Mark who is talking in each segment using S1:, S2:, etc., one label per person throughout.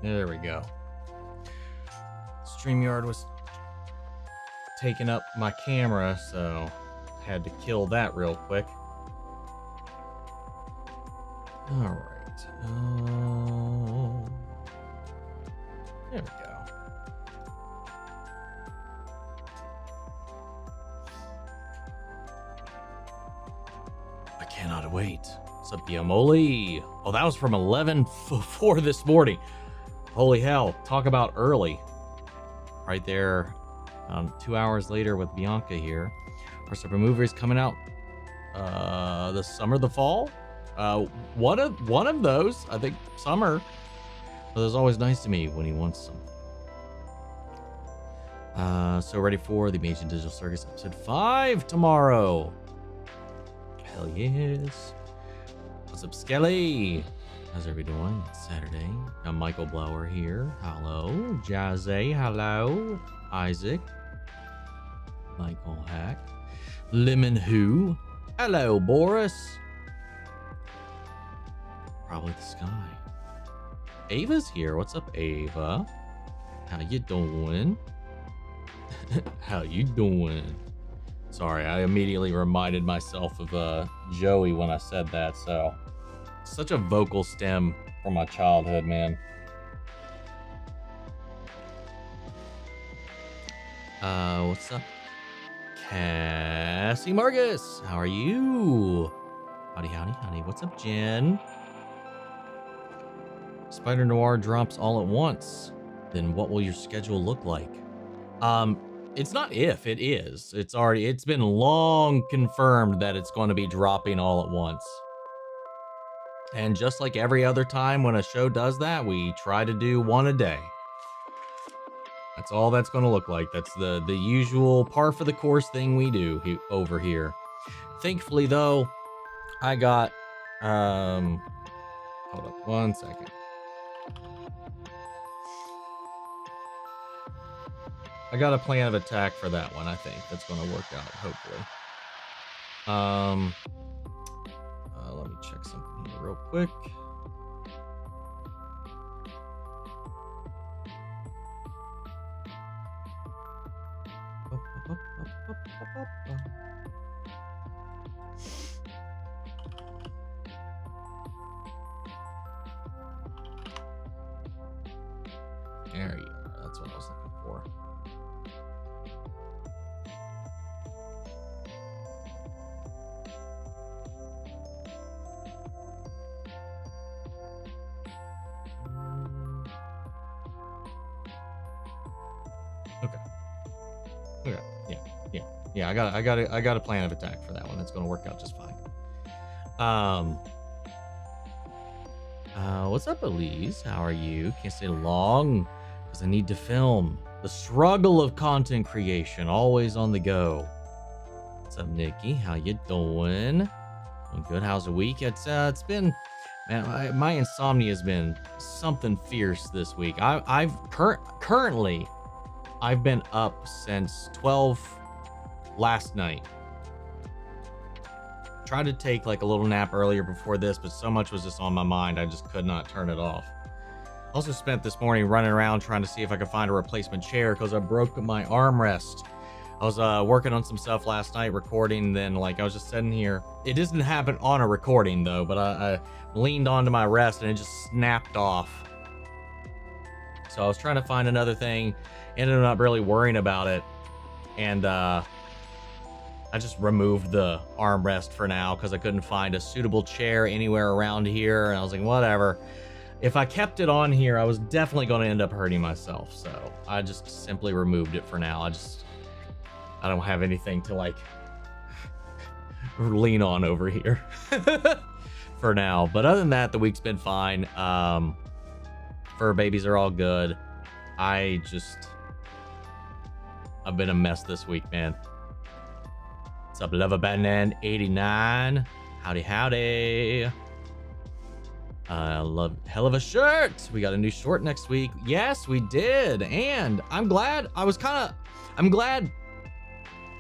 S1: There we go. StreamYard was taking up my camera, so had to kill that real quick. All right. There we go. I cannot wait. What's up, Biamoli? Oh, that was from 11:04 this morning. Holy hell. Talk about early. Right there. 2 hours later with Bianca here. Our super movie is coming out the summer, the fall. One of those, I think, summer. But it's always nice to me when he wants something. So ready for the Amazing Digital Circus episode 5 tomorrow. Hell yes. What's up, Skelly? How's everybody doing? It's Saturday. I'm Michael Blower here. Hello. Jazzy. Hello. Isaac. Michael Hack. Lemon Who. Hello, Boris. Probably the sky. Ava's here. What's up, Ava? How you doing? How you doing? Sorry, I immediately reminded myself of Joey when I said that. So, such a vocal stem from my childhood, man. What's up? Cassie Margus, how are you? Howdy, howdy, howdy. What's up, Jen? Spider Noir drops all at once. Then what will your schedule look like? It's not if, it is. It's been long confirmed that it's going to be dropping all at once. And just like every other time when a show does that, we try to do one a day. That's all that's going to look like. That's the usual par for the course thing we do over here. Thankfully, though, I got... hold up 1 second. I got a plan of attack for that one, I think. That's going to work out, hopefully. Let me check something here real quick. There you go. That's what I was looking for. Okay. Yeah. I got a plan of attack for that one. That's going to work out just fine. What's up, Elise? How are you? Can't stay long because I need to film. The struggle of content creation, always on the go. What's up, Nikki? How you doing? Doing good. How's the week? It's been, man, my insomnia has been something fierce this week. Currently I've been up since 12 last night. Tried to take like a little nap earlier before this, but so much was just on my mind, I just could not turn it off. Also spent this morning running around trying to see if I could find a replacement chair because I broke my armrest. I was working on some stuff last night, recording, then like I was just sitting here. It doesn't happen on a recording though, but I leaned onto my rest and it just snapped off. So I was trying to find another thing, ended up not really worrying about it, and I just removed the armrest for now because I couldn't find a suitable chair anywhere around here, and I was like, whatever. If I kept it on here, I was definitely going to end up hurting myself, so I just simply removed it for now. I don't have anything to like lean on over here for now. But other than that, the week's been fine. Fur babies are all good. I've been a mess this week, man. What's up, Loveabanan89? Howdy. Love hell of a shirt. We got a new short next week. Yes, we did. And I'm glad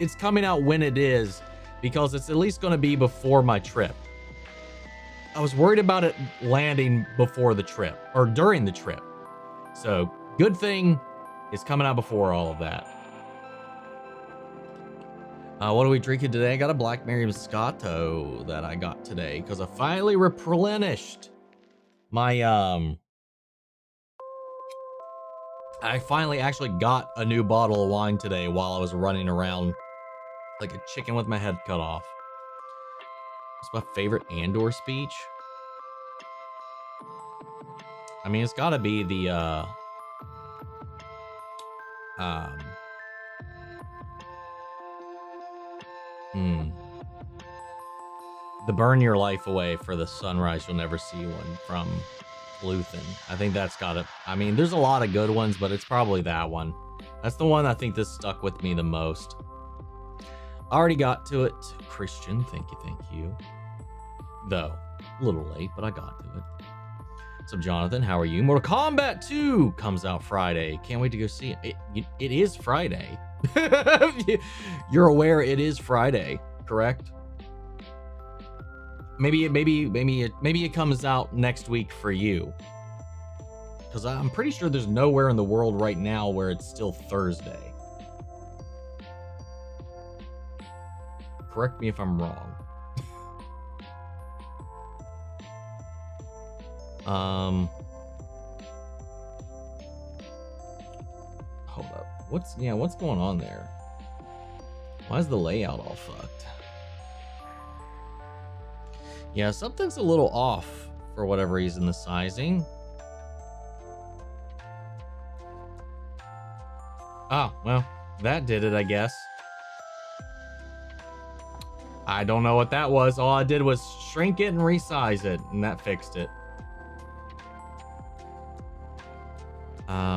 S1: it's coming out when it is, because it's at least going to be before my trip. I was worried about it landing before the trip or during the trip. So good thing is coming out before all of that. What are we drinking today? I got a Black Mary Moscato that I got today because I finally replenished my I finally actually got a new bottle of wine today while I was running around like a chicken with my head cut off. It's my favorite Andor speech. I mean, it's got to be the the burn your life away for the sunrise you'll never see one from Luthen. I think that's got it. I mean, there's a lot of good ones, but it's probably that one. That's the one I think this stuck with me the most. Already got to it. Christian, thank you. Though, a little late, but I got to it. What's up, Jonathan? How are you? Mortal Kombat 2 comes out Friday. Can't wait to go see it. It is Friday. You're aware it is Friday, correct? Maybe it comes out next week for you. Because I'm pretty sure there's nowhere in the world right now where it's still Thursday. Correct me if I'm wrong. Hold up. What's going on there? Why is the layout all fucked? Yeah, something's a little off for whatever reason, the sizing. Ah, well, that did it, I guess. I don't know what that was. All I did was shrink it and resize it, and that fixed it.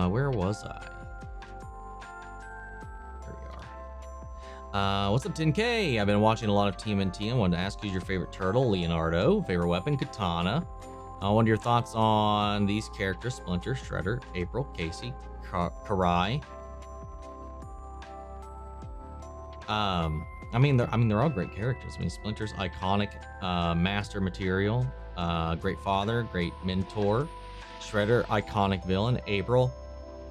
S1: Where was I? There we are. What's up, 10K? I've been watching a lot of Tmnt. I wanted to ask you your favorite turtle, Leonardo. Favorite weapon, katana. I wonder your thoughts on these characters: Splinter, Shredder, April, Casey, Karai. I mean, they're all great characters. I mean, Splinter's iconic, master material, great father, great mentor. Shredder, iconic villain. April,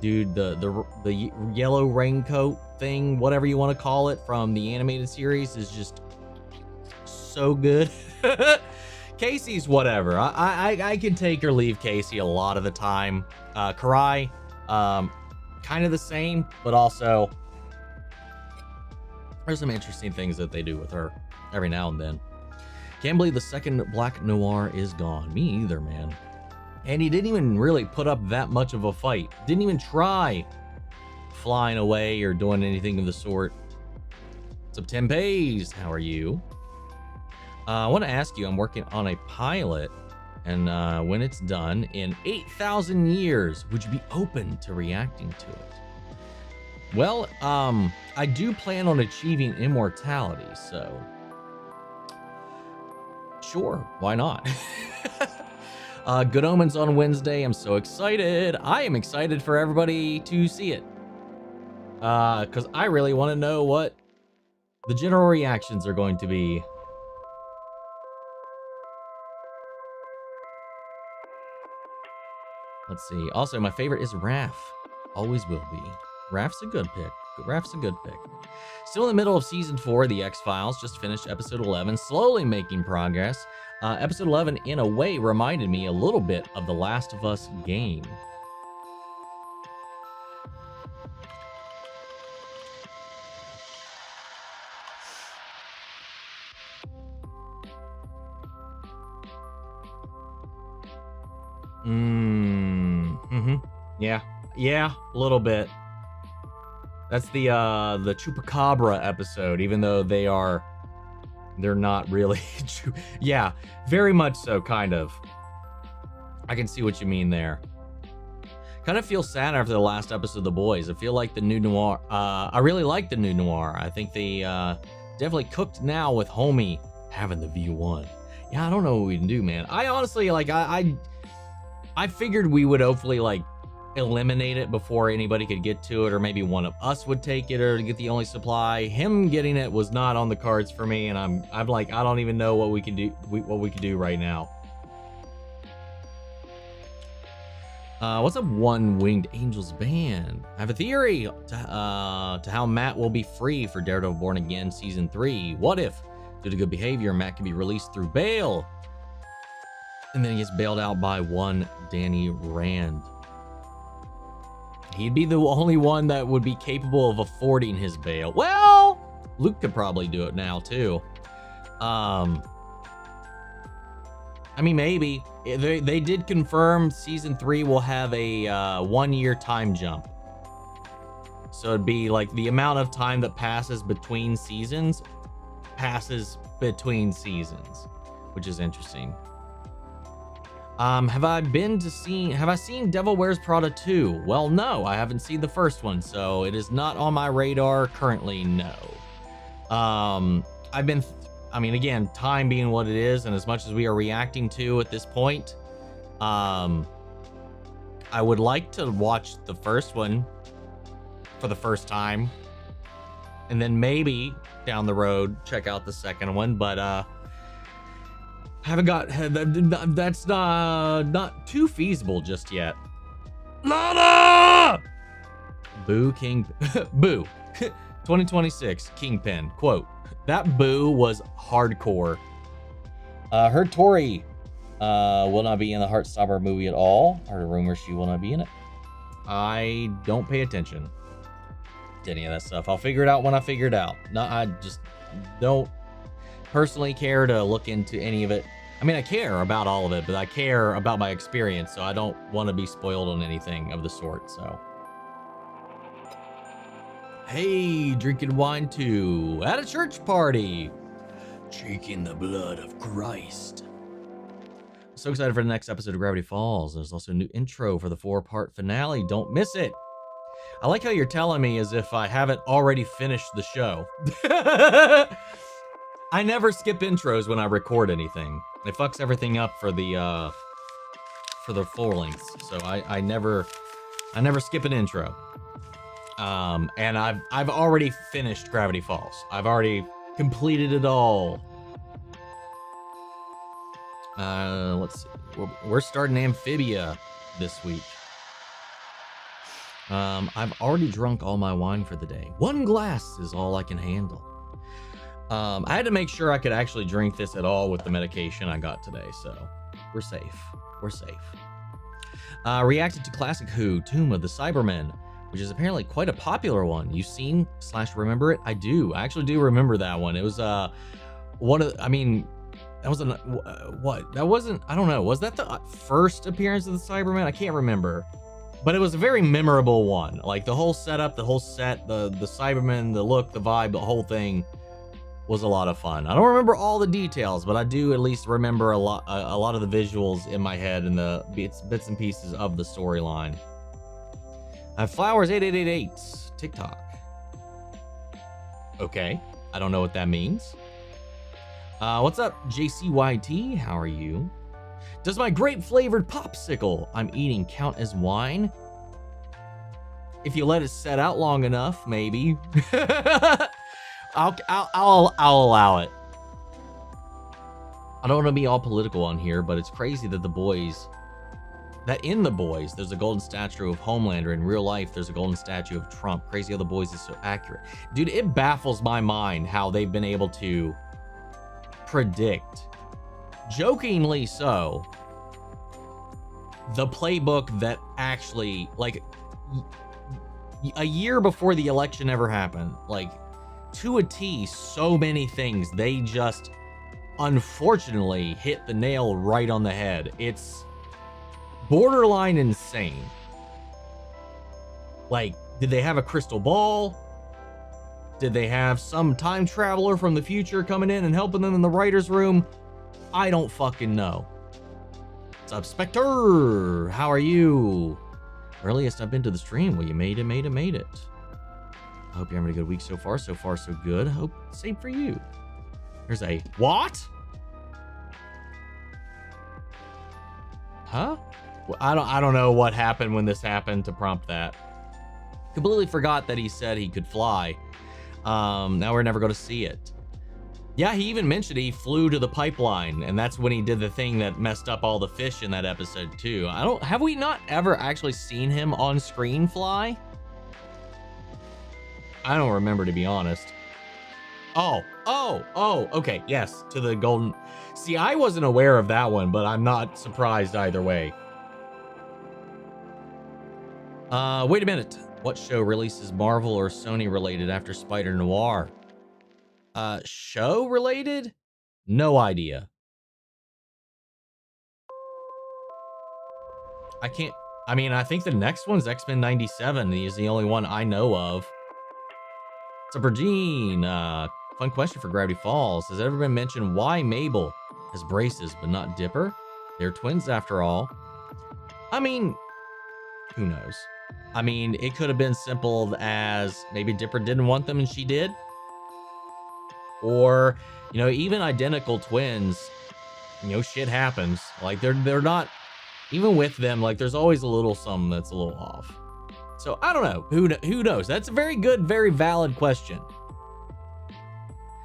S1: dude, the yellow raincoat thing, whatever you want to call it, from the animated series is just so good. Casey's whatever. I can take or leave Casey a lot of the time. Karai, kind of the same, but also there's some interesting things that they do with her every now and then. Can't believe the second Black Noir is gone. Me either, man. And he didn't even really put up that much of a fight. Didn't even try flying away or doing anything of the sort. What's up, Tempe's? How are you? I want to ask you, I'm working on a pilot, and when it's done in 8,000 years, would you be open to reacting to it? Well, I do plan on achieving immortality, so sure, why not? Good Omens on Wednesday. I'm so excited. I am excited for everybody to see it. Because I really want to know what the general reactions are going to be. Let's see. Also, my favorite is Raph. Always will be. Raph's a good pick. Raph's a good pick. Still in the middle of season 4 of the X-Files. Just finished episode 11. Slowly making progress. Episode 11, in a way, reminded me a little bit of the Last of Us game. Yeah, a little bit. That's the Chupacabra episode, even though they're not really true. Yeah, very much so, kind of. I can see what you mean there. Kind of feel sad after the last episode of The Boys. I feel like the new noir, I really like the new noir. I think they definitely cooked now with Homie having the V1. Yeah, I don't know what we can do, man. I honestly, like, I figured we would hopefully, like, eliminate it before anybody could get to it, or maybe one of us would take it or get the only supply. Him getting it was not on the cards for me, and I'm like, I don't even know what we can do right now. What's up, One-Winged Angels Band? I have a theory to how Matt will be free for Daredevil Born Again Season 3. What if, due to good behavior, Matt can be released through bail? And then he gets bailed out by one Danny Rand. He'd be the only one that would be capable of affording his bail. Well, Luke could probably do it now, too. I mean, maybe. They did confirm Season 3 will have a 1-year time jump. So it'd be like the amount of time that passes between seasons, which is interesting. Have I seen Devil Wears Prada 2? Well, no, I haven't seen the first one, so it is not on my radar currently, no. Again, time being what it is, and as much as we are reacting to at this point, I would like to watch the first one for the first time, and then maybe down the road check out the second one, but that's not too feasible just yet. Lana! Boo King Boo 2026 Kingpin quote, that boo was hardcore. Heard Tori will not be in the Heartstopper movie at all. Heard a rumor she will not be in it. I don't pay attention to any of that stuff. I'll figure it out when I figure it out. I just don't personally care to look into any of it. I mean, I care about all of it, but I care about my experience, so I don't want to be spoiled on anything of the sort, so. Hey, drinking wine too, at a church party. Drinking the blood of Christ. So excited for the next episode of Gravity Falls. There's also a new intro for the 4-part finale. Don't miss it. I like how you're telling me as if I haven't already finished the show. I never skip intros when I record anything. It fucks everything up for the full lengths. So I never skip an intro. And I've already finished Gravity Falls. I've already completed it all. Let's see. We're starting Amphibia this week. I've already drunk all my wine for the day. 1 glass is all I can handle. I had to make sure I could actually drink this at all with the medication I got today, so we're safe. We're safe. Reacted to Classic Who, Tomb of the Cybermen, which is apparently quite a popular one. You seen / remember it? I do. I actually do remember that one. It was that wasn't what? That wasn't, I don't know. Was that the first appearance of the Cybermen? I can't remember. But it was a very memorable one. Like the whole setup, the whole set, the Cybermen, the look, the vibe, the whole thing was a lot of fun. I don't remember all the details, but I do at least remember a lot of the visuals in my head and the bits and pieces of the storyline. I have Flowers8888 TikTok. Okay, I don't know what that means. What's up, JCYT? How are you? Does my grape flavored popsicle I'm eating count as wine? If you let it set out long enough, maybe. I'll allow it. I don't want to be all political on here, but it's crazy that in The Boys, there's a golden statue of Homelander. In real life, there's a golden statue of Trump. Crazy how The Boys is so accurate. Dude, it baffles my mind how they've been able to predict, jokingly so, the playbook that actually, like, a year before the election ever happened, like, to a T, so many things, they just unfortunately hit the nail right on the head. It's borderline insane. Like, did they have a crystal ball? Did they have some time traveler from the future coming in and helping them in the writer's room? I don't fucking know. What's up, Spectre? How are you? Earliest I've been to the stream. Well, you made it. I hope you're having a good week so far. So far, so good. I hope same for you. Here's a what? Huh? Well, I don't know what happened when this happened to prompt that. Completely forgot that he said he could fly. Now we're never going to see it. Yeah, he even mentioned he flew to the pipeline, and that's when he did the thing that messed up all the fish in that episode too. Have we not ever actually seen him on screen fly? I don't remember, to be honest. Oh, okay, yes, to the golden. See, I wasn't aware of that one, but I'm not surprised either way. Wait a minute. What show releases Marvel or Sony related after Spider Noir? Show related? No idea. I think the next one's X-Men 97. He is the only one I know of. So, Virgin, fun question for Gravity Falls. Has it ever been mentioned why Mabel has braces but not Dipper? They're twins after all. I mean, who knows? I mean, it could have been simple as maybe Dipper didn't want them and she did. Or, you know, even identical twins, you know, shit happens. Like they're not, even with them, like there's always a little something that's a little off. So I don't know. Who knows? That's a very good, very valid question.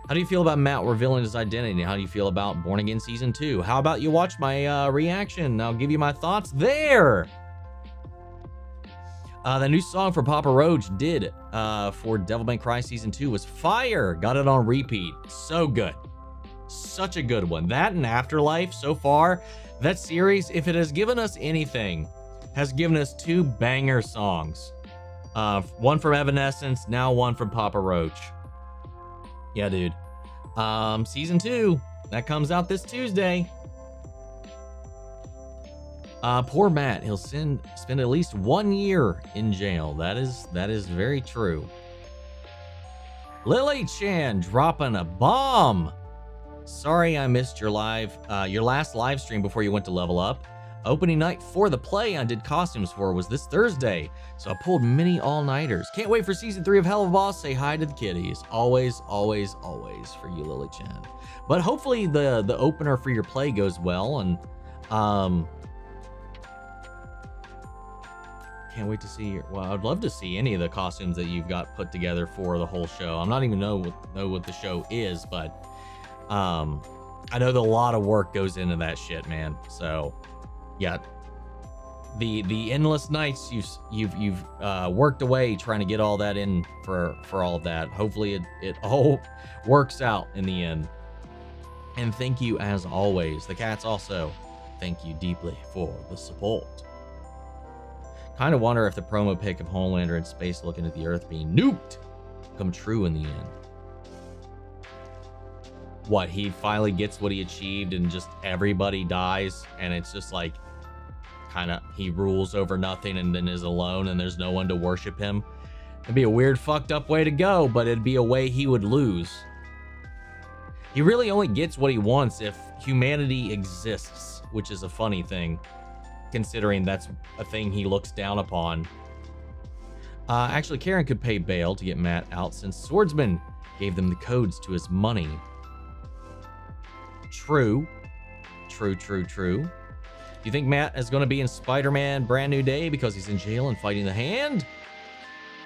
S1: How do you feel about Matt revealing his identity? How do you feel about Born Again Season 2? How about you watch my reaction? I'll give you my thoughts there. The new song for Papa Roach did for Devil May Cry Season 2 was fire. Got it on repeat. So good. Such a good one. That and Afterlife so far, that series, if it has given us anything, has given us 2 banger songs. One from Evanescence, now one from Papa Roach. Yeah, dude. Season 2, that comes out this Tuesday. Poor Matt, he'll spend at least 1 year in jail. That is very true. Lily Chan dropping a bomb. Sorry I missed your last live stream before you went to level up. Opening night for the play I did costumes for was this Thursday, so I pulled many all-nighters. Can't wait for season 3 of Hell of a Boss. Say hi to the kiddies. Always, always, always for you, Lily Chan. But hopefully the opener for your play goes well, and can't wait to see. Well, I'd love to see any of the costumes that you've got put together for the whole show. I'm not even know what the show is, but I know that a lot of work goes into that shit, man. So yeah, the endless nights you've worked away trying to get all that in for all of that. Hopefully it all works out in the end. And thank you as always. The cats also thank you deeply for the support. Kind of wonder if the promo pic of Homelander in space looking at the Earth being nuked come true in the end. What, he finally gets what he achieved and just everybody dies, and it's just like kind of he rules over nothing and then is alone and there's no one to worship him. It'd be a weird fucked up way to go, but it'd be a way he would lose. He really only gets what he wants if humanity exists, which is a funny thing, considering that's a thing he looks down upon. Actually, Karen could pay bail to get Matt out since Swordsman gave them the codes to his money. True. Do you think Matt is going to be in Spider-Man Brand New Day because he's in jail and fighting the Hand?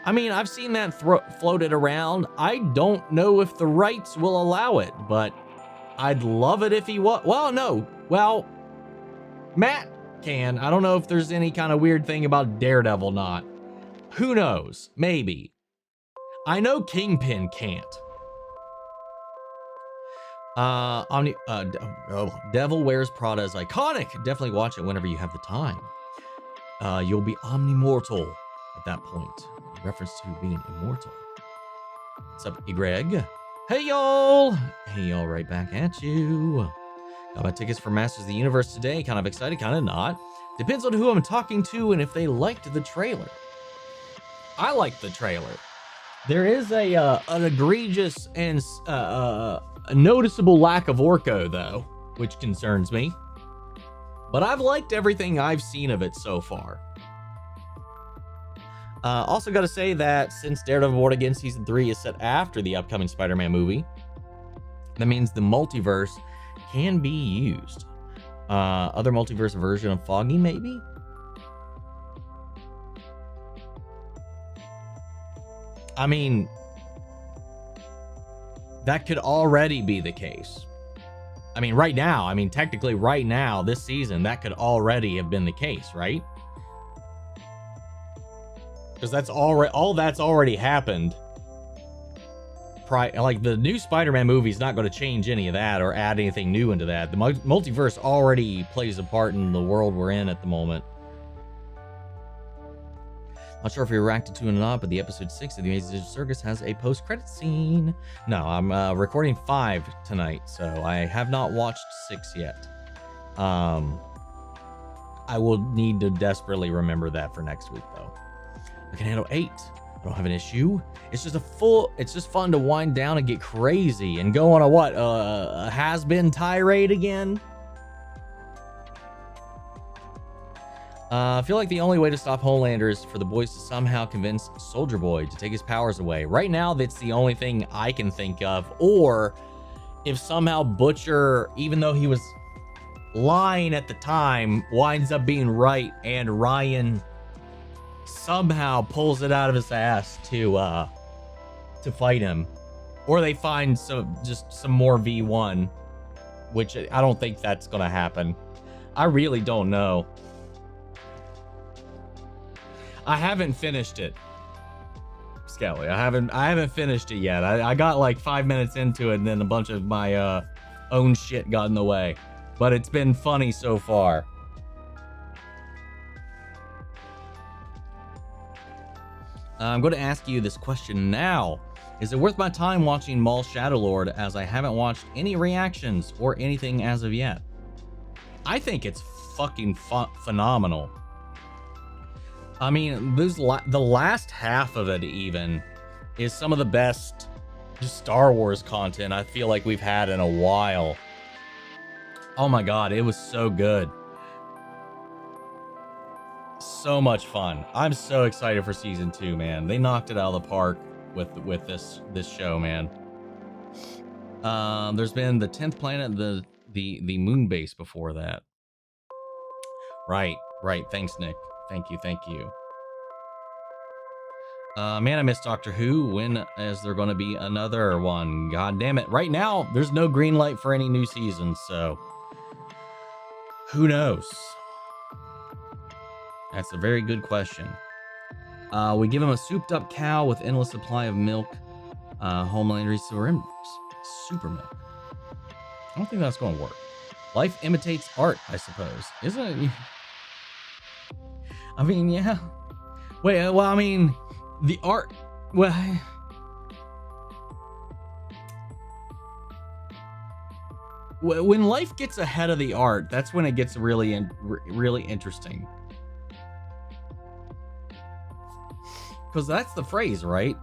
S1: I mean, I've seen that floated around. I don't know if the rights will allow it, but I'd love it if he was. Well, no. Well, Matt can. I don't know if there's any kind of weird thing about Daredevil not. Who knows? Maybe. I know Kingpin can't. Devil Wears Prada is iconic. Definitely watch it whenever you have the time. You'll be omnimortal at that point. In reference to being immortal. What's up, Greg? Hey y'all! Hey y'all, right back at you. Got my tickets for Masters of the Universe today. Kind of excited, kind of not. Depends on who I'm talking to and if they liked the trailer. I liked the trailer. There is an egregious and a noticeable lack of Orko, though, which concerns me. But I've liked everything I've seen of it so far. Also got to say that since Daredevil Born Again Season 3 is set after the upcoming Spider-Man movie, that means the multiverse can be used. Other multiverse version of Foggy, maybe? I mean, That could already be the case. I mean, right now, technically right now, this season, that could already have been the case, right? Because that's already, all that's already happened. Like, the new Spider-Man movie is not going to change any of that or add anything new into that. The multiverse already plays a part in the world we're in at the moment. Not sure if you're reacted to it or not, but the episode 6 of The Amazing Digital Circus has a post-credit scene. No, I'm recording 5 tonight, so I have not watched 6 yet. I will need to desperately remember that for next week, though. I can handle 8. I don't have an issue. It's just fun to wind down and get crazy and go on a has-been tirade again. I feel like the only way to stop Homelander is for the boys to somehow convince Soldier Boy to take his powers away. Right now, that's the only thing I can think of. Or if somehow Butcher, even though he was lying at the time, winds up being right and Ryan somehow pulls it out of his ass to fight him. Or they find just some more V1, which I don't think that's going to happen. I really don't know. I haven't finished it, Skelly. I haven't finished it yet. I got like 5 minutes into it, and then a bunch of my own shit got in the way. But it's been funny so far. I'm going to ask you this question now. Is it worth my time watching Maul Shadowlord, as I haven't watched any reactions or anything as of yet? I think it's fucking phenomenal. I mean, the last half of it even is some of the best just Star Wars content I feel like we've had in a while. Oh my god, it was so good. So much fun. I'm so excited for season 2, man. They knocked it out of the park with this show, man. There's been the 10th planet, the moon base before that. Right. Thanks, Nick. Thank you. Man, I miss Doctor Who. When is there going to be another one? God damn it. Right now, there's no green light for any new seasons, so who knows? That's a very good question. We give him a souped up cow with endless supply of milk. Homelander super milk. I don't think that's going to work. Life imitates art, I suppose. Isn't it? I mean, yeah. Wait, well, I mean, the art, well, when life gets ahead of the art, that's when it gets really interesting. Because that's the phrase, right?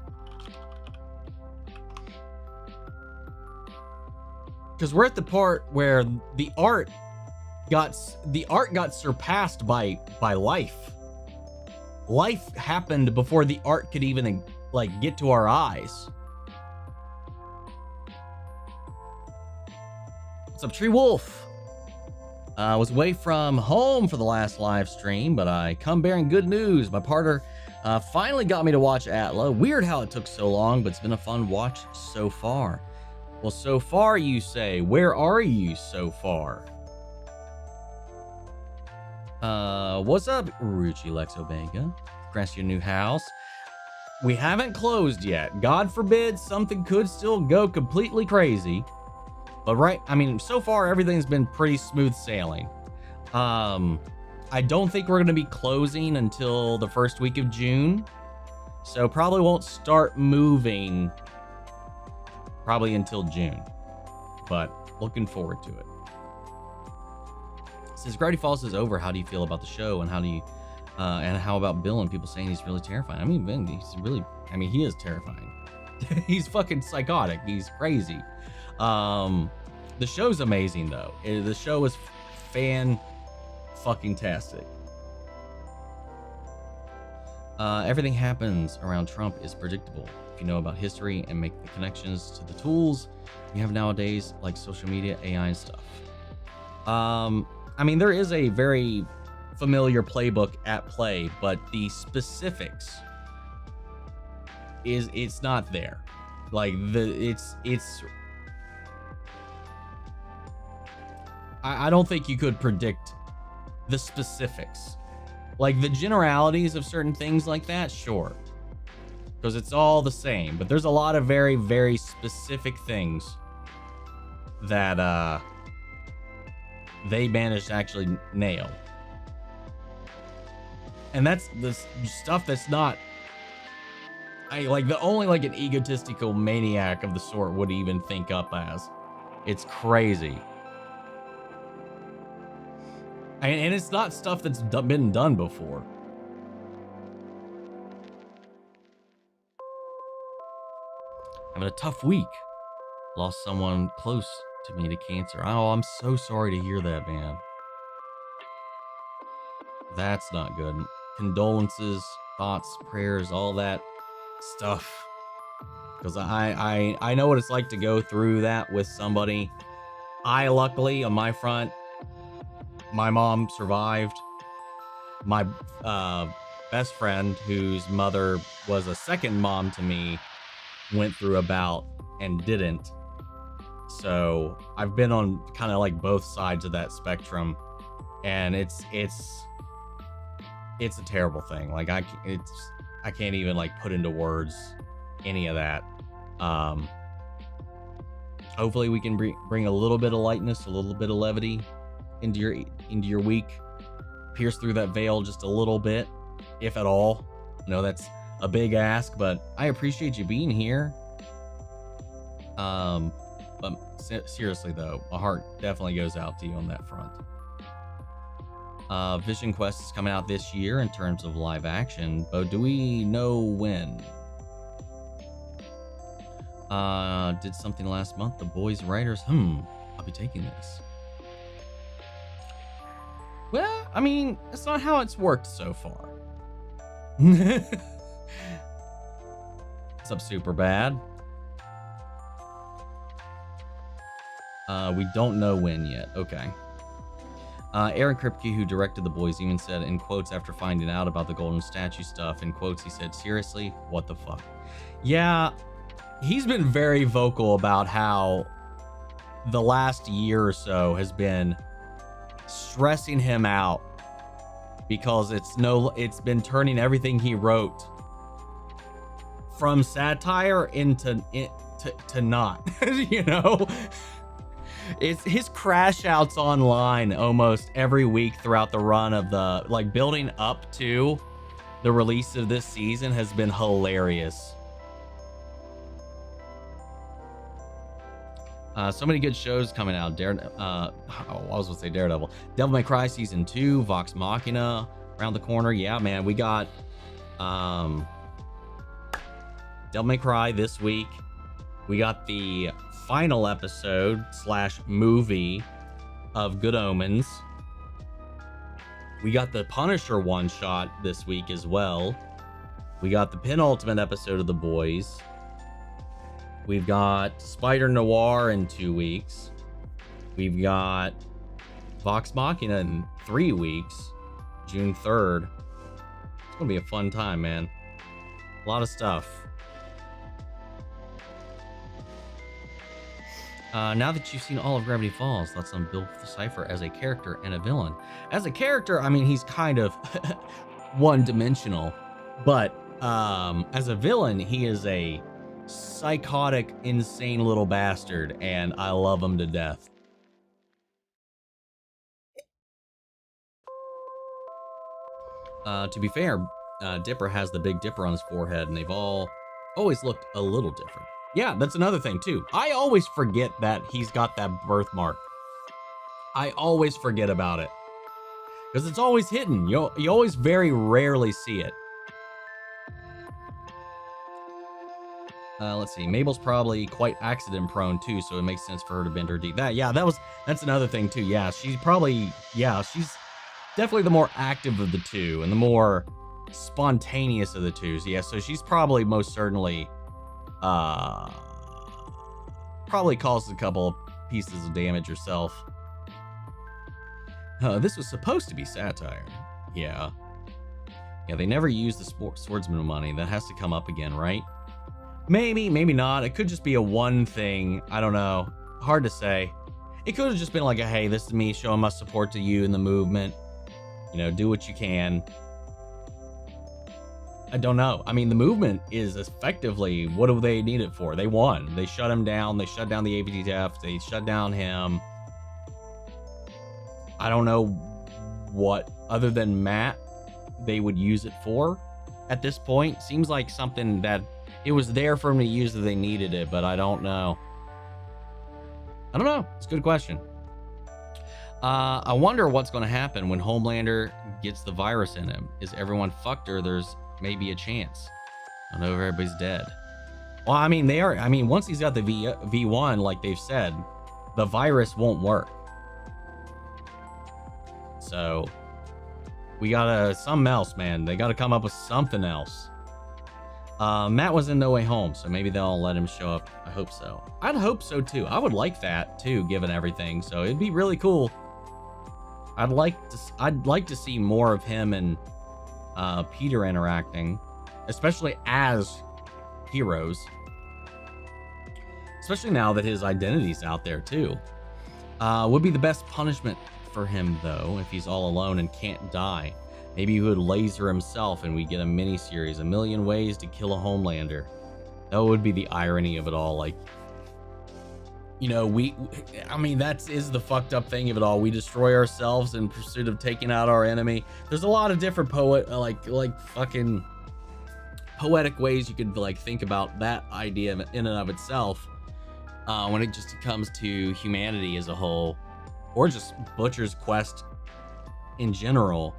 S1: Because we're at the part where the art got surpassed by life. Life happened before the art could even like get to our eyes. What's up, Tree Wolf? I was away from home for the last live stream, but I come bearing good news. My partner finally got me to watch Atla. Weird how it took so long, but it's been a fun watch so far. Well, so far, you say. Where are you so far? What's up, Ruchi Lexo Vega? Congrats to your new house. We haven't closed yet. God forbid something could still go completely crazy. But so far everything's been pretty smooth sailing. I don't think we're going to be closing until the first week of June. So probably won't start moving probably until June. But looking forward to it. Since Gravity Falls is over, how do you feel about the show, and how about Bill and people saying he's really terrifying? I mean, Ben, he is terrifying. He's fucking psychotic. He's crazy. The show's amazing though. The show is fan-fucking-tastic. Everything happens around Trump is predictable. If you know about history and make the connections to the tools we have nowadays, like social media, AI, and stuff. There is a very familiar playbook at play, but the specifics it's not there. Like I don't think you could predict the specifics. Like the generalities of certain things like that, sure. Because it's all the same, but there's a lot of very, very specific things that they managed to actually nail. And that's the stuff that's not, only like an egotistical maniac of the sort would even think up as. It's crazy. And it's not stuff that's been done before. Having a tough week. Lost someone close to me to cancer. Oh, I'm so sorry to hear that, man. That's not good. Condolences, thoughts, prayers, all that stuff. Because I know what it's like to go through that with somebody. I luckily on my front, my mom survived. My best friend, whose mother was a second mom to me, went through a bout and didn't. So I've been on kind of like both sides of that spectrum, and it's a terrible thing. Like I can't even like put into words any of that. Hopefully we can bring a little bit of lightness, a little bit of levity into your week. Pierce through that veil just a little bit, if at all. I know that's a big ask, but I appreciate you being here. But seriously though, my heart definitely goes out to you on that front. Vision Quest is coming out this year in terms of live action, but do we know when? Did something last month. The Boys writers. I'll be taking this. Well, I mean, that's not how it's worked so far. What's up, Super Bad? We don't know when yet. Okay. Aaron Kripke, who directed The Boys, even said in quotes after finding out about the golden statue stuff, in quotes, he said, seriously, what the fuck? Yeah, he's been very vocal about how the last year or so has been stressing him out because it's been turning everything he wrote from satire into not, you know? It's his crash outs online almost every week throughout the run of the, like, building up to the release of this season has been hilarious. So many good shows coming out. I was gonna say Daredevil. Devil May Cry Season 2, Vox Machina around the corner. Yeah, man, we got Devil May Cry this week. We got the final episode / movie of Good Omens. We got the Punisher one-shot this week as well. We got the penultimate episode of The Boys. We've got Spider Noir in 2 weeks. We've got Vox Machina in 3 weeks, June 3rd. It's gonna be a fun time, man. A lot of stuff. Now that you've seen all of Gravity Falls, thoughts on Bill Cipher as a character and a villain? As a character, I mean, he's kind of one-dimensional, but as a villain, he is a psychotic, insane little bastard, and I love him to death. To be fair, Dipper has the Big Dipper on his forehead, and they've all always looked a little different. Yeah, that's another thing too. I always forget that he's got that birthmark. I always forget about it because it's always hidden. You always very rarely see it. Let's see. Mabel's probably quite accident prone too, so it makes sense for her to bend her teeth. That's another thing too. Yeah, she's definitely the more active of the two and the more spontaneous of the two. So yeah, so she's probably most certainly probably caused a couple of pieces of damage herself. This was supposed to be satire. Yeah, they never used the swordsman money. That has to come up again, right? Maybe, maybe not. It could just be a one thing. I don't know. Hard to say. It could have just been like a, hey, this is me showing my support to you in the movement. You know, do what you can. I don't know. I mean, the movement is effectively, what do they need it for? They won. They shut him down. They shut down the ABTF. They shut down him. I don't know what, other than Matt, they would use it for at this point. Seems like something that it was there for him to use that they needed it, but I don't know. I don't know. It's a good question. I wonder what's going to happen when Homelander gets the virus in him. Is everyone fucked, or there's maybe a chance? I don't know if everybody's dead. Well, I mean, they are. I mean, once he's got the V1, like they've said, the virus won't work. So we gotta something else, man. They gotta come up with something else. Matt was in No Way Home, so maybe they'll let him show up. I hope so. I'd hope so too. I would like that too, given everything. So it'd be really cool. I'd like to see more of him and Peter interacting, especially as heroes. Especially now that his identity's out there too. Would be the best punishment for him though if he's all alone and can't die. Maybe he would laser himself and we get a mini-series, 1,000,000 ways to kill a Homelander. That would be the irony of it all. Like, you know, I mean, that is the fucked up thing of it all. We destroy ourselves in pursuit of taking out our enemy. There's a lot of different like fucking poetic ways you could like think about that idea in and of itself. When it just comes to humanity as a whole, or just Butcher's quest in general.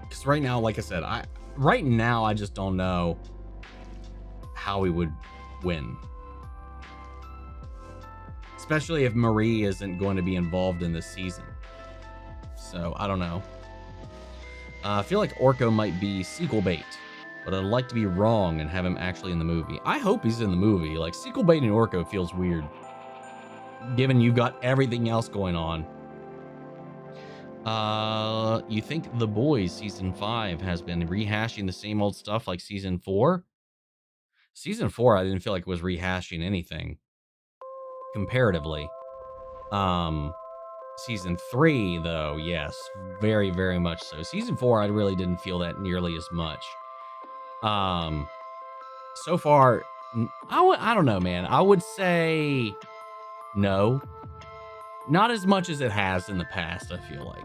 S1: Because right now, like I said, I just don't know how we would win. Especially if Marie isn't going to be involved in this season. So, I don't know. I feel like Orko might be sequel bait, but I'd like to be wrong and have him actually in the movie. I hope he's in the movie. Like, sequel bait and Orko feels weird, given you've got everything else going on. You think The Boys season 5 has been rehashing the same old stuff like season 4? Season 4, I didn't feel like it was rehashing anything comparatively. Season 3 though, yes, very, very much so. Season 4, I really didn't feel that nearly as much. So far, I don't know, man. I would say no. Not as much as it has in the past, I feel like.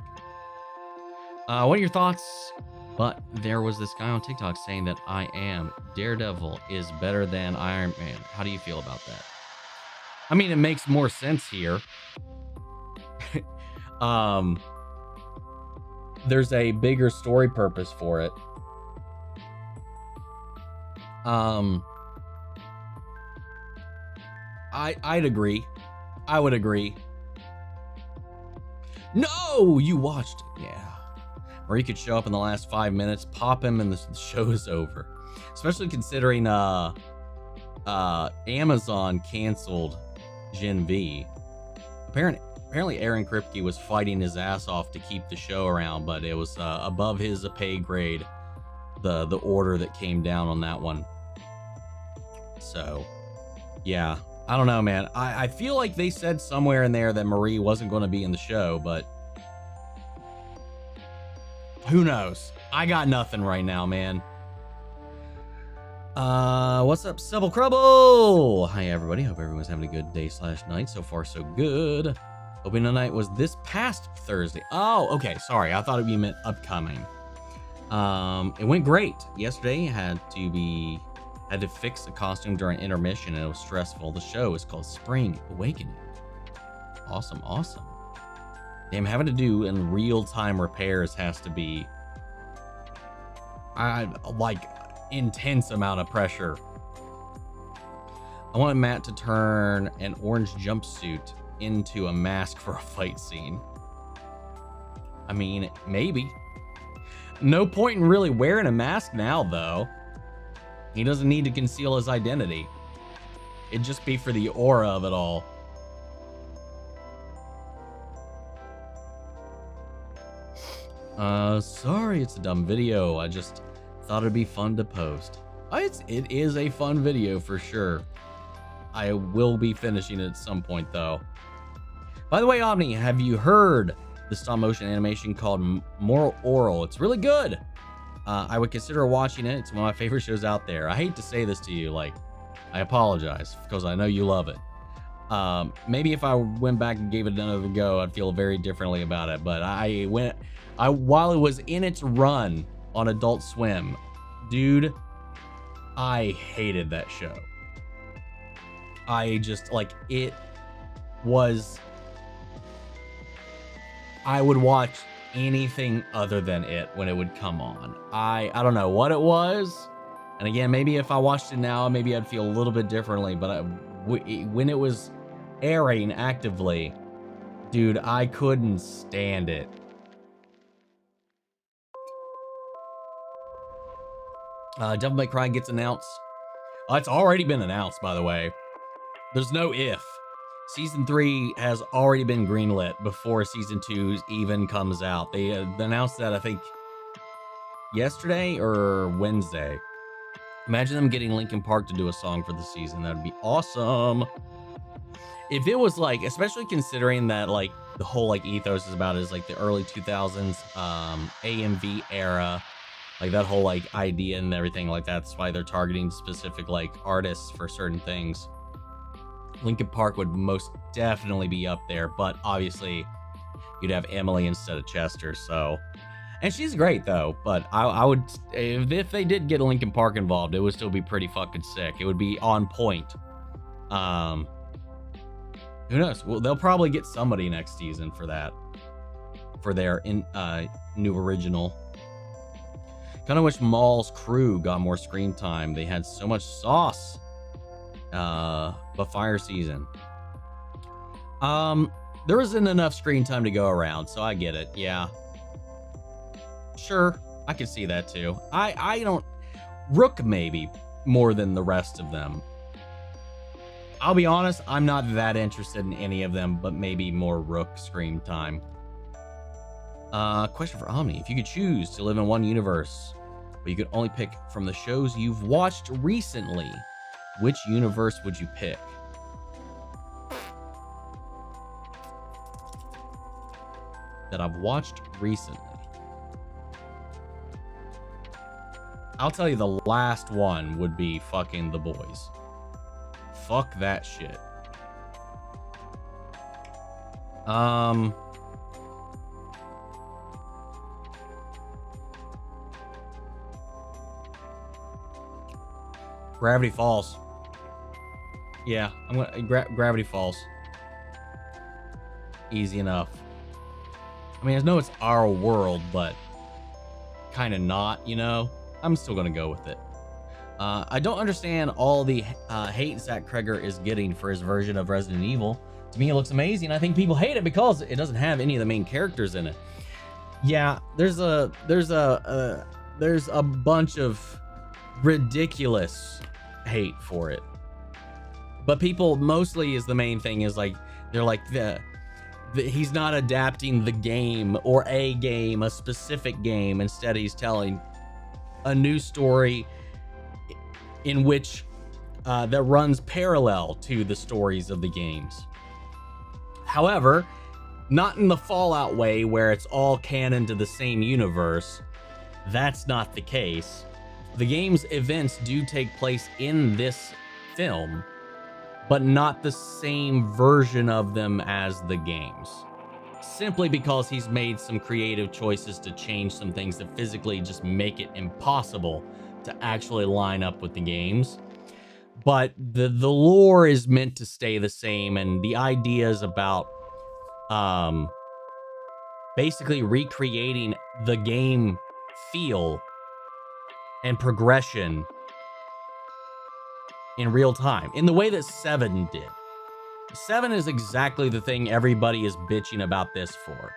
S1: What are your thoughts? But there was this guy on TikTok saying that I Am Daredevil is better than Iron Man. How do you feel about that? I mean, it makes more sense here. There's a bigger story purpose for it. I'd agree. I would agree. No, you watched it, yeah. Or he could show up in the last 5 minutes, pop him, and the show is over. Especially considering Amazon canceled Gen V. Apparently Aaron Kripke was fighting his ass off to keep the show around, but it was above his pay grade, the order that came down on that one. So, yeah. I don't know, man. I feel like they said somewhere in there that Marie wasn't going to be in the show, but who knows? I got nothing right now, man. What's up, Civil Crubble? Hi, everybody. Hope everyone's having a good day / night. So far, so good. Hoping tonight was this past Thursday. Oh, okay. Sorry. I thought it meant upcoming. It went great. Yesterday, had to fix a costume during intermission, and it was stressful. The show is called Spring Awakening. Awesome, awesome. Damn, having to do in real-time repairs has to be like intense amount of pressure. I want Matt to turn an orange jumpsuit into a mask for a fight scene. I mean, maybe. No point in really wearing a mask now, though. He doesn't need to conceal his identity. It'd just be for the aura of it all. Sorry, it's a dumb video. I just thought it'd be fun to post.
S2: It is a fun video for sure. I will be finishing it at some point though. By the way, Omni, have you heard the stop motion animation called Moral Oral? It's really good. I would consider watching it. It's one of my favorite shows out there. I hate to say this to you, like, I apologize because I know you love it. Maybe if I went back and gave it another go, I'd feel very differently about it. But while it was in its run on Adult Swim, dude, I hated that show. I just, like, it was, I would watch anything other than it when it would come on. I don't know what it was. And again, maybe if I watched it now, maybe I'd feel a little bit differently. But when it was airing actively, dude, I couldn't stand it. Devil May Cry gets announced. It's already been announced, by the way. There's no if. Season 3 has already been greenlit before Season 2 even comes out. They announced that, I think, yesterday or Wednesday. Imagine them getting Linkin Park to do a song for the season. That would be awesome. If it was like, especially considering that like the whole like ethos is about is like the early 2000s AMV era, like that whole like idea and everything like that. That's why they're targeting specific like artists for certain things. Linkin Park would most definitely be up there, but obviously you'd have Emily instead of Chester. So, and she's great though, but I would, if they did get Linkin Park involved, it would still be pretty fucking sick. It would be on point. Who knows? Well, they'll probably get somebody next season for that, for their new original. Kind of wish Maul's crew got more screen time. They had so much sauce. But fire season. There isn't enough screen time to go around, so I get it. Yeah. Sure, I can see that too. I don't... Rook maybe more than the rest of them. I'll be honest, I'm not that interested in any of them, but maybe more Rook screen time. Question for Omni. If you could choose to live in one universe, but you could only pick from the shows you've watched recently, which universe would you pick? That I've watched recently. I'll tell you the last one would be fucking The Boys. Fuck that shit. Gravity Falls. Yeah, I'm gonna Gravity Falls. Easy enough. I mean, I know it's our world, but kind of not, you know? I'm still gonna go with it. I don't understand all the hate Zach Kreger is getting for his version of Resident Evil. To me, it looks amazing. I think people hate it because it doesn't have any of the main characters in it. Yeah, there's a bunch of ridiculous hate for it. But people mostly is the main thing is like, they're like he's not adapting the game or a specific game. Instead, he's telling a new story in which that runs parallel to the stories of the games. However, not in the Fallout way where it's all canon to the same universe. That's not the case. The game's events do take place in this film, but not the same version of them as the games. Simply because he's made some creative choices to change some things that physically just make it impossible to actually line up with the games. But the lore is meant to stay the same, and the ideas about basically recreating the game feel and progression in real time, in the way that 7 did. 7 is exactly the thing everybody is bitching about this for.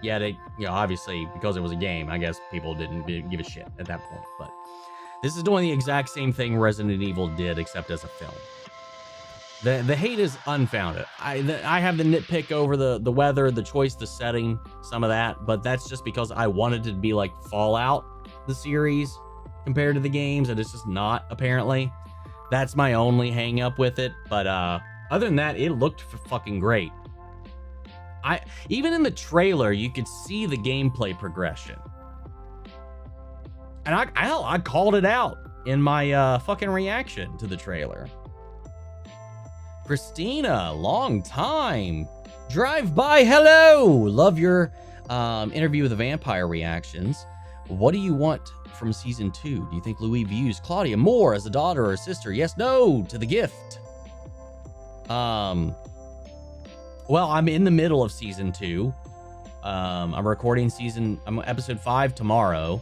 S2: Yeah, they, you know, obviously because it was a game, I guess people didn't give a shit at that point. But this is doing the exact same thing Resident Evil did, except as a film. The hate is unfounded. I have the nitpick over the weather, the choice, the setting, some of that, but that's just because I wanted it to be like Fallout, the series, compared to the games, and it's just not, apparently. That's my only hang up with it, but other than that, it looked fucking great. Even in the trailer, you could see the gameplay progression. And I called it out in my fucking reaction to the trailer. Christina, long time. Drive by, hello. Love your interview with the vampire reactions. What do you want from season 2? Do you think Louis views Claudia more as a daughter or a sister? Yes, no to the gift. Well, I'm in the middle of season 2. I'm recording I'm episode 5 tomorrow.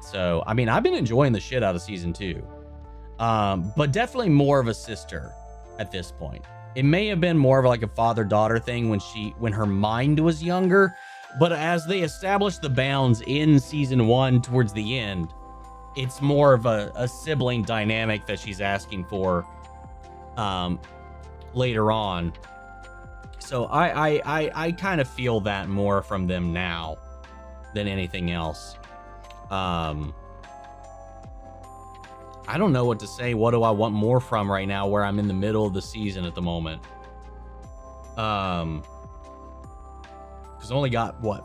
S2: So, I mean, I've been enjoying the shit out of season 2. But definitely more of a sister at this point. It may have been more of like a father-daughter thing when her mind was younger, but as they established the bounds in season 1 towards the end, it's more of a sibling dynamic that she's asking for later on. So I kind of feel that more from them now than anything else. I don't know what to say. What do I want more from right now where I'm in the middle of the season at the moment? Because I only got what?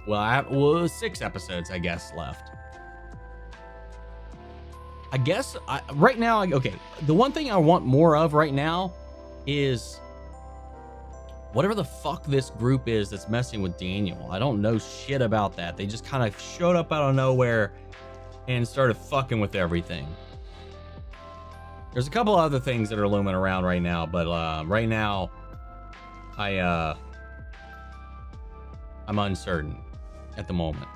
S2: Well, I have 6 episodes, I guess, left. I guess right now, okay, the one thing I want more of right now is whatever the fuck this group is that's messing with Daniel. I don't know shit about that. They just kind of showed up out of nowhere and started fucking with everything. There's a couple other things that are looming around right now, but right now, I'm uncertain at the moment.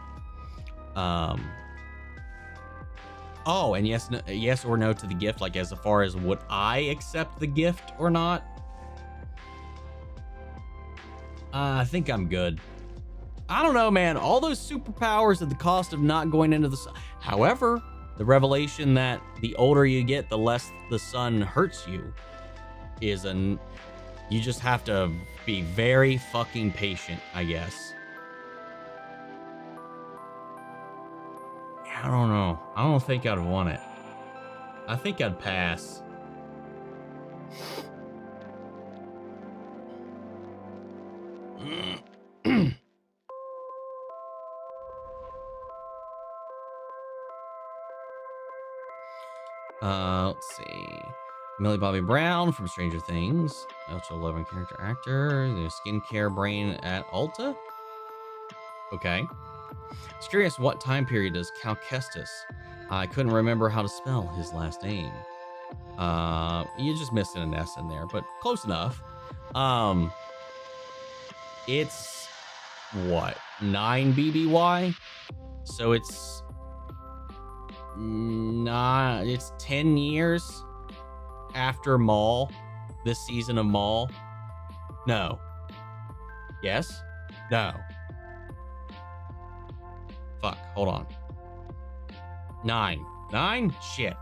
S2: Oh, and yes or no to the gift, like as far as would I accept the gift or not? I think I'm good. I don't know, man. All those superpowers at the cost of not going into the sun. However, the revelation that the older you get, the less the sun hurts you is you just have to be very fucking patient, I guess. I don't know. I don't think I'd want it. I think I'd pass. Let's see. Millie Bobby Brown from Stranger Things. Also 11 character actor. The skincare brain at Ulta. Okay. I was curious, what time period does Cal Kestis? I couldn't remember how to spell his last name. You just missed an S in there, but close enough. It's what? 9 BBY? So it's it's 10 years after Maul, this season of Maul. No. Yes? No. Fuck, hold on. 9. 9? Shit.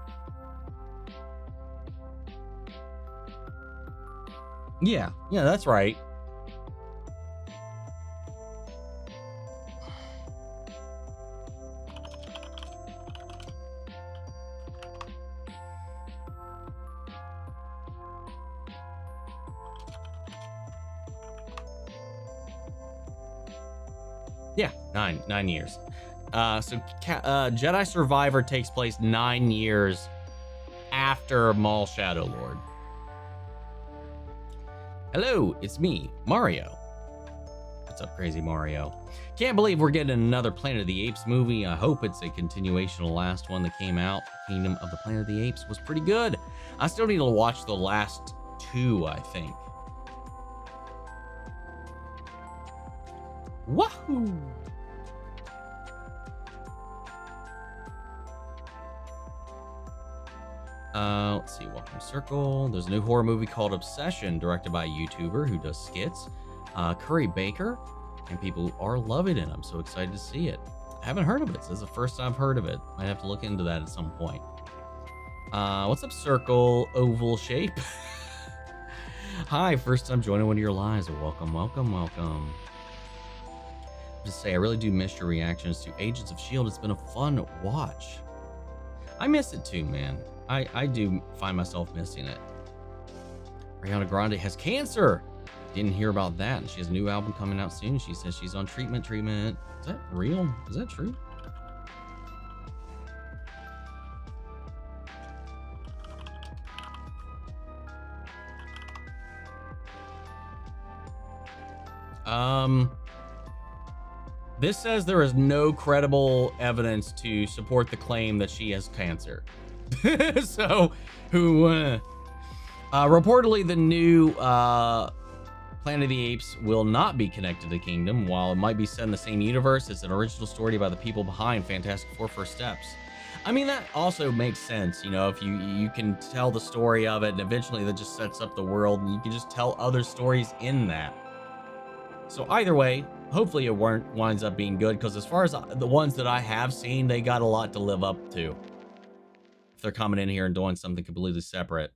S2: Yeah, that's right. Yeah, 9 years. So Jedi Survivor takes place 9 years after Maul Shadow Lord. Hello, it's me, Mario. What's up, Crazy Mario? Can't believe we're getting another Planet of the Apes movie. I hope it's a continuation of the last one that came out. Kingdom of the Planet of the Apes was pretty good. I still need to watch the last 2, I think. Wahoo! Let's see. Welcome Circle. There's a new horror movie called Obsession, directed by a YouTuber who does skits. Curry Baker, and people are loving it. I'm so excited to see it. I haven't heard of it. This is the first time I've heard of it. Might have to look into that at some point. What's up, Circle Oval Shape? Hi, first time joining one of your lives. Welcome, welcome, welcome. Just say, I really do miss your reactions to Agents of S.H.I.E.L.D. It's been a fun watch. I miss it too, man. I do find myself missing it. Ariana Grande has cancer. Didn't hear about that. And she has a new album coming out soon. She says she's on treatment. Is that real? Is that true? This says there is no credible evidence to support the claim that she has cancer. So, reportedly the new Planet of the Apes will not be connected to Kingdom. While it might be set in the same universe, it's an original story by the people behind Fantastic Four First Steps. I mean, that also makes sense, you know, if you can tell the story of it, and eventually that just sets up the world, and you can just tell other stories in that. So either way, hopefully it winds up being good, because as far as the ones that I have seen, they got a lot to live up to. If they're coming in here and doing something completely separate.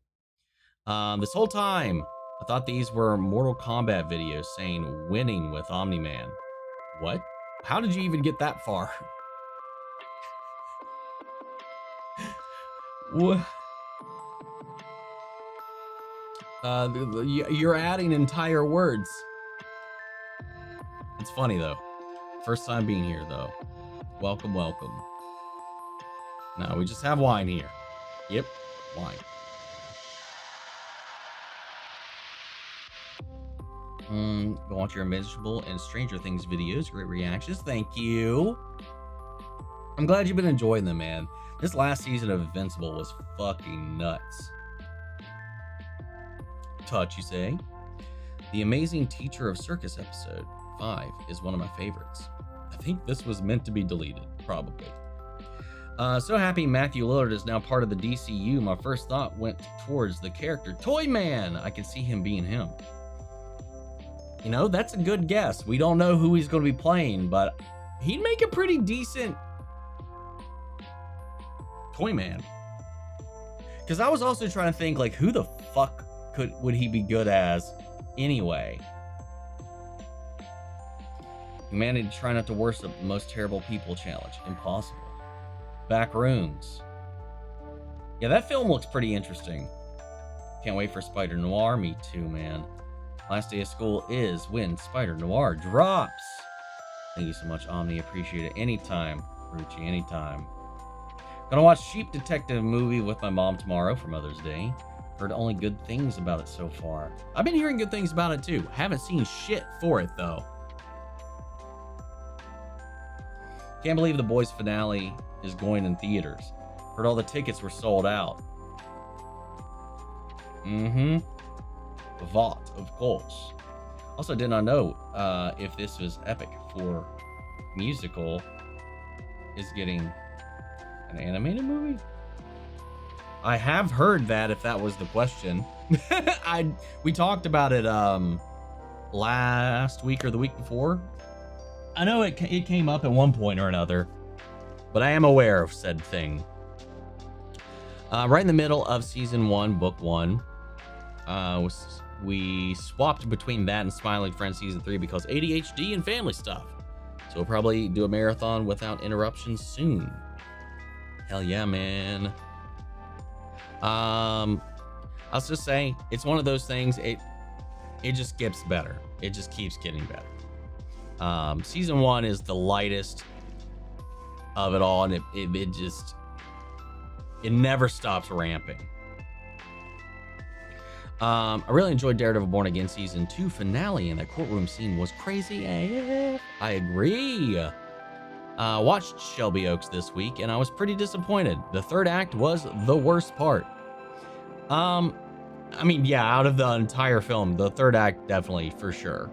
S2: This whole time, I thought these were Mortal Kombat videos saying winning with Omni-Man. What? How did you even get that far? What? You're adding entire words. It's funny though. First time being here though. Welcome, welcome. No, we just have wine here. Yep, wine. Go watch your Invincible and Stranger Things videos. Great reactions. Thank you. I'm glad you've been enjoying them, man. This last season of Invincible was fucking nuts. Touch, you say? The Amazing Teacher of Circus episode 5 is one of my favorites. I think this was meant to be deleted, probably. So happy Matthew Lillard is now part of the DCU. My first thought went towards the character Toyman. I can see him being him. You know, that's a good guess. We don't know who he's going to be playing, but he'd make a pretty decent Toyman. Because I was also trying to think, like, who the fuck would he be good as anyway? Humanity try not to worship the most terrible people challenge. Impossible. Back rooms. Yeah, that film looks pretty interesting. Can't wait for Spider Noir. Me too, man. Last day of school is when Spider Noir drops. Thank you so much, Omni. Appreciate it. Anytime, Ruchi, anytime. Gonna watch Sheep Detective movie with my mom tomorrow for Mother's Day. Heard only good things about it so far. I've been hearing good things about it too. Haven't seen shit for it though. Can't believe The Boys finale is going in theaters. Heard all the tickets were sold out. Vought, of course. Also did not know if this was epic for musical is getting an animated movie. I have heard that, if that was the question. We talked about it last week or the week before. I know it came up at one point or another, but I am aware of said thing. Right in the middle of season 1, book 1, we swapped between that and Smiling Friends season 3 because ADHD and family stuff. So we'll probably do a marathon without interruptions soon. Hell yeah, man. I'll just say it's one of those things. It just gets better. It just keeps getting better. Season 1 is the lightest of it all, and it never stops ramping. I really enjoyed Daredevil Born Again season 2 finale, and that courtroom scene was crazy AF. I agree. Watched Shelby Oaks this week, and I was pretty disappointed. The third act was the worst part. I mean, yeah, out of the entire film, the third act definitely, for sure.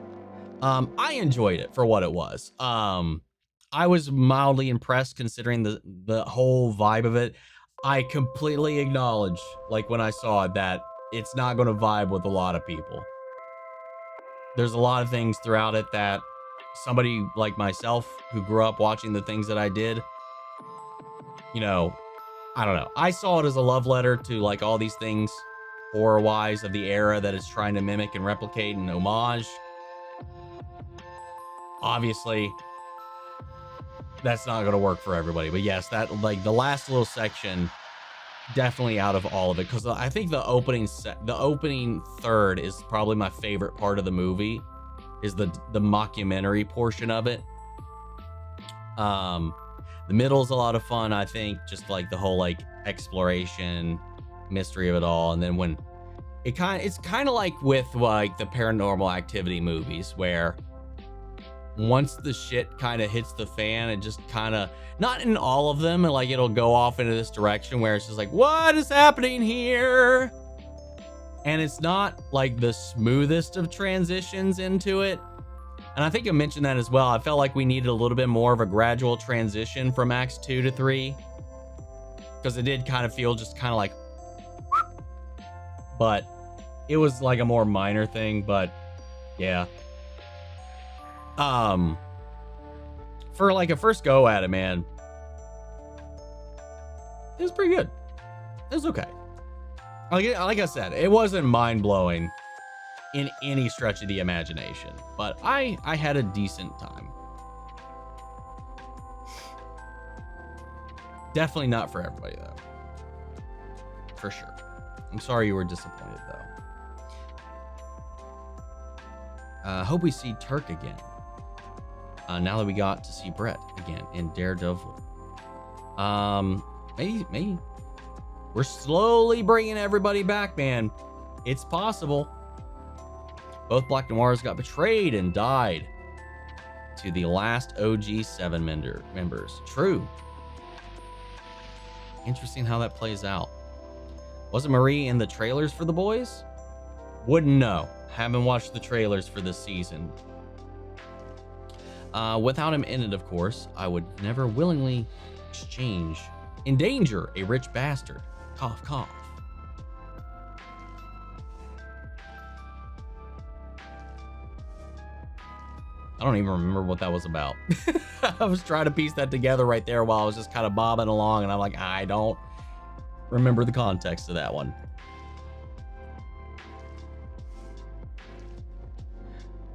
S2: I enjoyed it for what it was. I was mildly impressed considering the whole vibe of it. I completely acknowledge, like when I saw it, that it's not going to vibe with a lot of people. There's a lot of things throughout it that somebody like myself who grew up watching the things that I did, you know, I don't know. I saw it as a love letter to like all these things horror-wise of the era that it's trying to mimic and replicate and homage. Obviously, that's not going to work for everybody. But yes, that like the last little section, definitely out of all of it, because I think the opening third is probably my favorite part of the movie, is the mockumentary portion of it. The middle is a lot of fun, I think, just like the whole like exploration mystery of it all. And then when it's kind of like with like the Paranormal Activity movies, where once the shit kind of hits the fan, it just kind of, not in all of them, like it'll go off into this direction where it's just like, what is happening here? And it's not like the smoothest of transitions into it. And I think I mentioned that as well. I felt like we needed a little bit more of a gradual transition from acts 2 to 3, because it did kind of feel just kind of like, but it was like a more minor thing. But yeah, for like a first go at it, man, it was pretty good. It was okay. Like I said, it wasn't mind-blowing in any stretch of the imagination, but I had a decent time. Definitely not for everybody though, for sure. I'm sorry you were disappointed though. Hope we see Turk again. Now that we got to see Brett again in Daredevil. Maybe. We're slowly bringing everybody back, man. It's possible. Both Black Noirs got betrayed and died to the last OG 7 members. True. Interesting how that plays out. Wasn't Marie in the trailers for The Boys? Wouldn't know. Haven't watched the trailers for this season. Without him in it, of course, I would never willingly endanger a rich bastard. Cough, cough. I don't even remember what that was about. I was trying to piece that together right there while I was just kind of bobbing along, and I'm like, I don't remember the context of that one.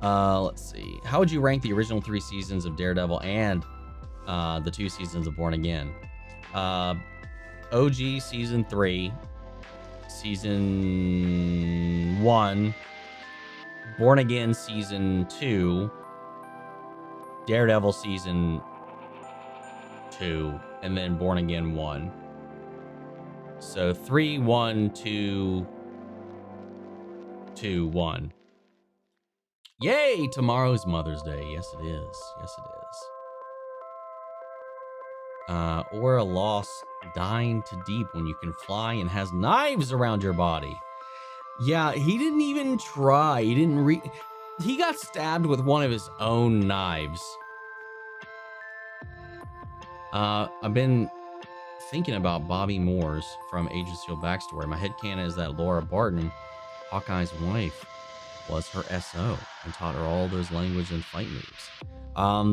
S2: Let's see. How would you rank the original 3 seasons of Daredevil and the 2 seasons of Born Again? OG season 3, season 1, Born Again season 2, Daredevil season 2, and then Born Again 1. So 3, 1, 2, 2, 1. Yay! Tomorrow's Mother's Day. Yes, it is. Yes, it is. Or a loss, dying to deep when you can fly and has knives around your body. Yeah, he didn't even try. He didn't he got stabbed with one of his own knives. I've been thinking about Bobby Moore's from Agents of Shield backstory. My headcanon is that Laura Barton, Hawkeye's wife, was her SO and taught her all those language and fight moves.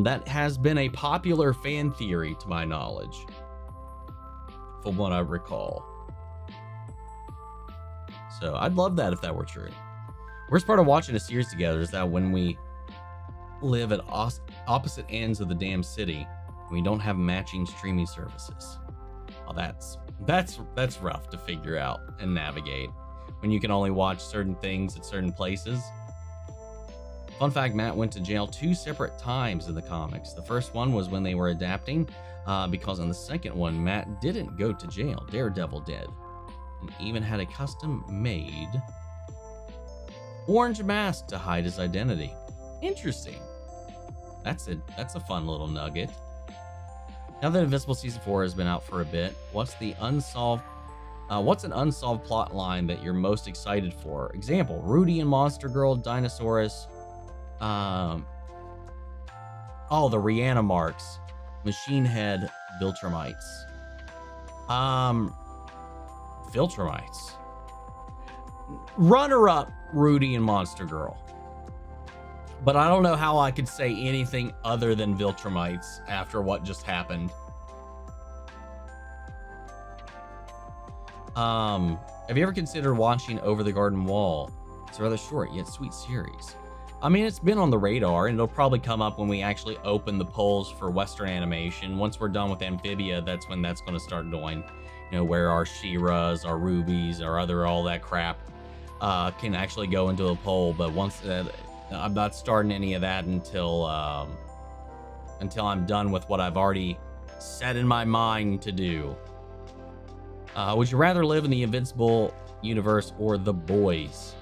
S2: That has been a popular fan theory to my knowledge, from what I recall. So I'd love that if that were true. Worst part of watching a series together is that when we live at opposite ends of the damn city, we don't have matching streaming services. Well, that's rough to figure out and navigate when you can only watch certain things at certain places. Fun fact, Matt went to jail 2 separate times in the comics. The first one was when they were adapting, because in the second one, Matt didn't go to jail. Daredevil did. And even had a custom-made orange mask to hide his identity. Interesting. That's a fun little nugget. Now that Invincible Season 4 has been out for a bit, what's an unsolved plot line that you're most excited for? Example, Rudy and Monster Girl, Dinosaurus, the Rihanna marks, Machine Head, Viltrumites. Viltrumites. Runner-up, Rudy and Monster Girl. But I don't know how I could say anything other than Viltrumites after what just happened. Have you ever considered watching Over the Garden Wall? It's a rather short yet sweet series. I mean, it's been on the radar, and it'll probably come up when we actually open the polls for Western animation. Once we're done with Amphibia, that's when that's going to start going. You know, where our She-Ras, our Rubies, our other all that crap can actually go into a poll. But once I'm not starting any of that until I'm done with what I've already set in my mind to do. Would you rather live in the Invincible universe or The Boys?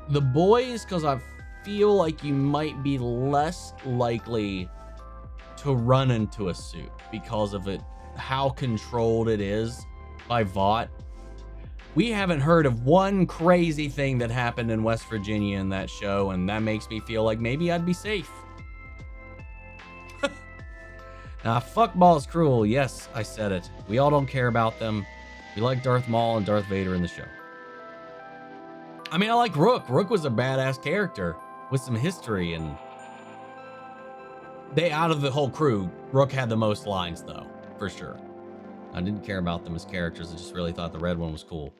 S2: The Boys, because I feel like you might be less likely to run into a suit because of it, how controlled it is by Vought. We haven't heard of one crazy thing that happened in West Virginia in that show, and that makes me feel like maybe I'd be safe. Fuckball is cruel. Yes, I said it. We all don't care about them. We like Darth Maul and Darth Vader in the show. I mean, I like Rook. Rook was a badass character with some history, and out of the whole crew, Rook had the most lines, though, for sure. I didn't care about them as characters. I just really thought the red one was cool.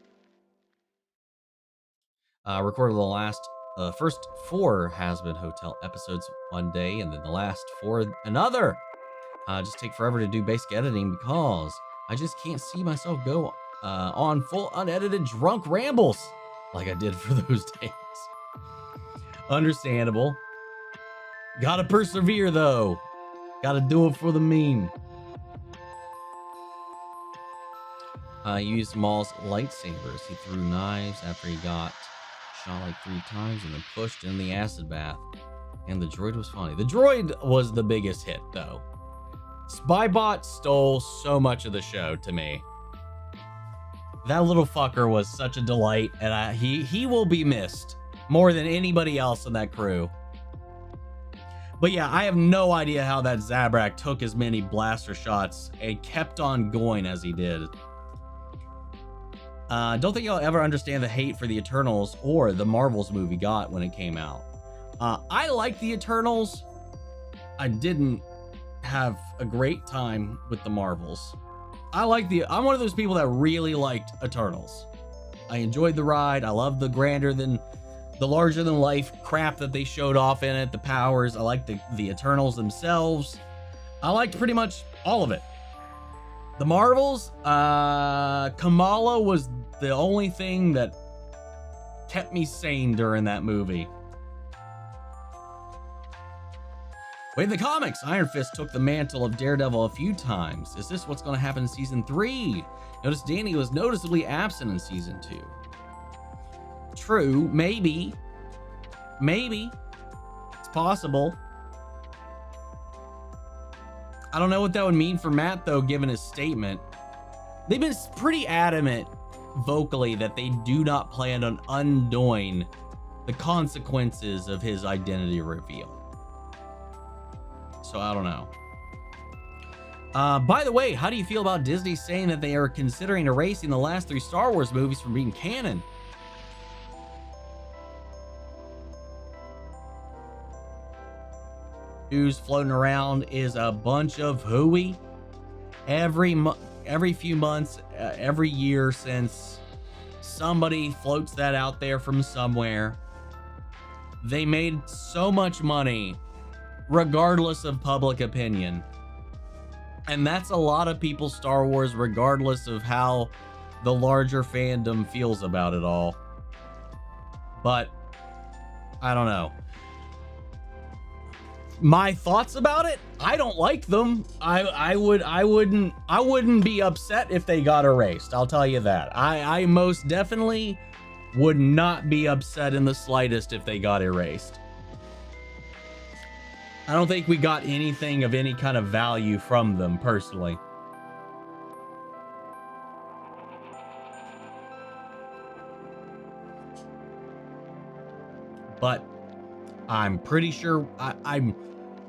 S2: Recorded the first 4 Has-Been Hotel episodes one day, and then the last 4 another. Just take forever to do basic editing because I just can't see myself go on full unedited drunk rambles like I did for those days. Understandable. Gotta persevere though. Gotta do it for the meme. He used Maul's lightsabers. He threw knives after he got shot like 3 times and then pushed in the acid bath. And the droid was funny. The droid was the biggest hit though. Spybot stole so much of the show to me. That little fucker was such a delight, and he will be missed more than anybody else in that crew. But yeah, I have no idea how that Zabrak took as many blaster shots and kept on going as he did. Don't think I'll ever understand the hate for the Eternals or the Marvels movie got when it came out. I like the Eternals. I didn't have a great time with the Marvels. I'm one of those people that really liked Eternals. I enjoyed the ride. I love the larger than life crap that they showed off in it, the powers. I liked the Eternals themselves. I liked pretty much all of it. The Marvels, Kamala was the only thing that kept me sane during that movie. Wait, in the comics, Iron Fist took the mantle of Daredevil a few times. Is this what's going to happen in season 3? Notice Danny was noticeably absent in season 2. True, maybe. Maybe. It's possible. I don't know what that would mean for Matt, though, given his statement. They've been pretty adamant vocally that they do not plan on undoing the consequences of his identity reveal. So I don't know. By the way, how do you feel about Disney saying that they are considering erasing the last 3 Star Wars movies from being canon? News floating around is a bunch of hooey. Every few months, every year since somebody floats that out there from somewhere. They made so much money regardless of public opinion. And that's a lot of people's Star Wars, regardless of how the larger fandom feels about it all. But I don't know. My thoughts about it, I don't like them. I wouldn't be upset if they got erased. I'll tell you that. I most definitely would not be upset in the slightest if they got erased. I don't think we got anything of any kind of value from them personally. But I'm pretty sure I'm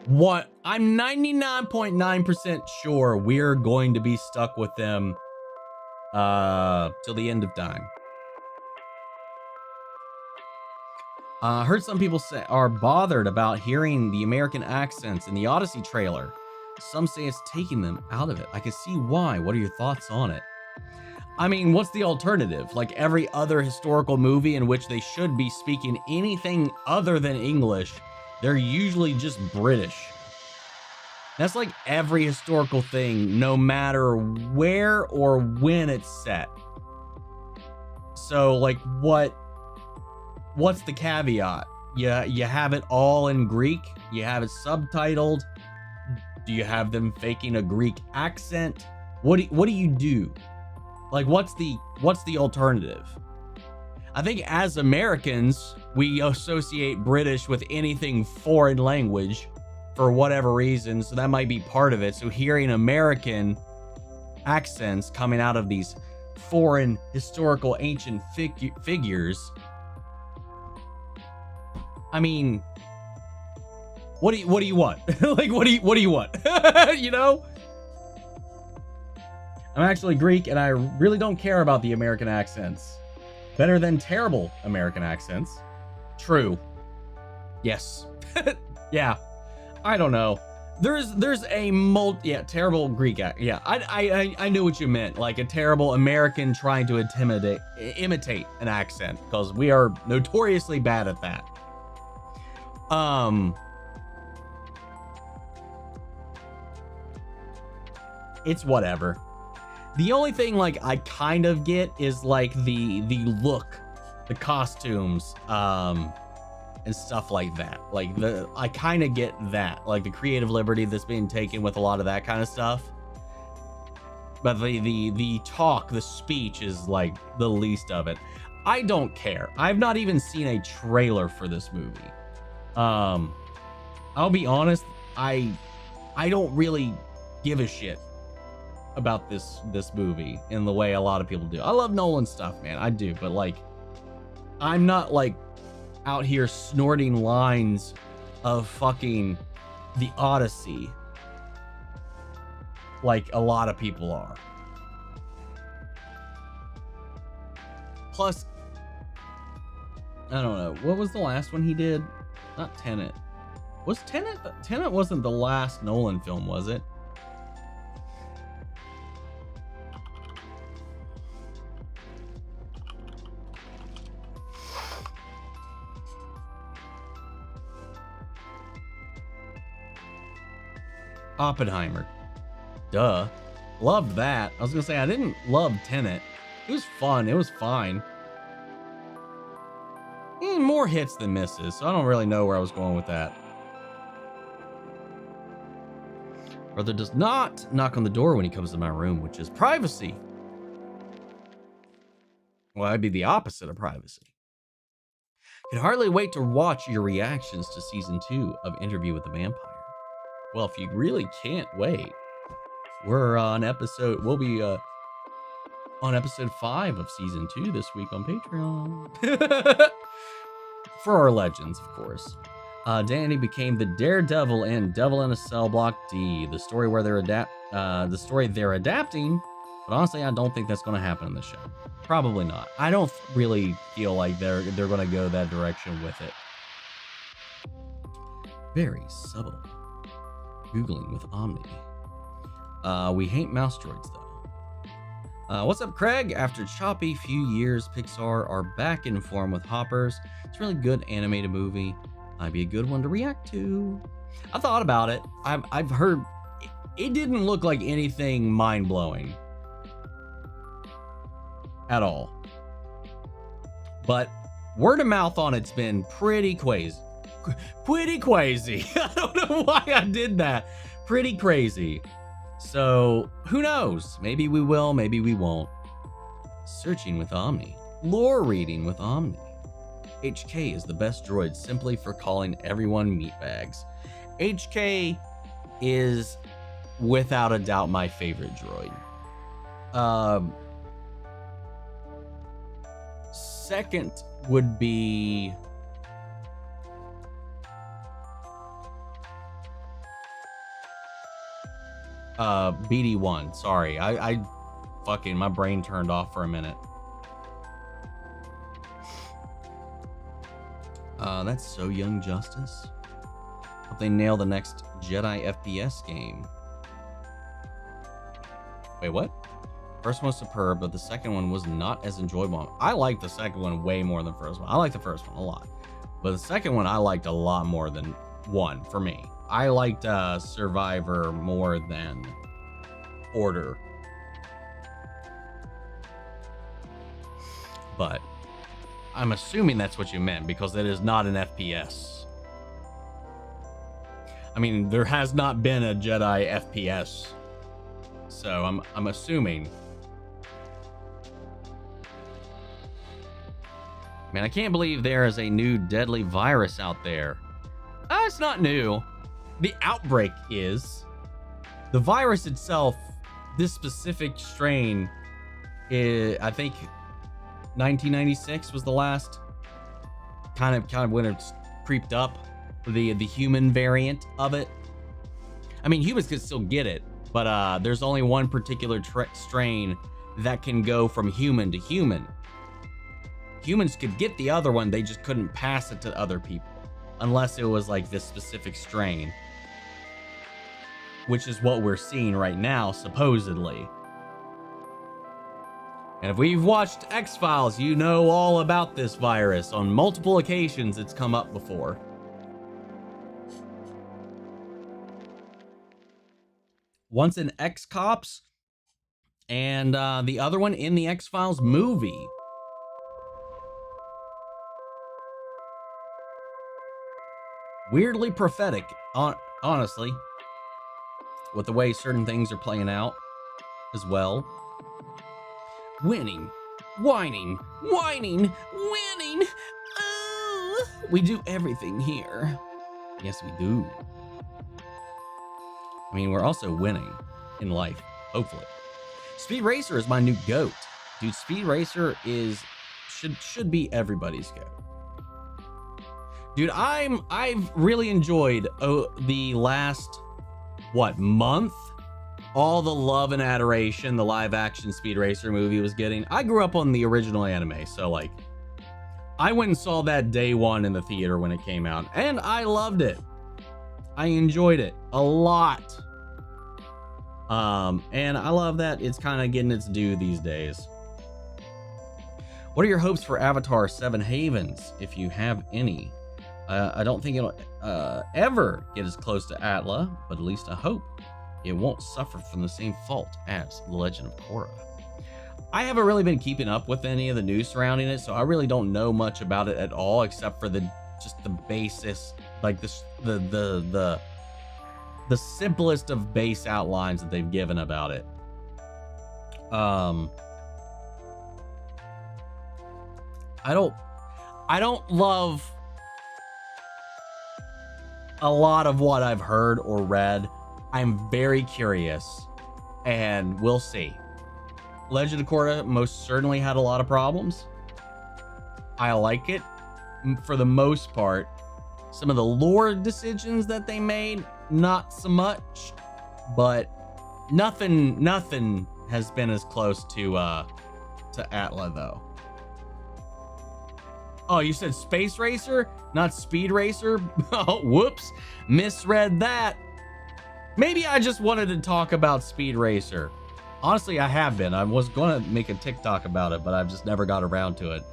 S2: 99.9% sure we're going to be stuck with them till the end of time. Heard some people are bothered about hearing the American accents in the Odyssey trailer. some say it's taking them out of it. I can see why. What are your thoughts on it? I mean, what's the alternative? Like every other historical movie in which they should be speaking anything other than English, they're usually just British. That's like every historical thing, no matter where or when it's set. So like what's the caveat? You have it all in Greek? You have it subtitled? Do you have them faking a Greek accent? What do you do? Like what's the alternative? I think as Americans, we associate British with anything foreign language for whatever reason, so that might be part of it. So hearing American accents coming out of these foreign historical ancient figures, I mean, what do you want? Like what do you want? You know? I'm actually Greek and I really don't care about the American accents. Better than terrible American accents. True. Yes. Yeah. I don't know. There's a terrible Greek yeah. I knew what you meant. Like a terrible American trying to imitate an accent, because we are notoriously bad at that. It's whatever. The only thing like I kind of get is like the look, the costumes, and stuff like that. Like I kind of get that, like the creative liberty that's being taken with a lot of that kind of stuff. But the talk, the speech is like the least of it. I don't care. I've not even seen a trailer for this movie. I'll be honest, I don't really give a shit about this movie in the way a lot of people do. I love Nolan stuff, man. I do, but like I'm not like out here snorting lines of fucking The Odyssey like a lot of people are. Plus, I don't know, what was the last one he did? Not Tenet. Was Tenet? Tenet wasn't the last Nolan film, was it? Oppenheimer. Duh. Loved that. I was gonna say, I didn't love Tenet. It was fun. It was fine. More hits than misses, so I don't really know where I was going with that. Brother does not knock on the door when he comes to my room, which is privacy. Well, I'd be the opposite of privacy. Can hardly wait to watch your reactions to season 2 of Interview with the Vampire. Well, if you really can't wait, we're on we'll be on episode 5 of season 2 this week on Patreon. For our legends, of course. Danny became the Daredevil in Devil in a Cell Block D, the story where they're adapting, but honestly, I don't think that's going to happen in the show. Probably not. I don't really feel like they're going to go that direction with it. Very subtle. Googling with Omni. We hate mouse droids though. What's up, Craig? After choppy few years, Pixar are back in form with Hoppers. It's a really good animated movie. Might be a good one to react to. I thought about it. I've heard it didn't look like anything mind-blowing at all. But word of mouth on it's been pretty crazy. Pretty crazy. I don't know why I did that. Pretty crazy. So who knows? Maybe we will, maybe we won't. Searching with Omni. Lore reading with Omni. HK is the best droid simply for calling everyone meatbags. HK is without a doubt my favorite droid. Second would be BD1. Sorry, I fucking, my brain turned off for a minute. That's so Young Justice. Hope they nail the next Jedi FPS game. Wait, what? First one was superb, but the second one was not as enjoyable. I like the second one way more than the first one. I like the first one a lot, but the second one I liked a lot more than one for me. I liked Survivor more than Order. But I'm assuming that's what you meant because it is not an FPS. I mean, there has not been a Jedi FPS. So I'm assuming. Man, I can't believe there is a new deadly virus out there. It's not new. The outbreak is. The virus itself, this specific strain, I think 1996 was the last kind of when it's creeped up, the human variant of it. I mean, humans could still get it, but there's only one particular strain that can go from human to human. Humans could get the other one, they just couldn't pass it to other people unless it was like this specific strain, which is what we're seeing right now, supposedly. And if we've watched X-Files, you know all about this virus. On multiple occasions, it's come up before. Once in X-Cops, and the other one in the X-Files movie. Weirdly prophetic, honestly, with the way certain things are playing out as well. Winning, whining, winning. We do everything here. Yes, we do. I mean, we're also winning in life, hopefully. Speed Racer is my new GOAT. Dude, Speed Racer should be everybody's GOAT. Dude, I've really enjoyed the last month, all the love and adoration the live action Speed Racer movie was getting. I grew up on the original anime, so like I went and saw that day one in the theater when it came out, and I loved it. I enjoyed it a lot. And I love that it's kind of getting its due these days. What are your hopes for Avatar 7 Havens, if you have any? I don't think it'll ever get as close to Atla, but at least I hope it won't suffer from the same fault as The Legend of Korra. I haven't really been keeping up with any of the news surrounding it, so I really don't know much about it at all, except for just the basis, like the simplest of base outlines that they've given about it. I don't love a lot of what I've heard or read. I'm very curious, and we'll see. Legend of Korra most certainly had a lot of problems. I like it for the most part. Some of the lore decisions that they made, not so much, but nothing has been as close to Atla though. Oh, you said Space Racer, not Speed Racer? Oh, whoops, misread that. Maybe I just wanted to talk about Speed Racer. Honestly, I have been. I was going to make a TikTok about it, but I've just never got around to it.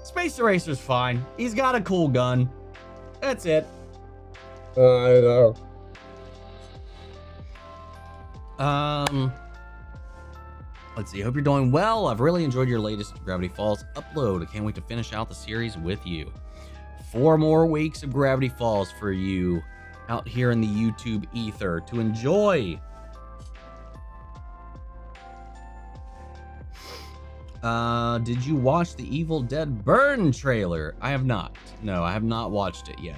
S2: Space Racer's fine. He's got a cool gun. That's it.
S1: I know.
S2: Let's see. Hope you're doing well. I've really enjoyed your latest Gravity Falls upload. I can't wait to finish out the series with you. 4 more weeks of Gravity Falls for you out here in the YouTube ether to enjoy. Did you watch the Evil Dead Burn trailer? I have not. No, I have not watched it yet.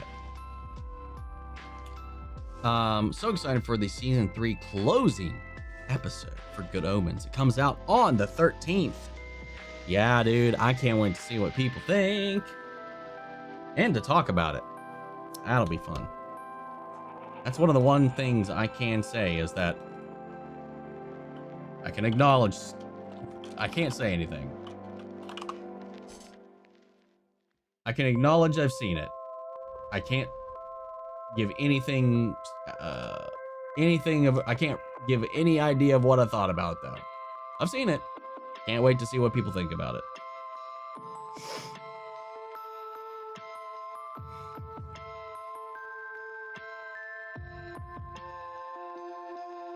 S2: So excited for the season 3 closing episode for Good Omens. It comes out on the 13th. Yeah, dude, I can't wait to see what people think and to talk about it. That'll be fun. That's one of the one things I can say is that I can acknowledge. I can't say anything. I can acknowledge I've seen it. I can't give anything I can't give any idea of what I thought about it though. I've seen it. Can't wait to see what people think about it.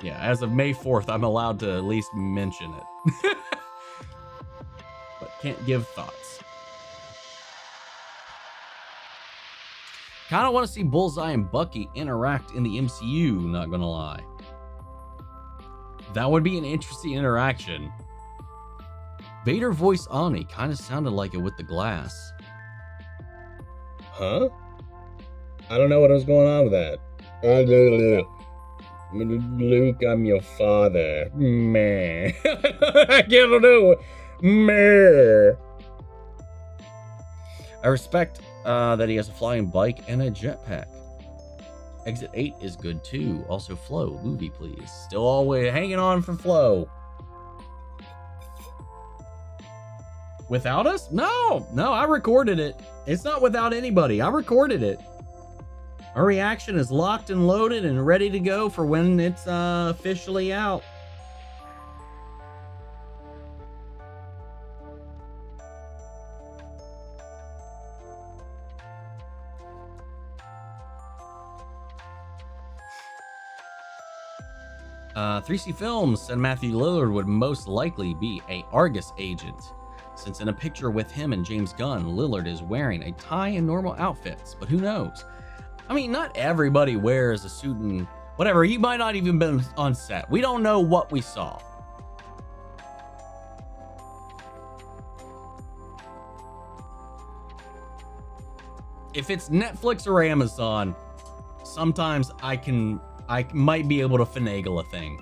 S2: Yeah, as of May 4th, I'm allowed to at least mention it. But can't give thoughts. Kind of want to see Bullseye and Bucky interact in the MCU, not gonna lie. That would be an interesting interaction. Vader voice Omni kind of sounded like it with the glass.
S1: Huh? I don't know what was going on with that. Luke, I'm your father. Meh. I don't know. Meh.
S2: I respect that he has a flying bike and a jetpack. Exit 8 is good too. Also, Flo, movie please. Still always hanging on for Flo. Without us? No, I recorded it. It's not without anybody. I recorded it. Our reaction is locked and loaded and ready to go for when it's officially out. Uh, 3C Films said Matthew Lillard would most likely be a Argus agent, since in a picture with him and James Gunn, Lillard is wearing a tie and normal outfits, but who knows? I mean, not everybody wears a suit and whatever. He might not even been on set. We don't know what we saw. If it's Netflix or Amazon, sometimes I might be able to finagle a thing.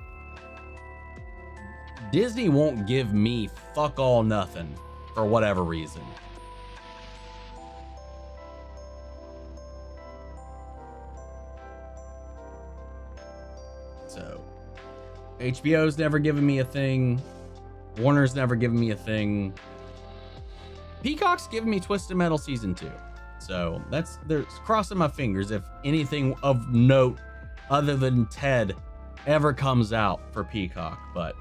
S2: Disney won't give me fuck all nothing for whatever reason. So, HBO's never given me a thing. Warner's never given me a thing. Peacock's given me Twisted Metal Season 2. So, there's crossing my fingers if anything of note other than Ted ever comes out for Peacock, but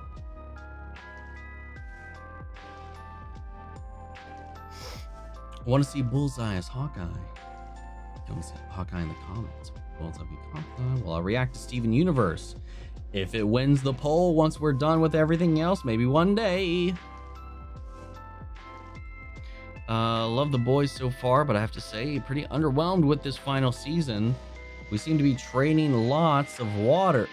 S2: I want to see Bullseye as Hawkeye. Don't see Hawkeye in the comments. Bullseye be Hawkeye. Well, I'll react to Steven Universe. If it wins the poll once we're done with everything else, maybe one day. Love the boys so far, but I have to say, pretty underwhelmed with this final season. We seem to be treading lots of water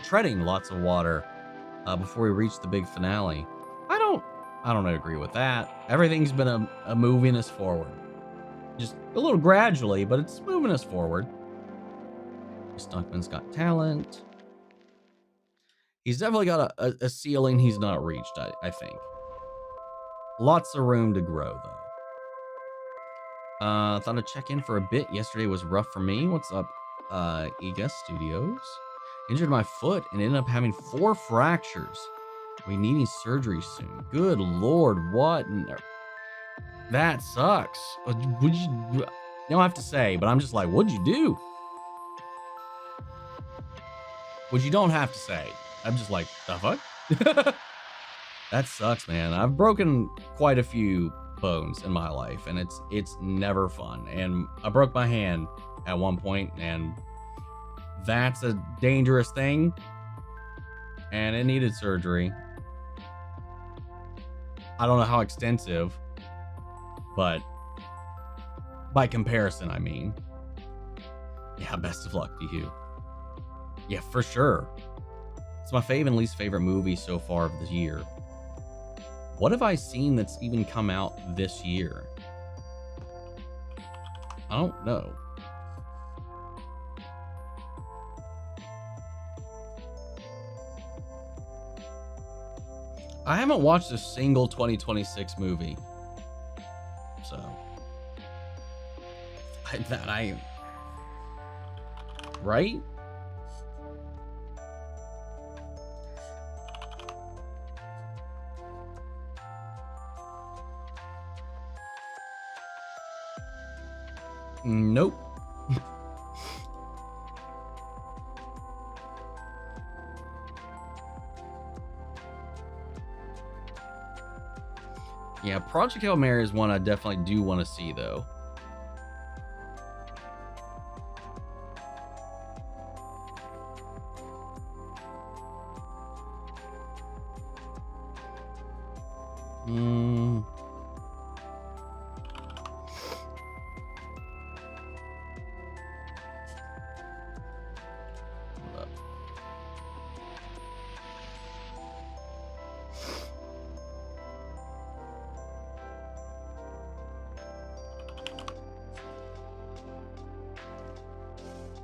S2: before we reach the big finale. I don't agree with that. Everything's been a moving us forward. Just a little gradually, but it's moving us forward. Stuntman's got talent. He's definitely got a ceiling he's not reached, I think. Lots of room to grow, though. Thought I'd check in for a bit. Yesterday was rough for me. What's up, Ega Studios? Injured my foot and ended up having 4 fractures. We needing surgery soon. Good Lord, what? That sucks. Would you don't have to say, but I'm just like, what'd you do? Which you don't have to say. I'm just like, the fuck? That sucks, man. I've broken quite a few bones in my life, and it's never fun. And I broke my hand at one point, and that's a dangerous thing, and it needed surgery. I don't know how extensive, but by comparison, I mean. Yeah, best of luck to you. Yeah, for sure. It's my favorite and least favorite movie so far of the year. What have I seen that's even come out this year? I don't know. I haven't watched a single 2026 movie. So. Right? Nope. Yeah, Project Hail Mary is one I definitely do want to see, though.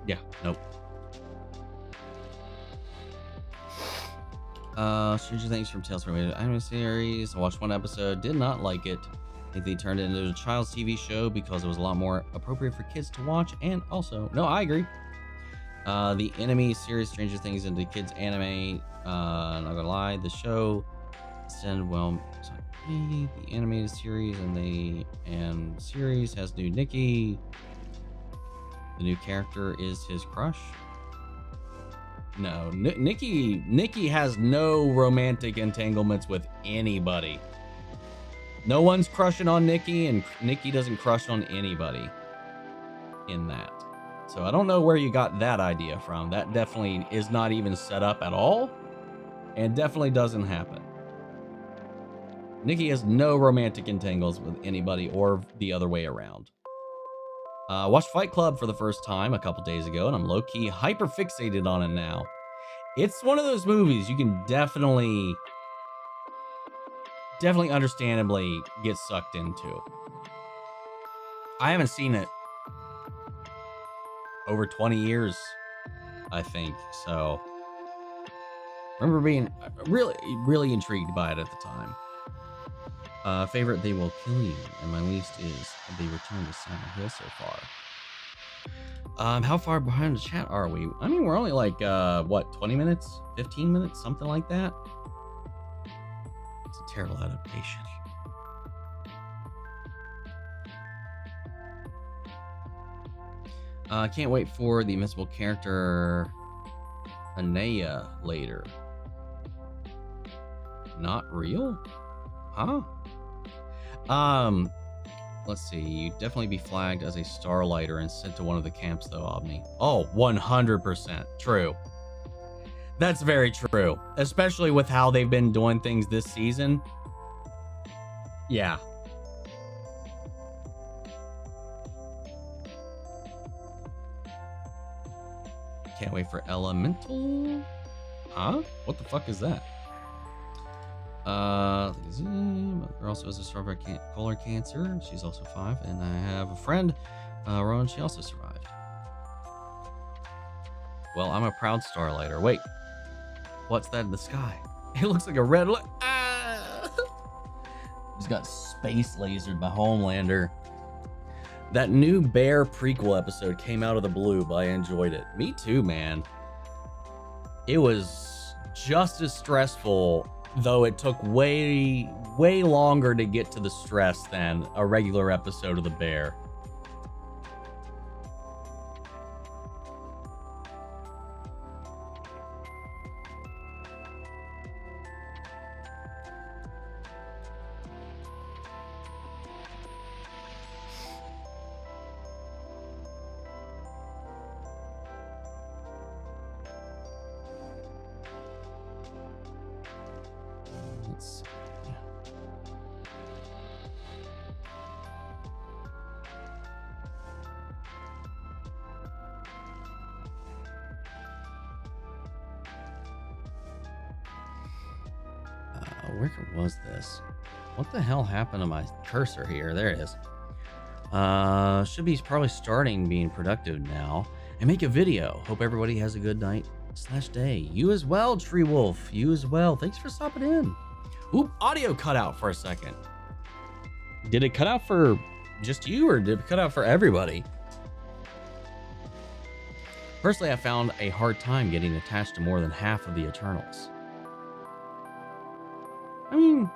S2: Yeah, nope. Stranger Things from Tales from the Anime Series. I watched one episode, did not like it. I think they turned it into a child's TV show because it was a lot more appropriate for kids to watch. And also, no, I agree. The anime series Stranger Things into kids anime. Not gonna lie, the show the animated series and series has new Nikki. The new character is his crush. No, Nikki has no romantic entanglements with anybody. No one's crushing on Nikki, and Nikki doesn't crush on anybody in that. So I don't know where you got that idea from. That definitely is not even set up at all, and definitely doesn't happen. Nikki has no romantic entangles with anybody or the other way around. Watched Fight Club for the first time a couple days ago, and I'm low-key hyper fixated on it now. It's one of those movies you can definitely understandably get sucked into. I haven't seen it over 20 years, I think, so I remember being really intrigued by it at the time. Favorite, They Will Kill You, and my least is The Return to Silent Hill so far. How far behind the chat are we? I mean, we're only like, what, 20 minutes? 15 minutes? Something like that? It's a terrible adaptation. Can't wait for the invincible character Anaya later. Not real? Huh? Let's see. You'd definitely be flagged as a starlighter and sent to one of the camps, though, Omni. Oh, 100% true. That's very true, especially with how they've been doing things this season. Yeah. Can't wait for Elemental. Huh? What the fuck is that? My mother also has a strawberry colon cancer. She's also 5, and I have a friend, Rowan. She also survived. Well, I'm a proud starlighter. Wait, what's that in the sky? It looks like a red light. Ah! He's got space lasered by Homelander. That new Bear prequel episode came out of the blue, but I enjoyed it. Me too, man. It was just as stressful, though it took way longer to get to the stress than a regular episode of The Bear. Where was this? What the hell happened to my cursor here? There it is. Should be probably starting being productive now and make a video. Hope everybody has a good night / day. You as well, Tree Wolf. You as well. Thanks for stopping in. Oop, audio cut out for a second. Did it cut out for just you, or did it cut out for everybody? Personally, I found a hard time getting attached to more than half of the Eternals. I mean,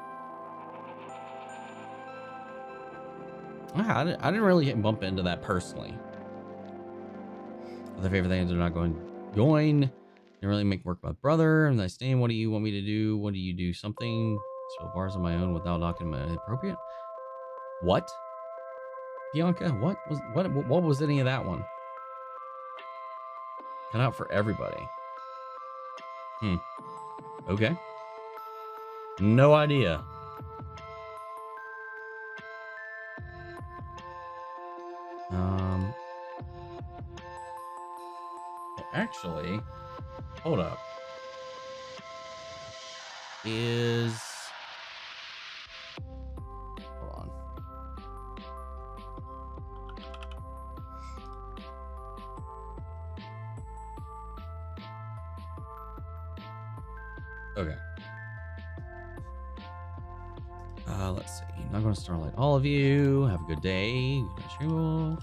S2: I didn't really bump into that personally. Other favorite things are not going. Didn't really make work with my brother. Nice name. What do you want me to do? What do you do? Something So bars on my own without document appropriate. What? Bianca, what was any of that one? Cut out for everybody. Okay. No idea. Actually, hold up. Hold on. Okay. Let's see. Not going to starlight all of you. Have a good day. Good night,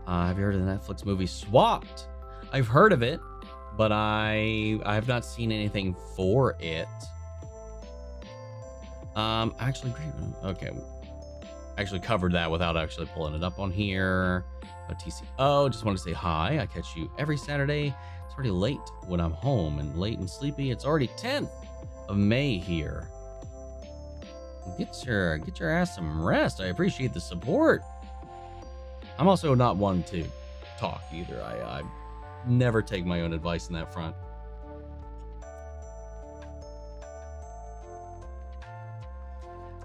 S2: have you heard of the Netflix movie Swapped? I've heard of it, but I have not seen anything for it. Actually, okay. Actually covered that without actually pulling it up on here. TCO, just want to say hi. I catch you every Saturday. It's already late when I'm home and late and sleepy. It's already 10th of May here. Get your ass some rest. I appreciate the support. I'm also not one to talk either. I never take my own advice in that front.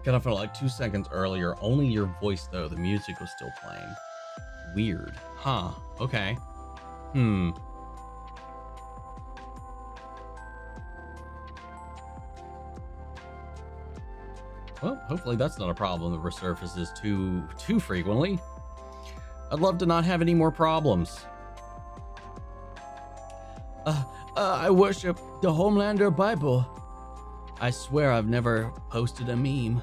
S2: Got off for like 2 seconds earlier. Only your voice though. The music was still playing. Weird. Huh. Okay. Well, hopefully that's not a problem that resurfaces too frequently. I'd love to not have any more problems. I worship the Homelander Bible. I swear I've never posted a meme.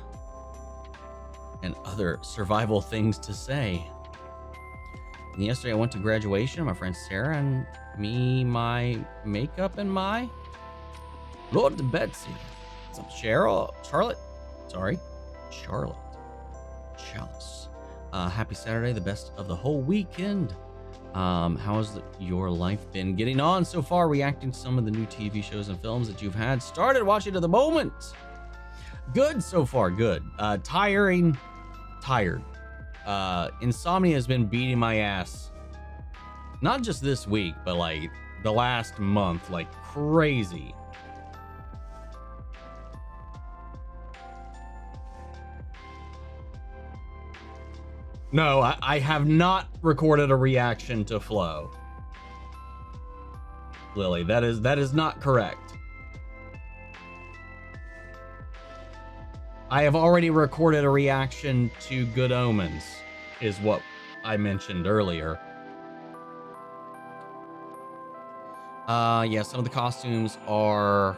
S2: And other survival things to say. And yesterday I went to graduation. My friend Sarah and me, my makeup and my Lord Betsy. What's up, Charlotte. Chalice. Happy Saturday, the best of the whole weekend. How has your life been getting on so far? Reacting to some of the new TV shows and films that you've had started watching at the moment. Good so far, good. Tired. Insomnia has been beating my ass. Not just this week, but like the last month, like crazy. No, I have not recorded a reaction to Flow. Lily, that is not correct. I have already recorded a reaction to Good Omens, is what I mentioned earlier. Yeah, some of the costumes are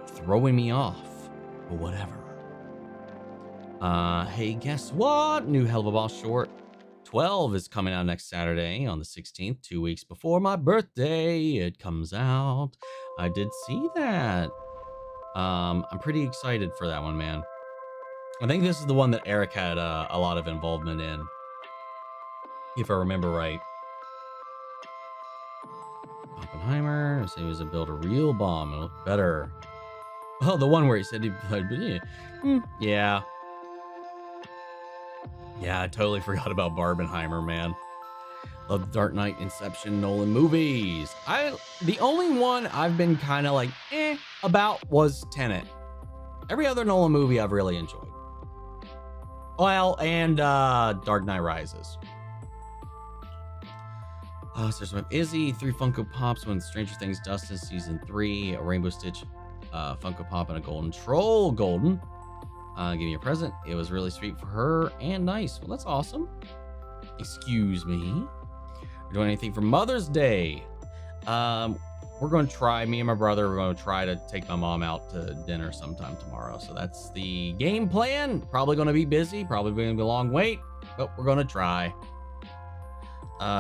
S2: throwing me off, but whatever. Hey, guess what? New Hell of a Boss short 12 is coming out next Saturday on the 16th, 2 weeks before my birthday. It comes out. I did see that. I'm pretty excited for that one, man. I think this is the one that Eric had a lot of involvement in, if I remember right. Oppenheimer said he was to build a real bomb. It'll look better. Oh, the one where he said he played. Yeah. Yeah, I totally forgot about Barbenheimer, man. Love the Dark Knight, Inception, Nolan movies. The only one I've been kind of like about was Tenet. Every other Nolan movie I've really enjoyed. Well, and Dark Knight Rises. So there's my Izzy, 3 Funko Pops, when Stranger Things Dustin season 3, a Rainbow Stitch Funko Pop, and a Golden Troll Golden. Give me a present. It was really sweet for her and nice. Well, that's awesome. Excuse me. We're doing anything for Mother's Day. We're going to try, me and my brother, we're going to try to take my mom out to dinner sometime tomorrow. So that's the game plan. Probably going to be busy. Probably going to be a long wait, but we're going to try.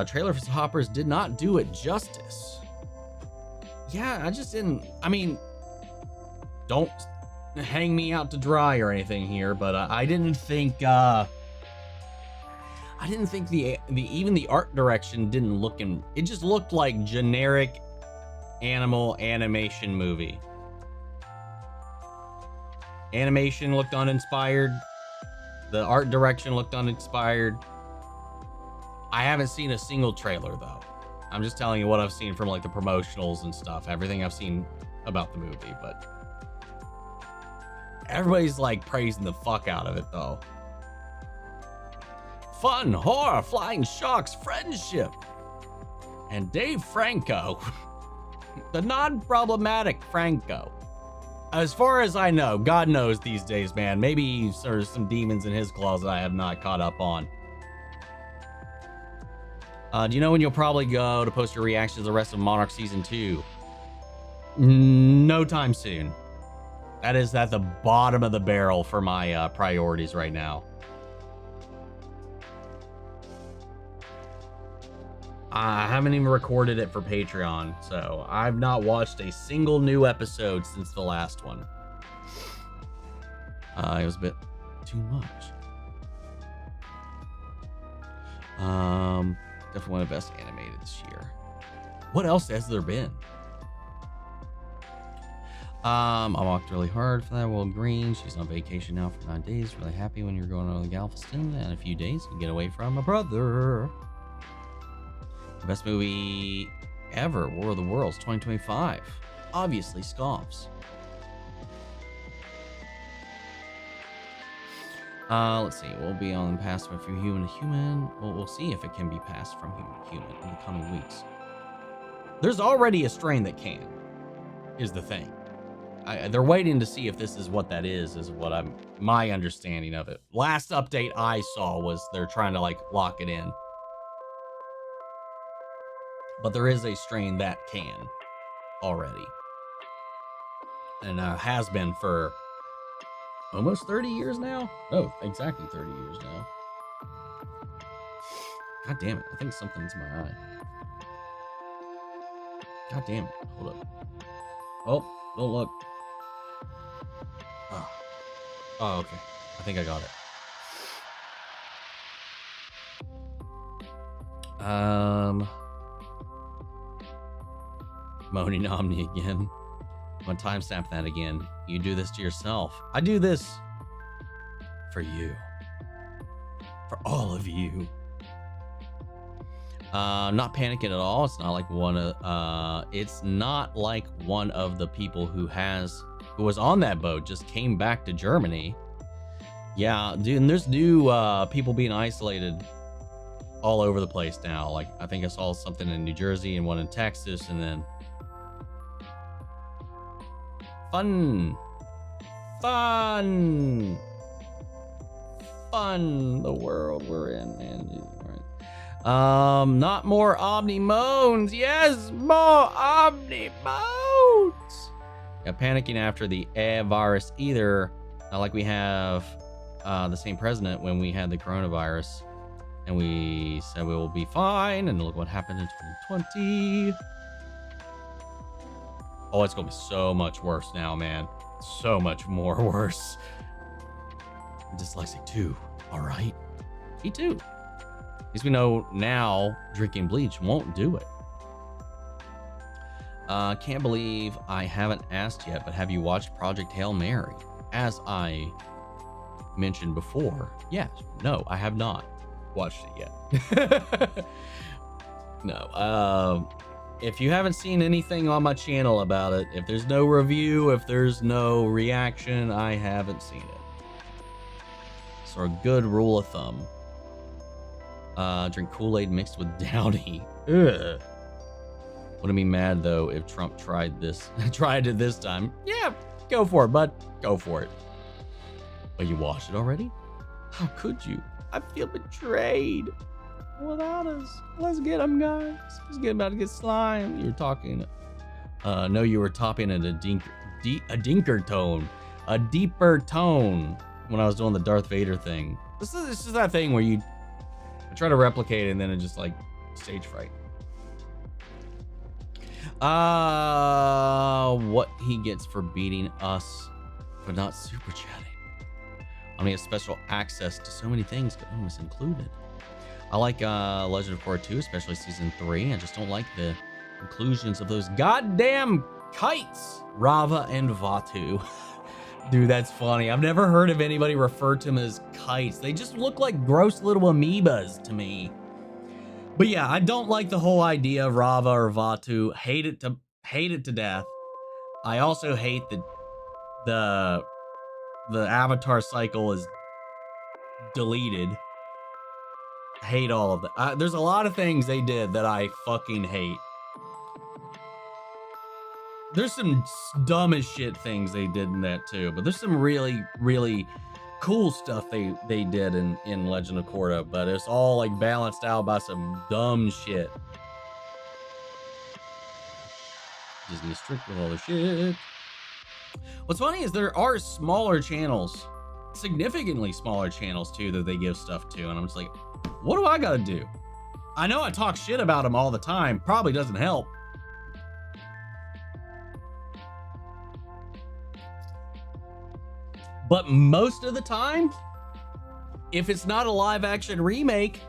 S2: Trailer for Hoppers did not do it justice. Yeah, I just didn't. I mean, don't hang me out to dry or anything here, but I didn't think the even the art direction didn't look in. It just looked like generic animal animation movie. Animation looked uninspired. The art direction looked uninspired. I haven't seen a single trailer though. I'm just telling you what I've seen from like the promotionals and stuff. Everything I've seen about the movie, but everybody's like praising the fuck out of it though. Fun, horror, flying sharks, friendship, and Dave Franco, the non-problematic Franco. As far as I know, God knows these days, man. Maybe there's some demons in his closet I have not caught up on. Do you know when you'll probably go to post your reactions to the rest of Monarch Season 2? No time soon. That is at the bottom of the barrel for my priorities right now. I haven't even recorded it for Patreon, so I've not watched a single new episode since the last one. It was a bit too much. Definitely one of the best animated this year. What else has there been? I walked really hard for that. Well, Green, she's on vacation now for 9 days. Really happy when you're going to Galveston. And in a few days, you can get away from a brother. The best movie ever, War of the Worlds 2025. Obviously, scoffs. Let's see. We'll be on the pass from human to human. Well, we'll see if it can be passed from human to human in the coming weeks. There's already a strain that can, is the thing. They're waiting to see if this is what that is what my understanding of it. Last update I saw was they're trying to like lock it in. But there is a strain that can already. And has been for almost 30 years now? Oh, exactly 30 years now. God damn it. I think something's in my eye. God damn it. Hold up. Oh, don't look. Oh, okay. I think I got it. Moaning Omni again. I'm gonna timestamp that again. You do this to yourself. I do this for you. For all of you. Not panicking at all. It's not like one of the people who was on that boat just came back to Germany. Yeah, dude, and there's new people being isolated all over the place now. Like, I think I saw something in New Jersey and one in Texas, and then fun, the world we're in, man. Not more Omni moans. Yes, more Omni moans. Yeah, panicking after the virus either. Not like we have the same president when we had the coronavirus, and we said we will be fine, and look what happened in 2020. Oh, it's gonna be so much worse now, man. So much more worse. Dyslexic 2, all right. Me too. At least we know now drinking bleach won't do it. Can't believe I haven't asked yet, but have you watched Project Hail Mary? As I mentioned before, yes. No, I have not watched it yet. No. If you haven't seen anything on my channel about it, if there's no review, if there's no reaction, I haven't seen it. So a good rule of thumb. Drink Kool-Aid mixed with Downy. Ugh. Wouldn't be mad though if Trump tried it this time. Yeah, go for it, bud. Go for it. But you watched it already? How could you? I feel betrayed. Without us. Let's get him, guys. Let's get about to get slime. You're talking. No, you were topping at a dinker tone. A deeper tone when I was doing the Darth Vader thing. This is that thing where you try to replicate it and then it just like stage fright. What he gets for beating us for not super chatting. I mean, special access to so many things, but almost included. I like Legend of Korra 2, especially season 3. I just don't like the inclusions of those goddamn kites, Rava and Vatu. Dude, that's funny. I've never heard of anybody refer to them as kites. They just look like gross little amoebas to me. But yeah, I don't like the whole idea of Rava or Vatu. Hate it to death. I also hate that the avatar cycle is deleted. Hate all of that. There's a lot of things they did that I fucking hate. There's some dumb as shit things they did in that too, but there's some really, really cool stuff they did in Legend of Korra, but it's all like balanced out by some dumb shit. Disney is strict with all the shit. What's funny is there are smaller channels, significantly smaller channels too, that they give stuff to, and I'm just like, what do I gotta do? I know I talk shit about them all the time, probably doesn't help. But most of the time, if it's not a live action remake,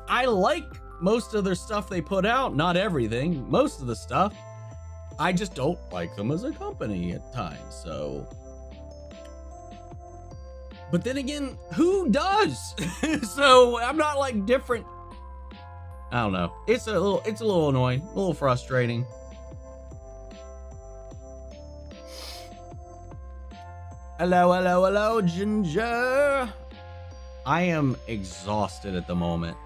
S2: I like most of their stuff they put out. Not everything, most of the stuff. I just don't like them as a company at times, so. But then again, who does? So I'm not like different. I don't know. It's a little annoying, a little frustrating. Hello, Ginger. I am exhausted at the moment.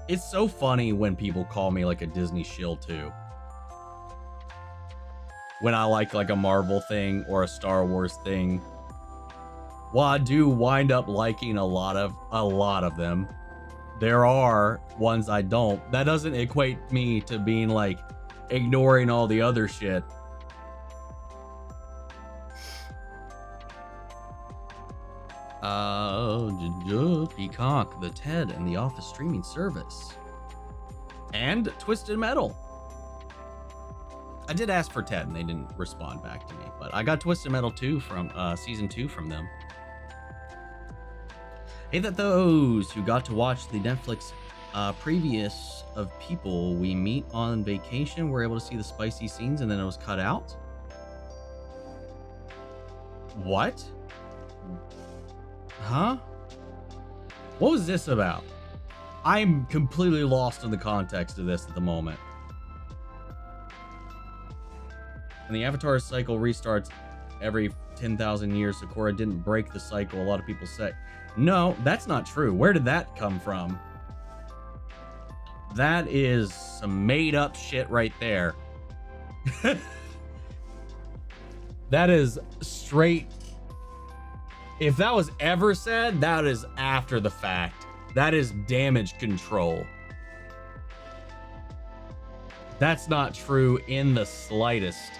S2: It's so funny when people call me like a Disney shill too. When I like a Marvel thing or a Star Wars thing. While I do wind up liking a lot of them, there are ones I don't. That doesn't equate me to being like ignoring all the other shit. Peacock, the TED, and the Office streaming service. And Twisted Metal. I did ask for TED and they didn't respond back to me, but I got Twisted Metal 2 from season 2 from them. Hey, that those who got to watch the Netflix previous of people we meet on vacation were able to see the spicy scenes and then it was cut out. What? Huh? What was this about? I'm completely lost in the context of this at the moment. And the Avatar cycle restarts every 10,000 years. Korra didn't break the cycle. A lot of people say. No, that's not true. Where did that come from? That is some made up shit right there. That is straight. If that was ever said, that is after the fact. That is damage control. That's not true in the slightest.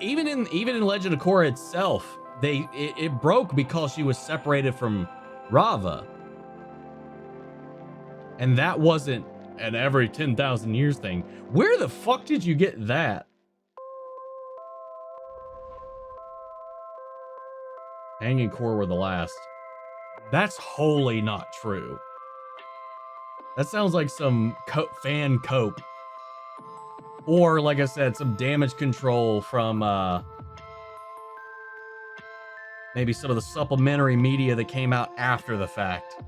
S2: Even in Legend of Korra itself, it broke because she was separated from Rava. And that wasn't an every 10,000 years thing. Where the fuck did you get that? Aang and Korra were the last. That's wholly not true. That sounds like some fan cope. Or, like I said, some damage control from maybe some of the supplementary media that came out after the fact.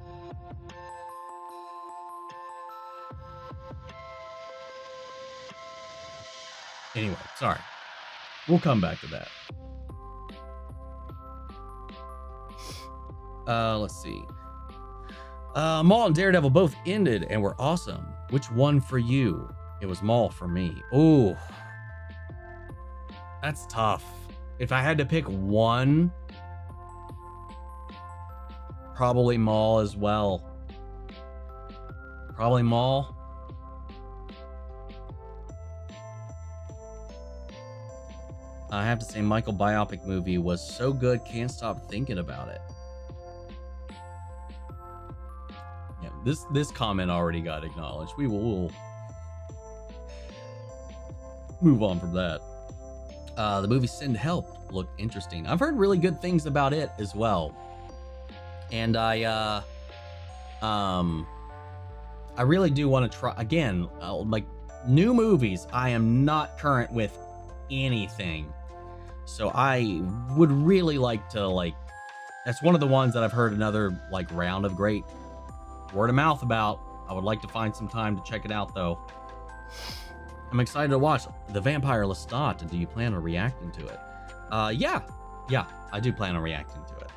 S2: Anyway, sorry. We'll come back to that. Let's see. Maul and Daredevil both ended and were awesome. Which one for you? It was Maul for me. Ooh. That's tough. If I had to pick one, probably Maul as well. Probably Maul. I have to say, Michael biopic movie was so good, can't stop thinking about it. Yeah, this comment already got acknowledged. We'll move on from that. The movie Send Help looked interesting. I've heard really good things about it as well. And I I really do want to try again, like new movies. I am not current with anything, so I would really like to like. That's one of the ones that I've heard another like round of great word of mouth about. I would like to find some time to check it out though. I'm excited to watch The Vampire Lestat. Do you plan on reacting to it? Yeah, I do plan on reacting to it.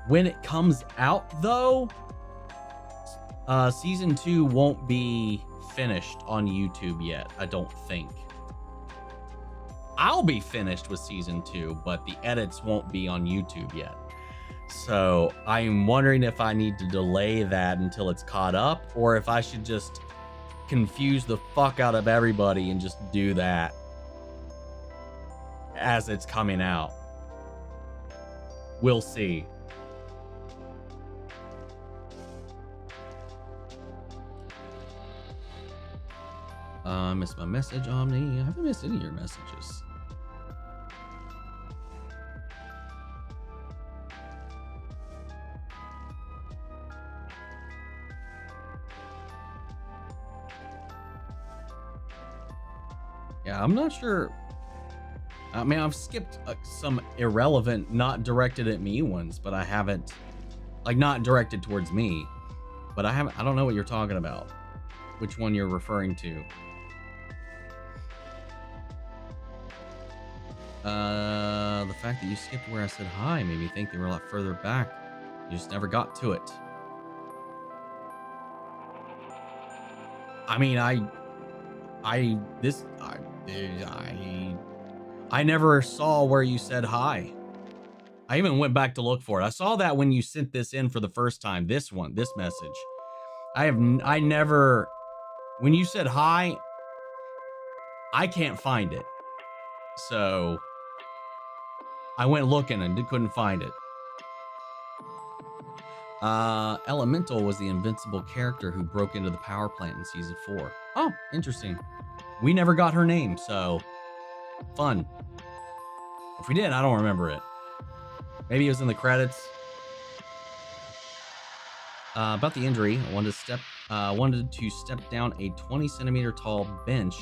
S2: When it comes out though, season 2 won't be finished on YouTube yet, I don't think. I'll be finished with season 2, but the edits won't be on YouTube yet. So I'm wondering if I need to delay that until it's caught up, or if I should just confuse the fuck out of everybody and just do that as it's coming out. We'll see. I missed my message, Omni. I haven't missed any of your messages. Yeah, I'm not sure. I mean, I've skipped some irrelevant, not directed at me ones, but I haven't, like, not directed towards me. But I don't know what you're talking about. Which one you're referring to. The fact that you skipped where I said hi made me think they were a lot further back. You just never got to it. I mean, I never saw where you said hi. I even went back to look for it. I saw that when you sent this in for the first time. This message. I never, when you said hi, I can't find it. So I went looking and couldn't find it. Elemental was the invincible character who broke into the power plant in season 4. Oh, interesting. We never got her name, so fun. If we did, I don't remember it. Maybe it was in the credits. About the injury, I wanted to step down a 20 centimeter tall bench,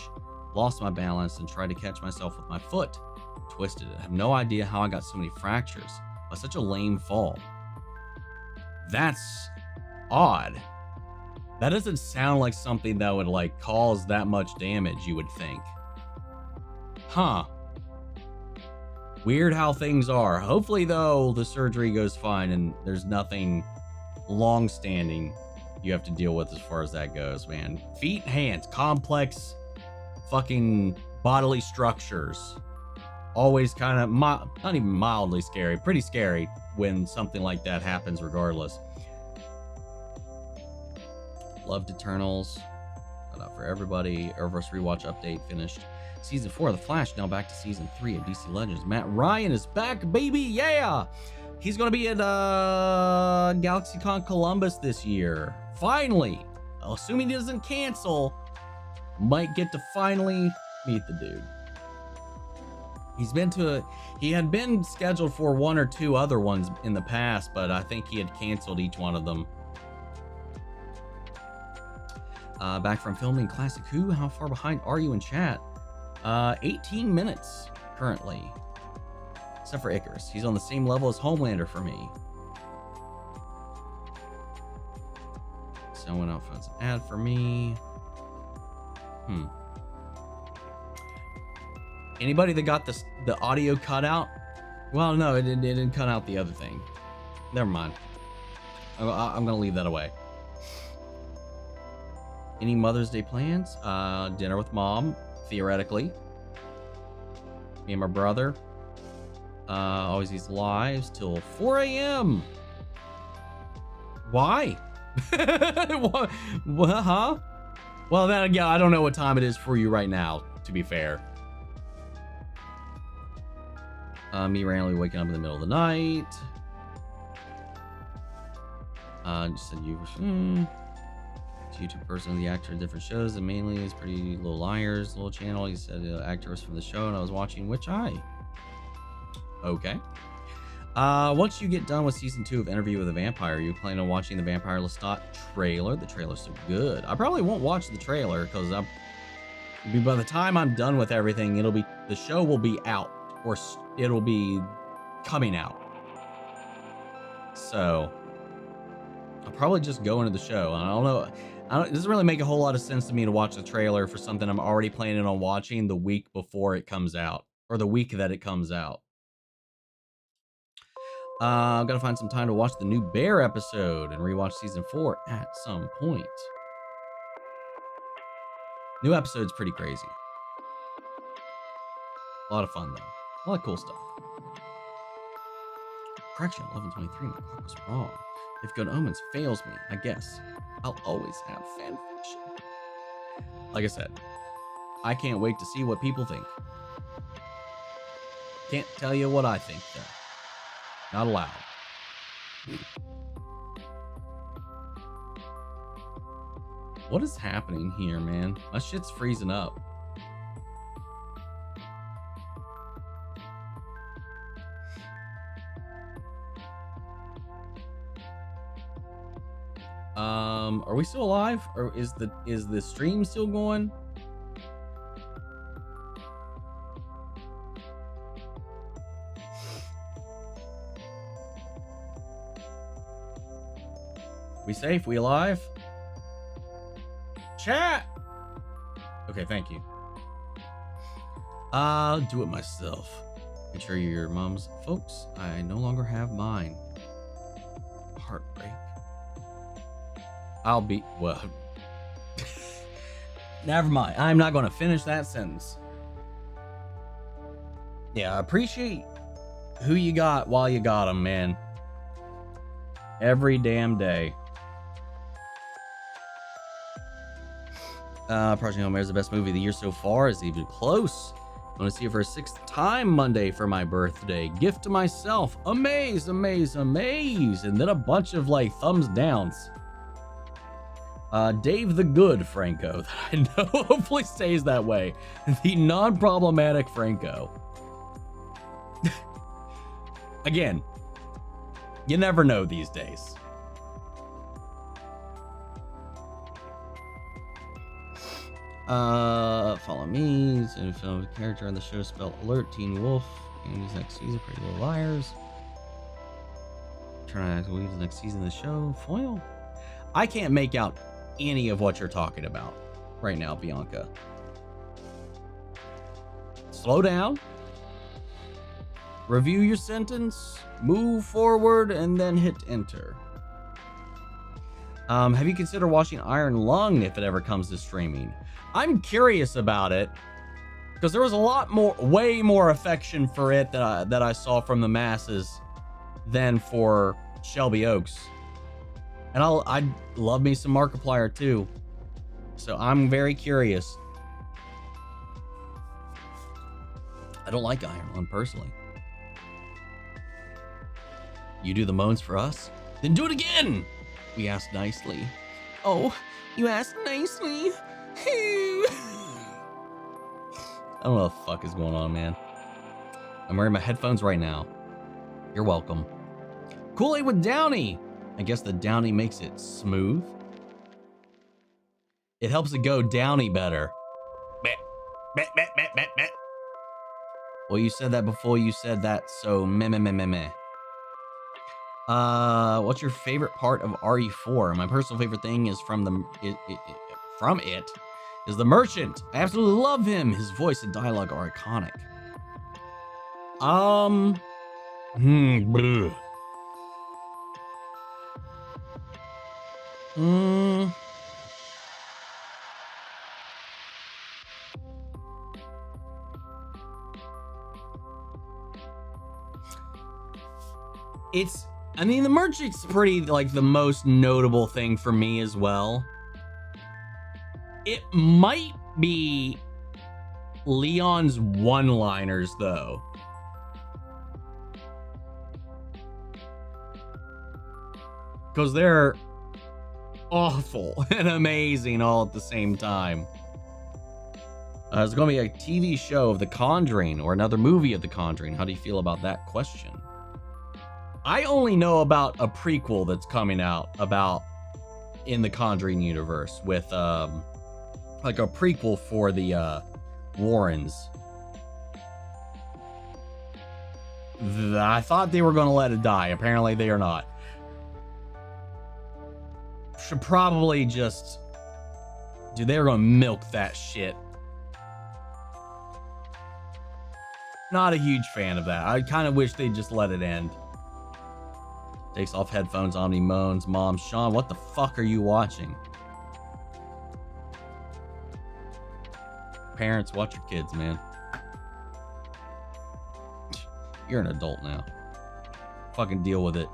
S2: lost my balance, and tried to catch myself with my foot. Twisted it. I have no idea how I got so many fractures. But such a lame fall. That's odd. That doesn't sound like something that would like cause that much damage, you would think. Huh. Weird how things are. Hopefully though, the surgery goes fine and there's nothing long-standing you have to deal with as far as that goes, man. Feet, hands, complex fucking bodily structures. Always kind of, not even mildly scary, pretty scary when something like that happens regardless. Loved Eternals. Shout out for everybody. Arrowverse rewatch update finished. Season 4 of The Flash, now back to season 3 of DC Legends. Matt Ryan is back, baby, yeah! He's gonna be at GalaxyCon Columbus this year. Finally! Assuming he doesn't cancel, might get to finally meet the dude. He had been scheduled for 1 or 2 other ones in the past, but I think he had canceled each one of them. Back from filming Classic Who, how far behind are you in chat? 18 minutes currently. Except for Icarus. He's on the same level as Homelander for me. Someone else finds an ad for me. Anybody that got the audio cut out? Well, no, it didn't cut out the other thing. Never mind. I'm gonna leave that away. Any Mother's Day plans? Dinner with mom, theoretically. Me and my brother. Always these lives till 4 a.m. Why? What? Huh? Well, then again, I don't know what time it is for you right now, to be fair. Me randomly waking up in the middle of the night. Just said you YouTube person, the actor in different shows, and mainly is Pretty Little Liars, little channel. He said the actor was from the show, and I was watching Which Eye. Okay. Once you get done with season 2 of Interview with a Vampire, you plan on watching the Vampire Lestat trailer? The trailer's so good. I probably won't watch the trailer because by the time I'm done with everything, the show will be out, or it'll be coming out. So I'll probably just go into the show. I don't know. It doesn't really make a whole lot of sense to me to watch the trailer for something I'm already planning on watching the week before it comes out, or the week that it comes out. I've got to find some time to watch the new Bear episode and rewatch season 4 at some point. New episode's pretty crazy. A lot of fun, though. A lot of cool stuff. Correction, 11:23, my clock was wrong. If Good Omens fails me, I guess I'll always have fanfiction. Like I said, I can't wait to see what people think. Can't tell you what I think, though. Not allowed. What is happening here, man? My shit's freezing up. Are we still alive? Or is the stream still going? We safe? We alive? Chat! Okay, thank you. I'll do it myself. Make sure you're your mom's folks. I no longer have mine. Heartbreak. I'll be, well. Never mind. I'm not going to finish that sentence. Yeah, appreciate who you got while you got them, man. Every damn day. Project Hail Mary is the best movie of the year so far. Is even close. I want to see it for a 6th time Monday for my birthday. Gift to myself. Amaze, amaze, amaze. And then a bunch of like thumbs downs. Dave the Good Franco. That I know hopefully stays that way. The non-problematic Franco. Again, you never know these days. Follow me. So film character on the show spelled Alert, Teen Wolf. Andy's next season, Pretty Little Liars. Trying to act Williams next season of the show. Foil. I can't make out any of what you're talking about right now, Bianca. Slow down. Review your sentence. Move forward and then hit enter. Have you considered watching Iron Lung if it ever comes to streaming? I'm curious about it because there was a lot more, way more affection for it that I saw from the masses than for Shelby Oaks. And I love me some Markiplier too. So I'm very curious. I don't like Iron Lung personally. You do the moans for us? Then do it again! We asked nicely. Oh, you asked nicely? I don't know what the fuck is going on, man. I'm wearing my headphones right now. You're welcome. Kool-Aid with Downy. I guess the Downy makes it smooth. It helps it go Downy better. Well, you said that before you said that, so meh. What's your favorite part of RE4? My personal favorite thing is from it is the merchant. I absolutely love him. His voice and dialogue are iconic. I mean, the merchant's pretty, like, the most notable thing for me as well. It might be Leon's one-liners, though. Because they're awful and amazing all at the same time. There's going to be a TV show of The Conjuring or another movie of The Conjuring. How do you feel about that question? I only know about a prequel that's coming out about in the Conjuring universe with like a prequel for the Warrens. I thought they were going to let it die. Apparently they are not. Should probably just... Dude, they're going to milk that shit. Not a huge fan of that. I kind of wish they'd just let it end. Takes off headphones, Omni moans. Mom, Sean, what the fuck are you watching? Parents, watch your kids, man. You're an adult now. Fucking deal with it.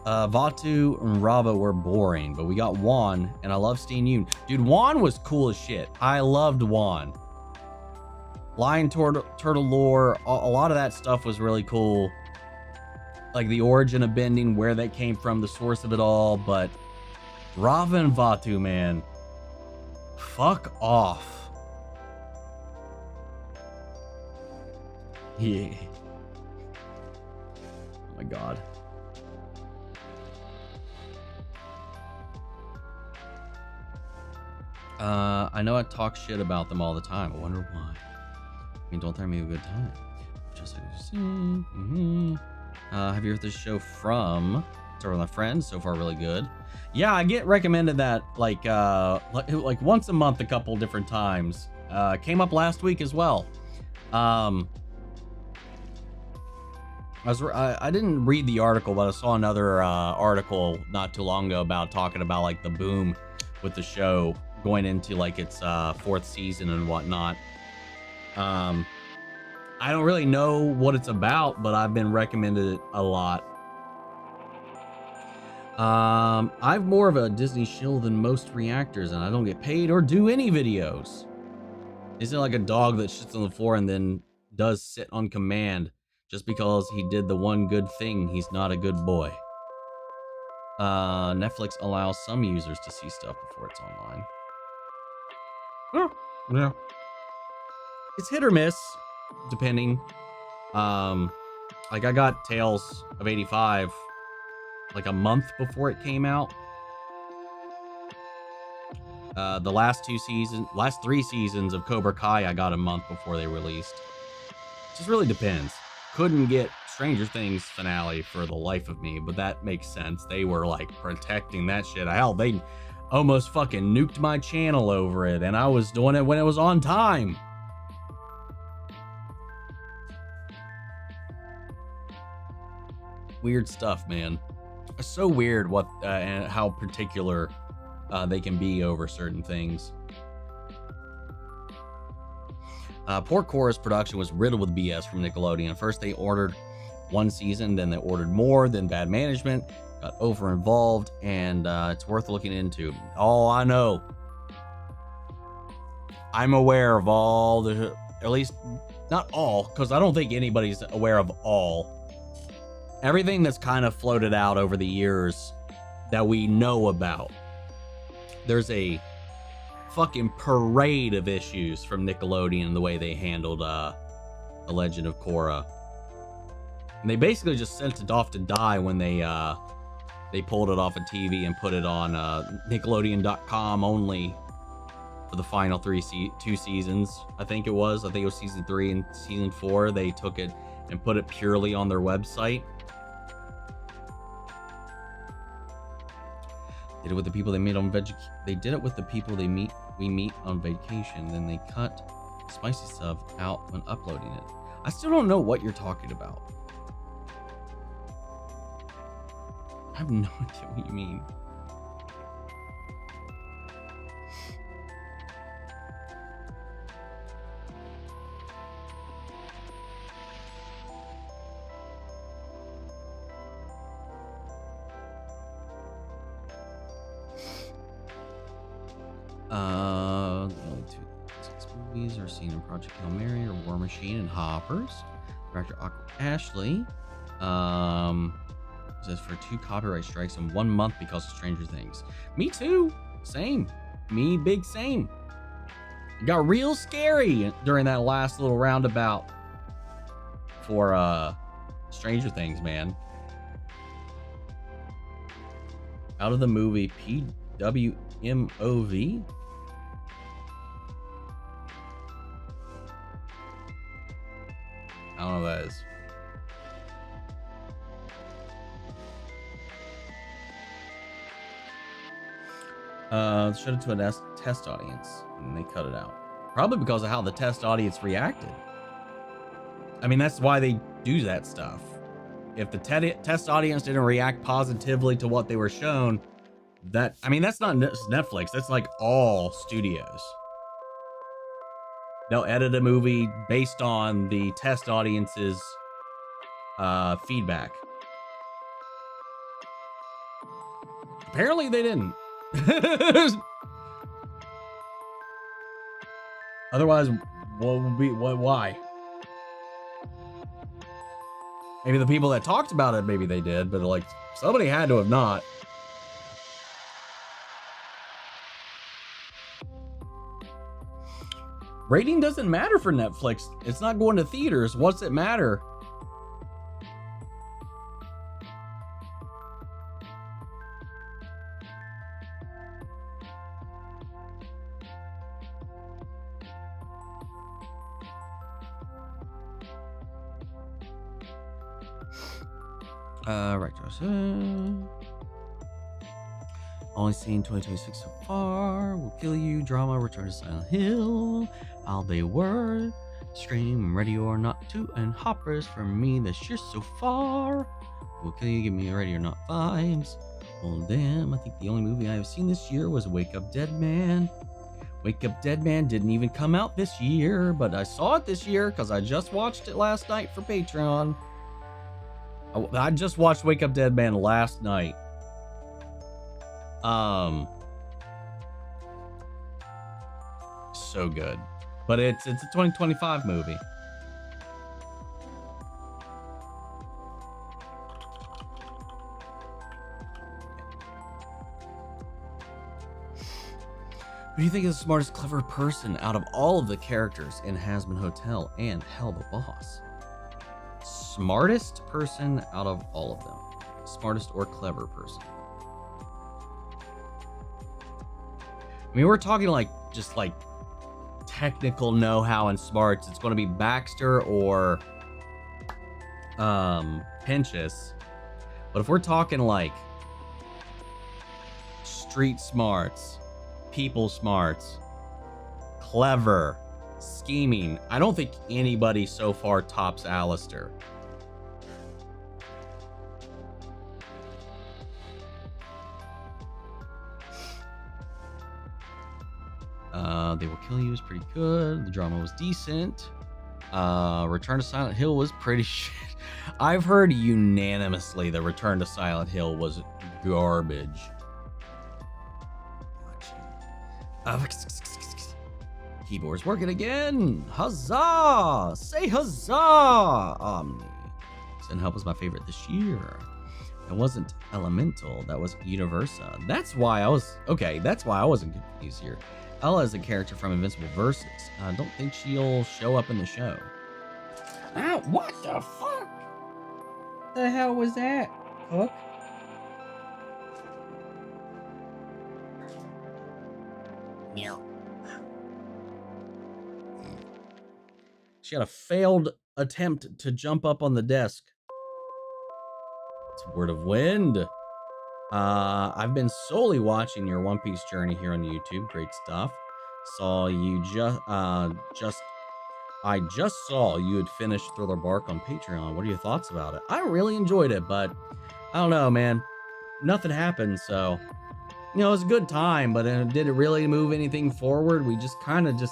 S2: Vatu and Rava were boring, but we got Juan, and I love seeing you. Dude, Juan was cool as shit. I loved Juan. Lion Turtle lore, a lot of that stuff was really cool. Like the origin of bending, where that came from, the source of it all. But Rava and Vatu, man, fuck off. Yeah. Oh my god. I know I talk shit about them all the time. I wonder why. I mean, don't throw me a good time. Just like have you heard this show from my friends? So far, really good. Yeah, I get recommended that like once a month, a couple different times. Came up last week as well. I didn't read the article, but I saw another article not too long ago about talking about like the boom with the show going into like its fourth season and whatnot. I don't really know what it's about, but I've been recommended it a lot. I'm more of a Disney shill than most reactors, and I don't get paid or do any videos. Isn't like a dog that shits on the floor and then does sit on command just because he did the one good thing. He's not a good boy. Netflix allows some users to see stuff before it's online. Oh, yeah. It's hit or miss, depending. Like I got Tales of 85 like a month before it came out. The last three seasons of Cobra Kai I got a month before they released. It just really depends. Couldn't get Stranger Things finale for the life of me, but that makes sense. They were like protecting that shit. Hell, they almost fucking nuked my channel over it, and I was doing it when it was on time. Weird stuff, man. It's so weird what and how particular they can be over certain things. Pork Chorus production was riddled with BS from Nickelodeon. First they ordered one season, then they ordered more, then bad management got over involved, and it's worth looking into. Oh, I know. I'm aware of all the, at least not all, because I don't think anybody's aware of all. Everything that's kind of floated out over the years that we know about. There's a fucking parade of issues from Nickelodeon and the way they handled The Legend of Korra. And they basically just sent it off to die when they pulled it off of TV and put it on Nickelodeon.com only for the final two seasons. I think it was season 3 and season 4. They took it and put it purely on their website. Did it with the people they meet on They did it with the people we meet on vacation. Then they cut spicy stuff out when uploading it. I still don't know what you're talking about. I have no idea what you mean. The only 6 movies are seen in Project Hail Mary or War Machine and Hoppers. Director Ashley says for 2 copyright strikes in 1 month because of Stranger Things. Me too. Same. Me big same. It got real scary during that last little roundabout for Stranger Things, man. Out of the movie PWMOV. I don't know what that is. Showed it to a test audience, and they cut it out. Probably because of how the test audience reacted. I mean, that's why they do that stuff. If the test audience didn't react positively to what they were shown, I mean, that's not Netflix. That's like all studios. They'll edit a movie based on the test audience's feedback. Apparently they didn't. Otherwise, why? Maybe the people that talked about it, maybe they did, but like somebody had to have not. Rating doesn't matter for Netflix. It's not going to theaters. What's it matter? Right, Josh. Only seen 2026 so far. Will Kill You, Drama, Return to Silent Hill, All They Were, Stream, Ready or Not 2, and Hoppers for me this year so far. Will Kill You, give me Ready or Not vibes. Well, damn, I think the only movie I have seen this year was Wake Up Dead Man. Wake Up Dead Man didn't even come out this year, but I saw it this year because I just watched it last night for Patreon. I just watched Wake Up Dead Man last night. So good. But it's a 2025 movie. Who do you think is the smartest, clever person out of all of the characters in Hazbin Hotel and Hell the Boss? Smartest person out of all of them. Smartest or clever person. I mean, we're talking like just like technical know-how and smarts. It's going to be Baxter or Pinchas. But if we're talking like street smarts, people smarts, clever, scheming, I don't think anybody so far tops Alistair. They Will Kill You was pretty good. The drama was decent. Return to Silent Hill was pretty shit. I've heard unanimously that Return to Silent Hill was garbage. Keyboard's working again. Huzzah! Say huzzah! Omni. Sin Help was my favorite this year. It wasn't Elemental. That was Universa. That's why I was... Okay, that's why I wasn't confused here. Ella is a character from Invincible Versus. I don't think she'll show up in the show. Ow, what the fuck? The hell was that, Cook? Yeah. She had a failed attempt to jump up on the desk. It's Word of Wind. I've been solely watching your One Piece journey here on YouTube. Great stuff. Saw you I just saw you had finished Thriller Bark on Patreon. What are your thoughts about it? I really enjoyed it, but I don't know, man. Nothing happened, so you know, it was a good time, but did it really move anything forward? We just kind of you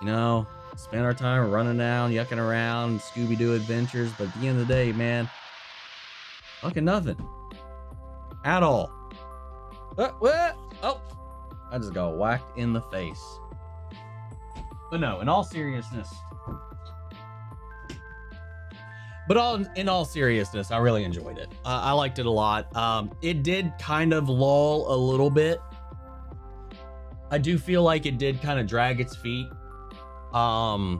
S2: know, spent our time running down, yucking around, Scooby-Doo adventures, but at the end of the day, man, fucking nothing. At all. Oh, I just got whacked in the face. But no, in all seriousness. In all seriousness, I really enjoyed it. I liked it a lot. It did kind of lull a little bit. I do feel like it did kind of drag its feet a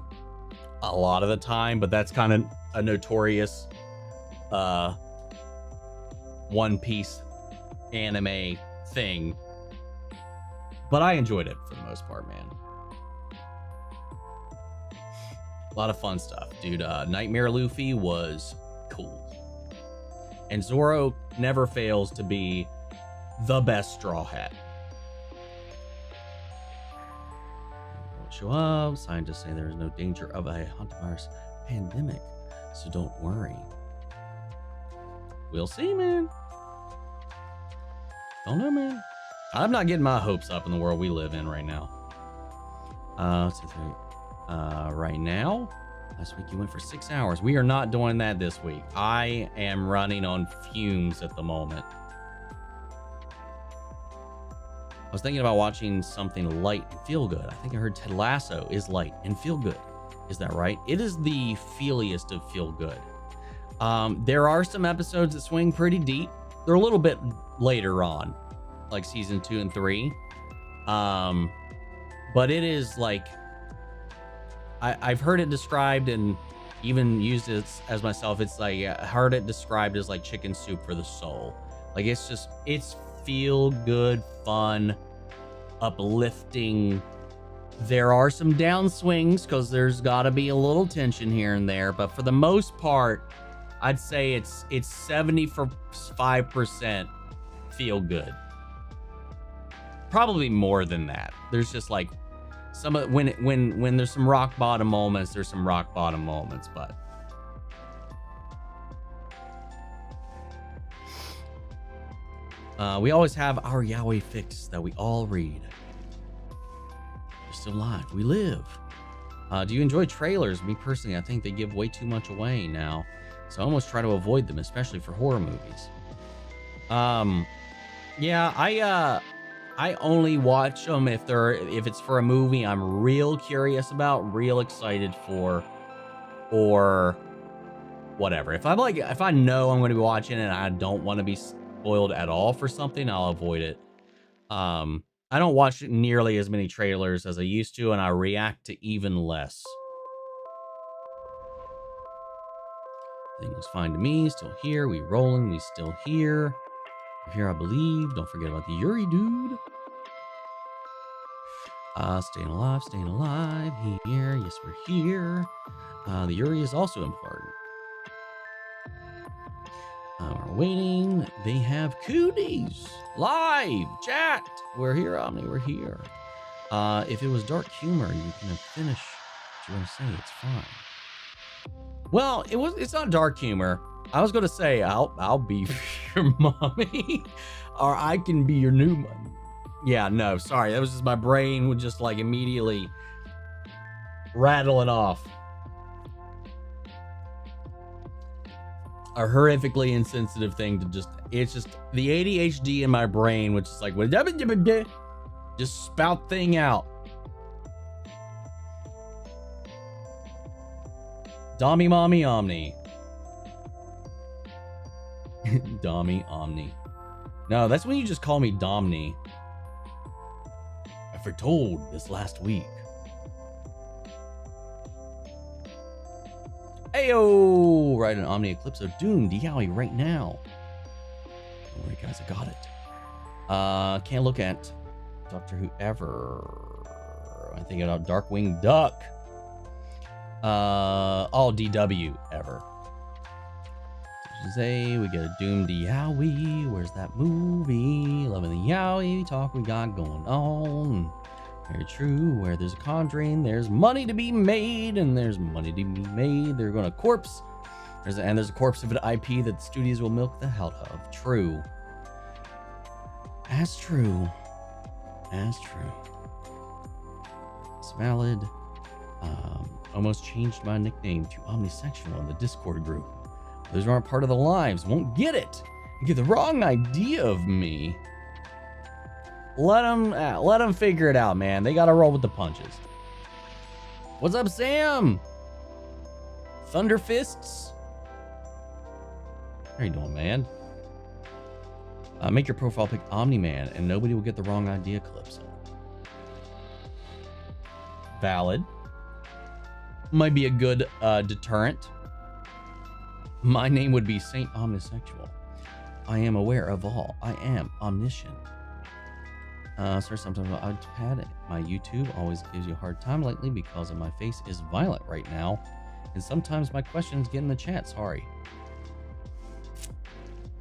S2: lot of the time, but that's kind of a notorious One Piece anime thing, but I enjoyed it for the most part, man. A lot of fun stuff, dude. Nightmare Luffy was cool, and Zoro never fails to be the best Straw Hat. Show up. Scientists say there is no danger of a hantavirus pandemic, so don't worry. We'll see, man. Don't know, man. I'm not getting my hopes up in the world we live in right now. Right now, last week you went for 6 hours. We are not doing that this week. I am running on fumes at the moment. I was thinking about watching something light and feel good. I think I heard Ted Lasso is light and feel good. Is that right? It is the feeliest of feel good. There are some episodes that swing pretty deep. They're a little bit later on, like season 2 and 3. But it is like, I've heard it described and even used it as myself. It's like, I heard it described as like chicken soup for the soul. Like it's feel good, fun, uplifting. There are some downswings because there's got to be a little tension here and there, but for the most part, I'd say it's 75% feel good. Probably more than that. There's just like some when there's some rock bottom moments, there's some rock bottom moments, but we always have our yaoi fix that we all read. We're still alive. We live. Do you enjoy trailers? Me personally, I think they give way too much away now, so I almost try to avoid them, especially for horror movies. Yeah, I only watch them if it's for a movie I'm real curious about, real excited for, or whatever. If I know I'm going to be watching it and I don't want to be spoiled at all for something, I'll avoid it. I don't watch nearly as many trailers as I used to, and I react to even less. Everything was fine to me. Still here. We rolling. We still here. We're here, I believe. Don't forget about the Yuri dude. Staying alive. Here. Yes, we're here. The Yuri is also important. We're waiting. They have cooties. Live. Chat. We're here, Omni. We're here. If it was dark humor, you can finish what you want to say. It's fine. Well, it's not dark humor. I was gonna say I'll be your mommy, or I can be your new mommy. Yeah, no, sorry. That was just my brain would just like immediately rattling off. A horrifically insensitive thing to it's just the ADHD in my brain, which is like, just spout thing out. Dommy Mommy Omni. Dommy Omni. No, that's when you just call me Domni. I foretold this last week. Ayo! Right, an Omni Eclipse of Doom. Yaoi right now. Don't worry, guys, I got it. Can't look at Doctor Who ever. I'm thinking about Darkwing Duck. All DW ever. Say we get a doomed yaoi. Where's that movie? Loving the yaoi talk we got going on. Very true. Where there's a conjuring, there's money to be made, and there's money to be made. They're going to corpse. There's a corpse of an IP that the studios will milk the hell out of. True. As true. As true. It's valid. Almost changed my nickname to Omnisexual in the Discord group. Those who aren't part of the lives won't get it. You get the wrong idea of me. Let them figure it out, man. They got to roll with the punches. What's up, Sam? Thunder Fists? How you doing, man? Make your profile pic Omni-Man, and nobody will get the wrong idea clips. Valid. Might be a good deterrent. My name would be Saint Omnisexual. I am aware of all. I am omniscient. Sir, sometimes I'd pad it. My YouTube always gives you a hard time lately because of my face is violent right now. And sometimes my questions get in the chat. Sorry.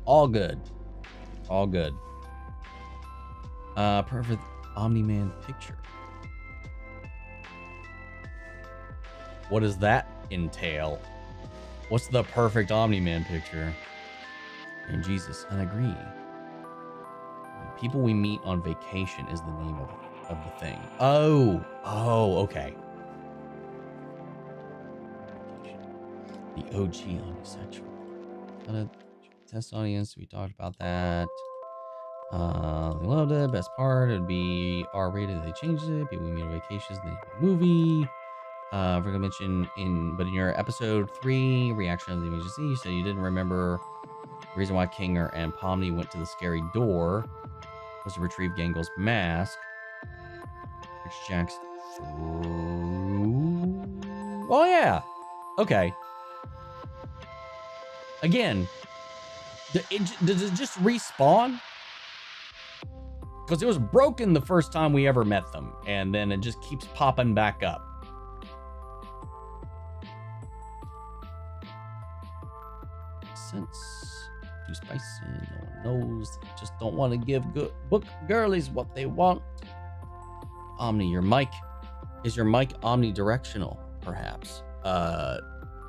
S2: All good. All good. Perfect Omni-Man picture. What does that entail? What's the perfect Omni-Man picture? And Jesus, and agree. People we meet on vacation is the name of the thing. Oh, okay. The OG omnisexual. Test audience, we talked about that. They loved it. Best part, it'd be R-rated. They changed it. People we meet on vacations, they movie. I forgot to mention in your episode 3 reaction of the emergency, you said you didn't remember the reason why Kinger and Pomni went to the scary door was to retrieve Gangel's mask, which Jax threw. Oh yeah, okay. Again, does it just respawn? Because it was broken the first time we ever met them, and then it just keeps popping back up. Too spicy, no one knows. They just don't want to give book girlies what they want. Omni, your mic is your mic omnidirectional, perhaps?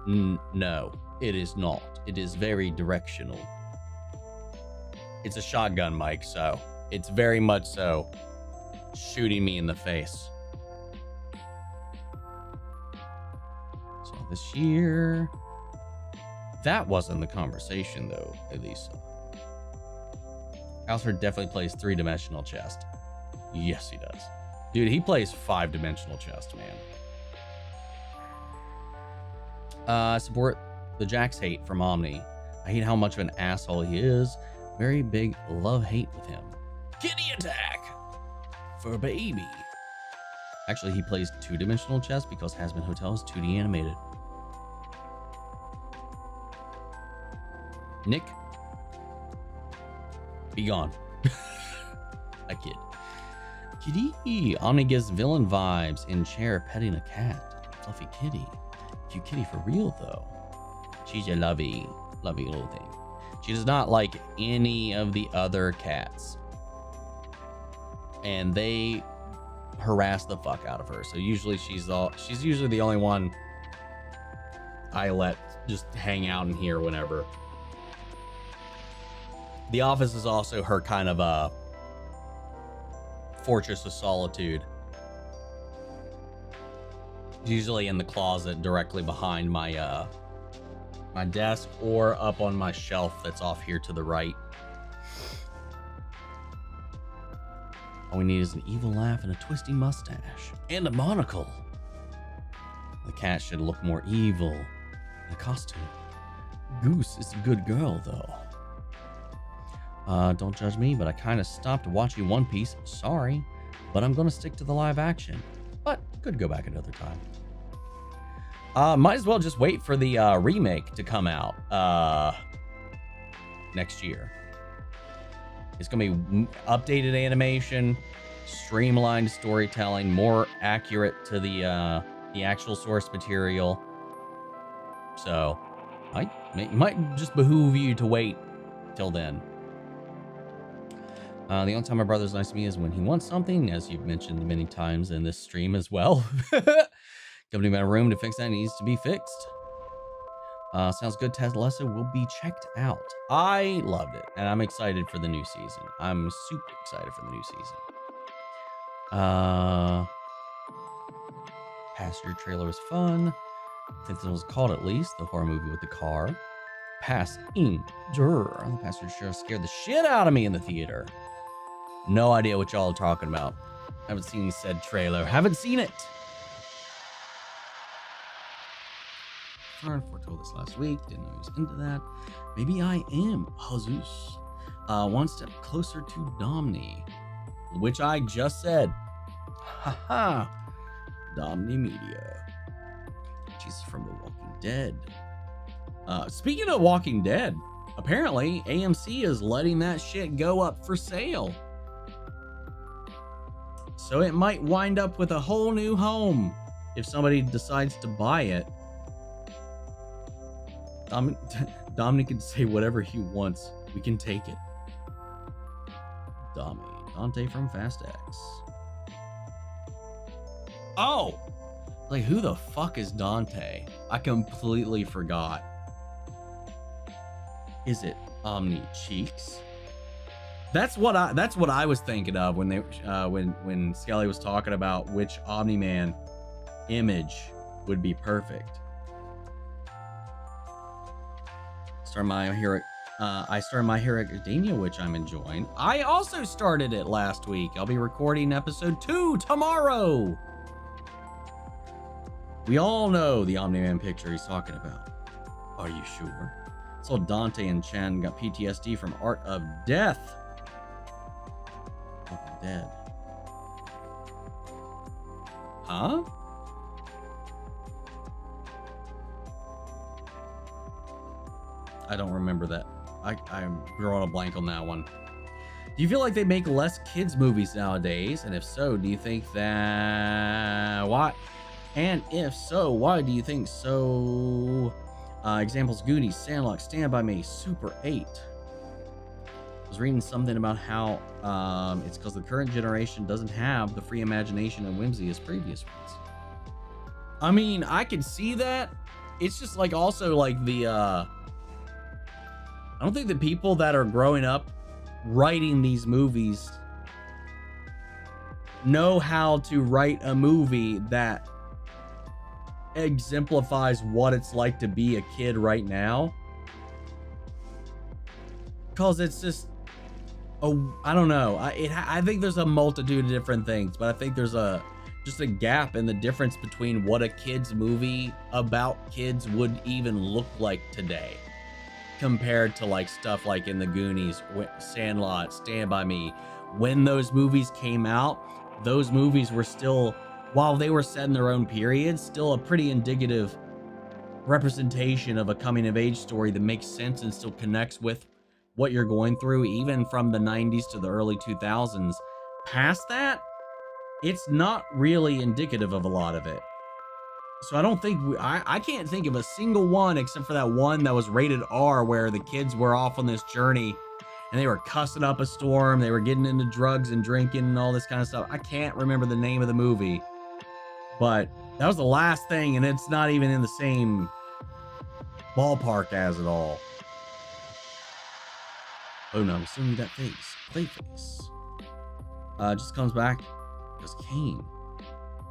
S2: No, it is not. It is very directional. It's a shotgun mic, so it's very much so shooting me in the face. So this year. That wasn't the conversation, though, Elisa. Alfred definitely plays 3-dimensional chess. Yes, he does. Dude, he plays 5-dimensional chess, man. I support the Jax hate from Omni. I hate how much of an asshole he is. Very big love-hate with him. Kitty attack! For baby. Actually, he plays 2-dimensional chess because Hazbin Hotel is 2D animated. Nick, be gone. I kid. Kitty. Omni gives villain vibes in chair petting a cat. Fluffy kitty. Cute kitty for real, though. She's a lovey little thing. She does not like any of the other cats. And they harass the fuck out of her. So usually she's usually the only one I let just hang out in here whenever. The office is also her kind of a fortress of solitude. Usually in the closet directly behind my my desk or up on my shelf that's off here to the right. All we need is an evil laugh and a twisty mustache and a monocle. The cat should look more evil in a costume. Goose is a good girl, though. Don't judge me, but I kind of stopped watching One Piece. Sorry, but I'm going to stick to the live action. But could go back another time. Might as well just wait for the remake to come out next year. It's going to be updated animation, streamlined storytelling, more accurate to the actual source material. So, might just behoove you to wait till then. The only time my brother's nice to me is when he wants something, as you've mentioned many times in this stream as well. Giving him a room to fix that needs to be fixed. Sounds good. Tesla will be checked out. I loved it, and I'm excited for the new season. I'm super excited for the new season. Passenger trailer was fun. I think this was called at least the horror movie with the car. Passenger. The passenger sure scared the shit out of me in the theater. No idea what y'all are talking about. Haven't seen said trailer. Haven't seen it. Foretold this last week. Didn't know he was into that. Maybe I am. Jesus. One step closer to Domni, which I just said. Haha. Domni Media. Jesus from The Walking Dead. Speaking of Walking Dead, apparently AMC is letting that shit go up for sale. So it might wind up with a whole new home if somebody decides to buy it. Dominic can say whatever he wants. We can take it. Dante from Fast X. Oh! Like, who the fuck is Dante? I completely forgot. Is it Omni Cheeks? That's what I was thinking of when when Skelly was talking about which Omni-Man image would be perfect. I started My Hero Academia, which I'm enjoying. I also started it last week. I'll be recording episode 2 tomorrow. We all know the Omni-Man picture he's talking about. Are you sure? So Dante and Chen got PTSD from Art of Death. Fucking dead. Huh? I don't remember that. I'm drawing a blank on that one. Do you feel like they make less kids movies nowadays? And if so, do you think that why? And if so, why do you think so? Examples: Goonies, Sandlot, Stand By Me, Super 8. I was reading something about how it's because the current generation doesn't have the free imagination and whimsy as previous ones. I mean, I can see that. It's just like also like the I don't think the people that are growing up writing these movies know how to write a movie that exemplifies what it's like to be a kid right now. Because it's just, I don't know. I think there's a multitude of different things, but I think there's just a gap in the difference between what a kid's movie about kids would even look like today, compared to like stuff like in the Goonies, Sandlot, Stand By Me. When those movies came out, those movies were still, while they were set in their own period, still a pretty indicative representation of a coming of age story that makes sense and still connects with what you're going through, even from the 90s to the early 2000s. Past that, it's not really indicative of a lot of it. So I don't think I can't think of a single one except for that one that was rated R, where the kids were off on this journey and they were cussing up a storm. They were getting into drugs and drinking and all this kind of stuff. I can't remember the name of the movie, but that was the last thing, and it's not even in the same ballpark as it all. Oh no, I'm still need that face. Clayface. Just comes back because Kane.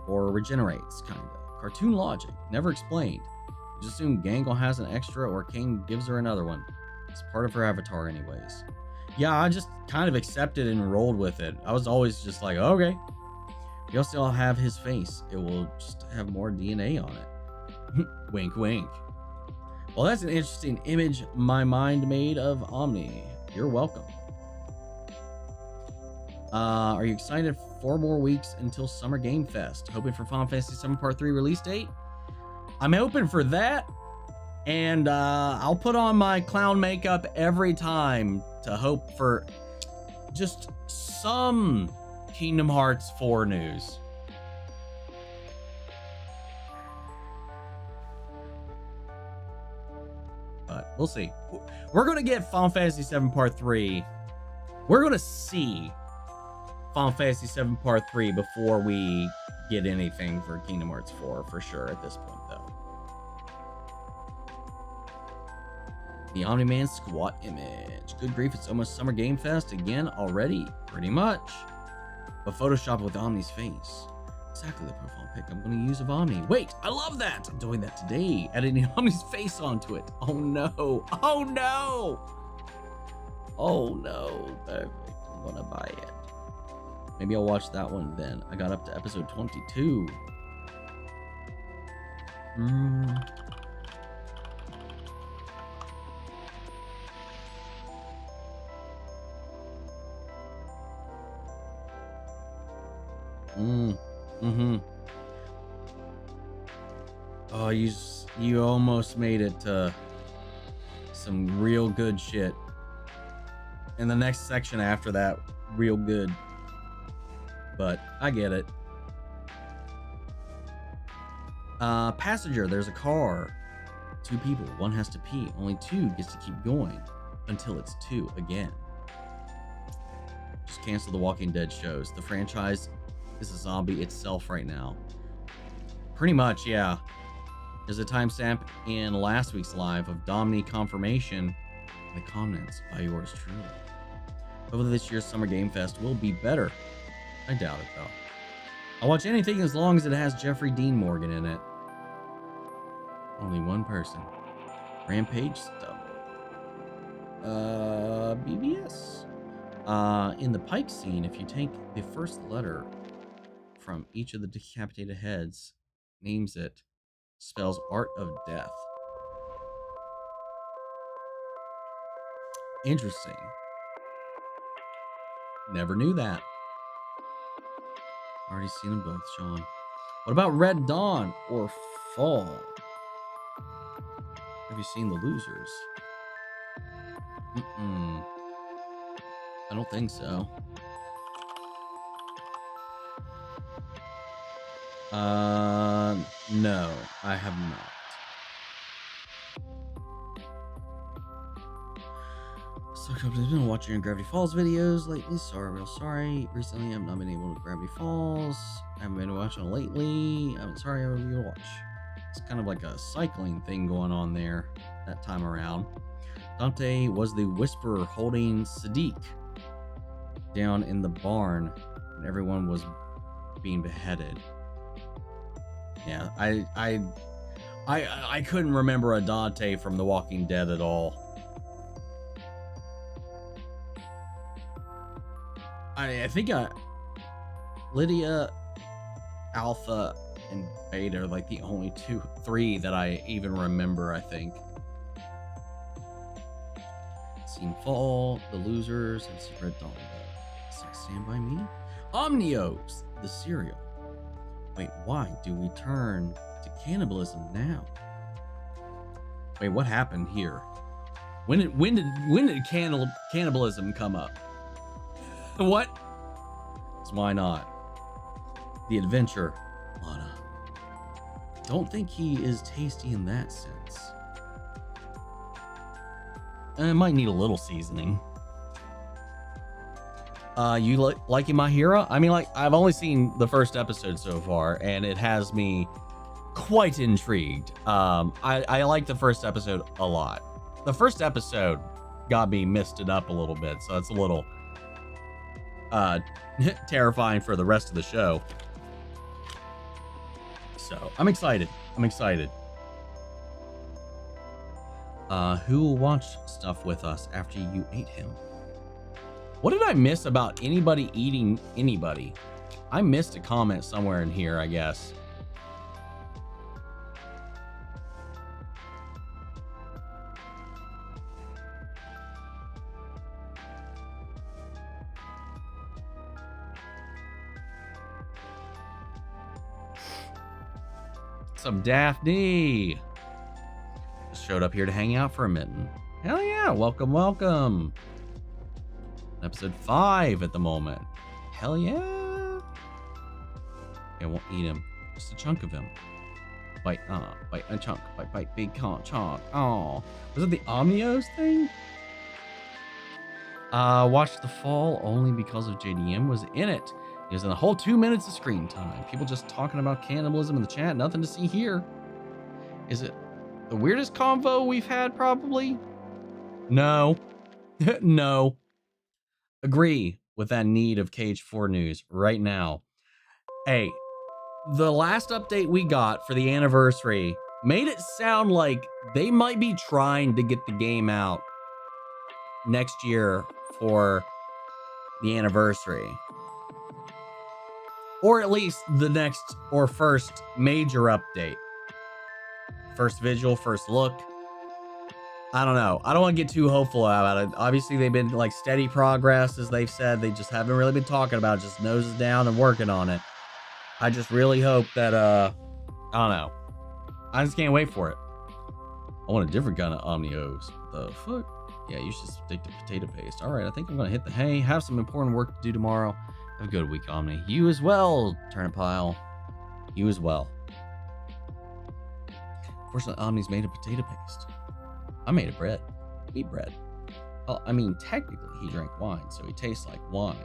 S2: Or regenerates, kinda. Cartoon logic, never explained. You just assume Gangle has an extra or Kane gives her another one. It's part of her avatar anyways. Yeah, I just kind of accepted and rolled with it. I was always just like, okay. You'll still have his face. It will just have more DNA on it. Wink, wink. Well, that's an interesting image my mind made of Omni. You're welcome. Are you excited? 4 more weeks until Summer Game Fest. Hoping for Final Fantasy VII Part 3 release date? I'm hoping for that. And I'll put on my clown makeup every time to hope for just some Kingdom Hearts 4 news. But we'll see. We're going to get Final Fantasy VII Part 3. We're going to see Final Fantasy VII Part 3 before we get anything for Kingdom Hearts 4 for sure at this point, though. The Omni-Man squat image. Good grief, it's almost Summer Game Fest again already. Pretty much. But Photoshop with Omni's face. Exactly the profile pic I'm going to use of Omni. Wait, I love that! I'm doing that today. Adding Omni's face onto it. Oh no. Oh no! Oh no. Perfect. I'm going to buy it. Maybe I'll watch that one then. I got up to episode 22. Oh, you almost made it to some real good shit. And the next section after that, real good. But I get it. Passenger, there's a car. 2 people, 1 has to pee. Only 2 gets to keep going until it's 2 again. Just cancel the Walking Dead shows. The franchise is a zombie itself right now. Pretty much, yeah. There's a timestamp in last week's live of Domini confirmation in the comments by yours truly. Hopefully this year's Summer Game Fest will be better. I doubt it though. I'll watch anything as long as it has Jeffrey Dean Morgan in it. Only 1 person. Rampage stuff. BBS. In the Pike scene, if you take the first letter from each of the decapitated heads, names it, spells Art of Death. Interesting. Never knew that. Already seen them both, Sean. What about Red Dawn or Fall? Have you seen The Losers? I don't think so. No, I have not. So I've been watching your Gravity Falls videos lately. Sorry, real sorry. Recently, I've not been able to Gravity Falls. I haven't been watching it lately. I'm sorry, I haven't been able to watch. It's kind of like a cycling thing going on there that time around. Dante was the Whisperer holding Sadiq down in the barn when everyone was being beheaded. Yeah, I couldn't remember a Dante from The Walking Dead at all. I think Lydia, Alpha, and Beta are like the only 3 that I even remember, I think. Seen Fall, The Losers, and seen Red Dawn. Stand By Me? Omnios, the cereal. Wait, why do we turn to cannibalism now? Wait, what happened here? When did cannibalism come up? What? So why not? The adventure, Lana. Don't think he is tasty in that sense. It might need a little seasoning. You liking My Hero? I mean, like, I've only seen the first episode so far, and it has me quite intrigued. I like the first episode a lot. The first episode got me misted up a little bit, so it's a little terrifying for the rest of the show. So I'm excited. Who will watch stuff with us after you ate him? What did I miss about anybody eating anybody? I missed a comment somewhere in here, I guess. Some Daphne. Just showed up here to hang out for a minute. Hell yeah, welcome. Episode 5 at the moment. Hell yeah. I won't eat him. Just a chunk of him. Bite a chunk. Bite, big chunk. Oh, was it the Omnios thing? Watched The Fall only because of JDM was in it. He was in the whole 2 minutes of screen time. People just talking about cannibalism in the chat. Nothing to see here. Is it the weirdest convo we've had? Probably. No. No. Agree with that need of Cage 4 news right now. Hey, the last update we got for the anniversary made it sound like they might be trying to get the game out next year for the anniversary. Or at least the next or first major update. First visual, first look. I don't know. I don't want to get too hopeful about it. Obviously, they've been like steady progress, as they've said. They just haven't really been talking about it, just noses down and working on it. I just really hope that, I don't know. I just can't wait for it. I want a different kind of Omnios. The fuck? Yeah, you should stick to potato paste. All right, I think I'm gonna hit the hay. Have some important work to do tomorrow. Have a good week, Omni. You as well, Turnip Pile. You as well. Fortunately, Omni's made of potato paste. I made of bread. Eat bread. Well, I mean, technically, he drank wine, so he tastes like wine.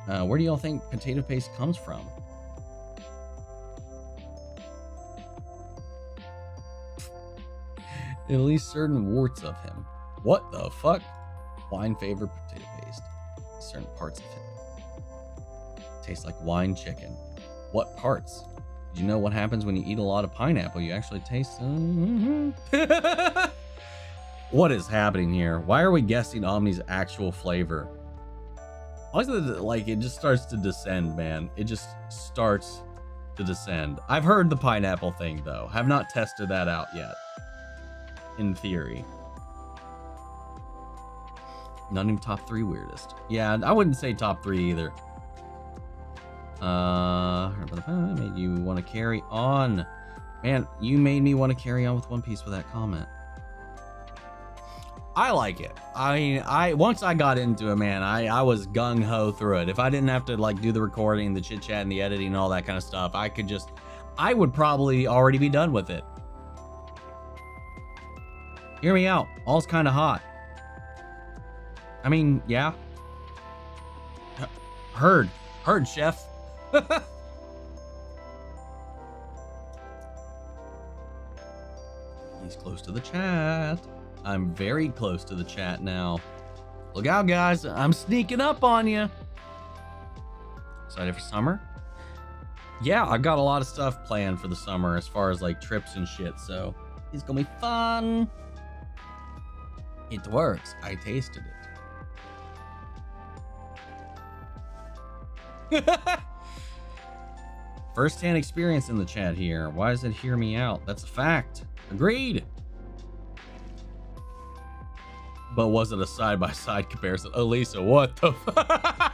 S2: Where do y'all think potato paste comes from? At least certain warts of him. What the fuck? Wine favored potato paste. Certain parts of him. Tastes like wine chicken. What parts? Did you know what happens when you eat a lot of pineapple? You actually taste... What is happening here? Why are we guessing Omni's actual flavor? Like, it just starts to descend, man. It just starts to descend. I've heard the pineapple thing, though. Have not tested that out yet. In theory. Not even top 3 weirdest. Yeah, I wouldn't say top 3 either. Made you want to carry on. Man, you made me want to carry on with One Piece with that comment. I like it. I mean, once I got into it, man, I was gung-ho through it. If I didn't have to like do the recording, the chit-chat, and the editing and all that kind of stuff, I would probably already be done with it. Hear me out. All's kind of hot. I mean, yeah. Heard, chef. He's close to the chat. I'm very close to the chat now. Look out, guys. I'm sneaking up on you. Excited for summer? Yeah, I've got a lot of stuff planned for the summer as far as like trips and shit, so it's gonna be fun. It works. I tasted it. First-hand experience in the chat here. Why does it hear me out? That's a fact. Agreed. But was it a side-by-side comparison? Elisa, what the fuck?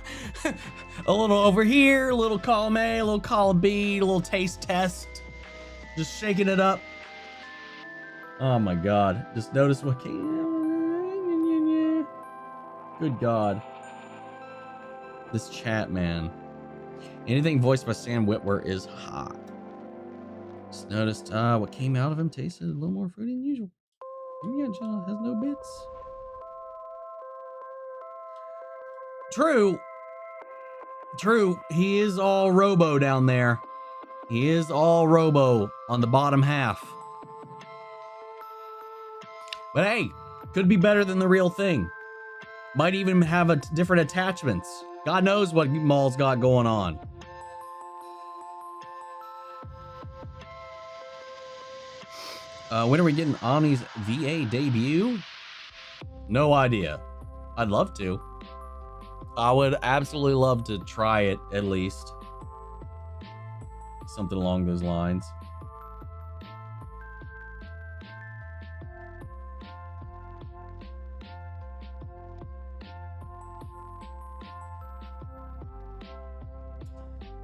S2: A little over here, a little column A, a little column B, a little taste test. Just shaking it up. Oh my god. Just notice what came. Good god. This chat, man. Anything voiced by Sam Witwer is hot. Just noticed what came out of him tasted a little more fruity than usual. Maybe that channel has no bits. True. He is all robo down there. He is all robo on the bottom half. But hey, could be better than the real thing. Might even have different attachments. God knows what Maul's got going on. When are we getting Omni's VA debut? No idea. I'd love to. I would absolutely love to try it, at least. Something along those lines.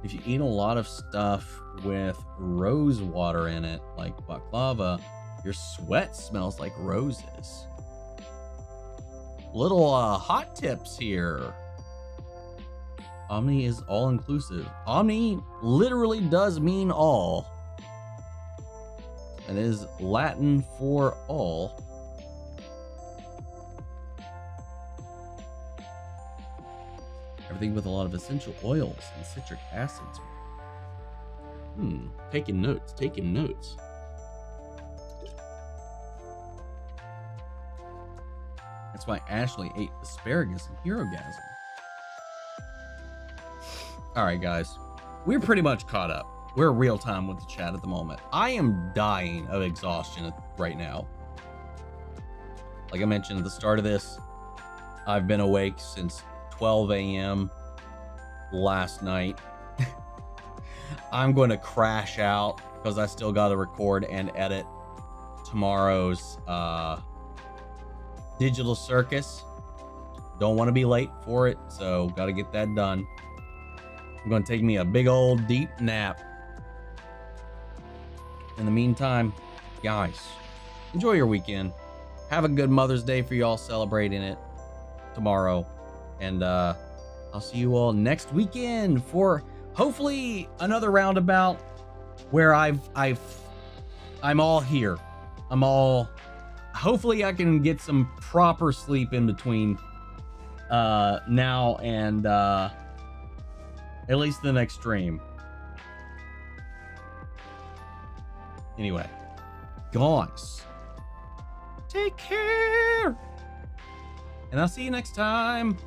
S2: If you eat a lot of stuff with rose water in it, like baklava, your sweat smells like roses. Little hot tips here. Omni is all-inclusive. Omni literally does mean all. It is Latin for all. Everything with a lot of essential oils and citric acids. Taking notes. That's why Ashley ate asparagus and Herogasm. All right, guys, we're pretty much caught up. We're real time with the chat at the moment. I am dying of exhaustion right now. Like I mentioned at the start of this, I've been awake since 12 a.m. last night. I'm going to crash out because I still got to record and edit tomorrow's Digital Circus. Don't want to be late for it, so got to get that done. I'm going to take me a big old deep nap. In the meantime, guys, enjoy your weekend. Have a good Mother's Day for y'all celebrating it tomorrow. And I'll see you all next weekend for hopefully another roundabout where I'm all here. Hopefully I can get some proper sleep in between now and at least the next stream. Anyway, guys, take care, and I'll see you next time.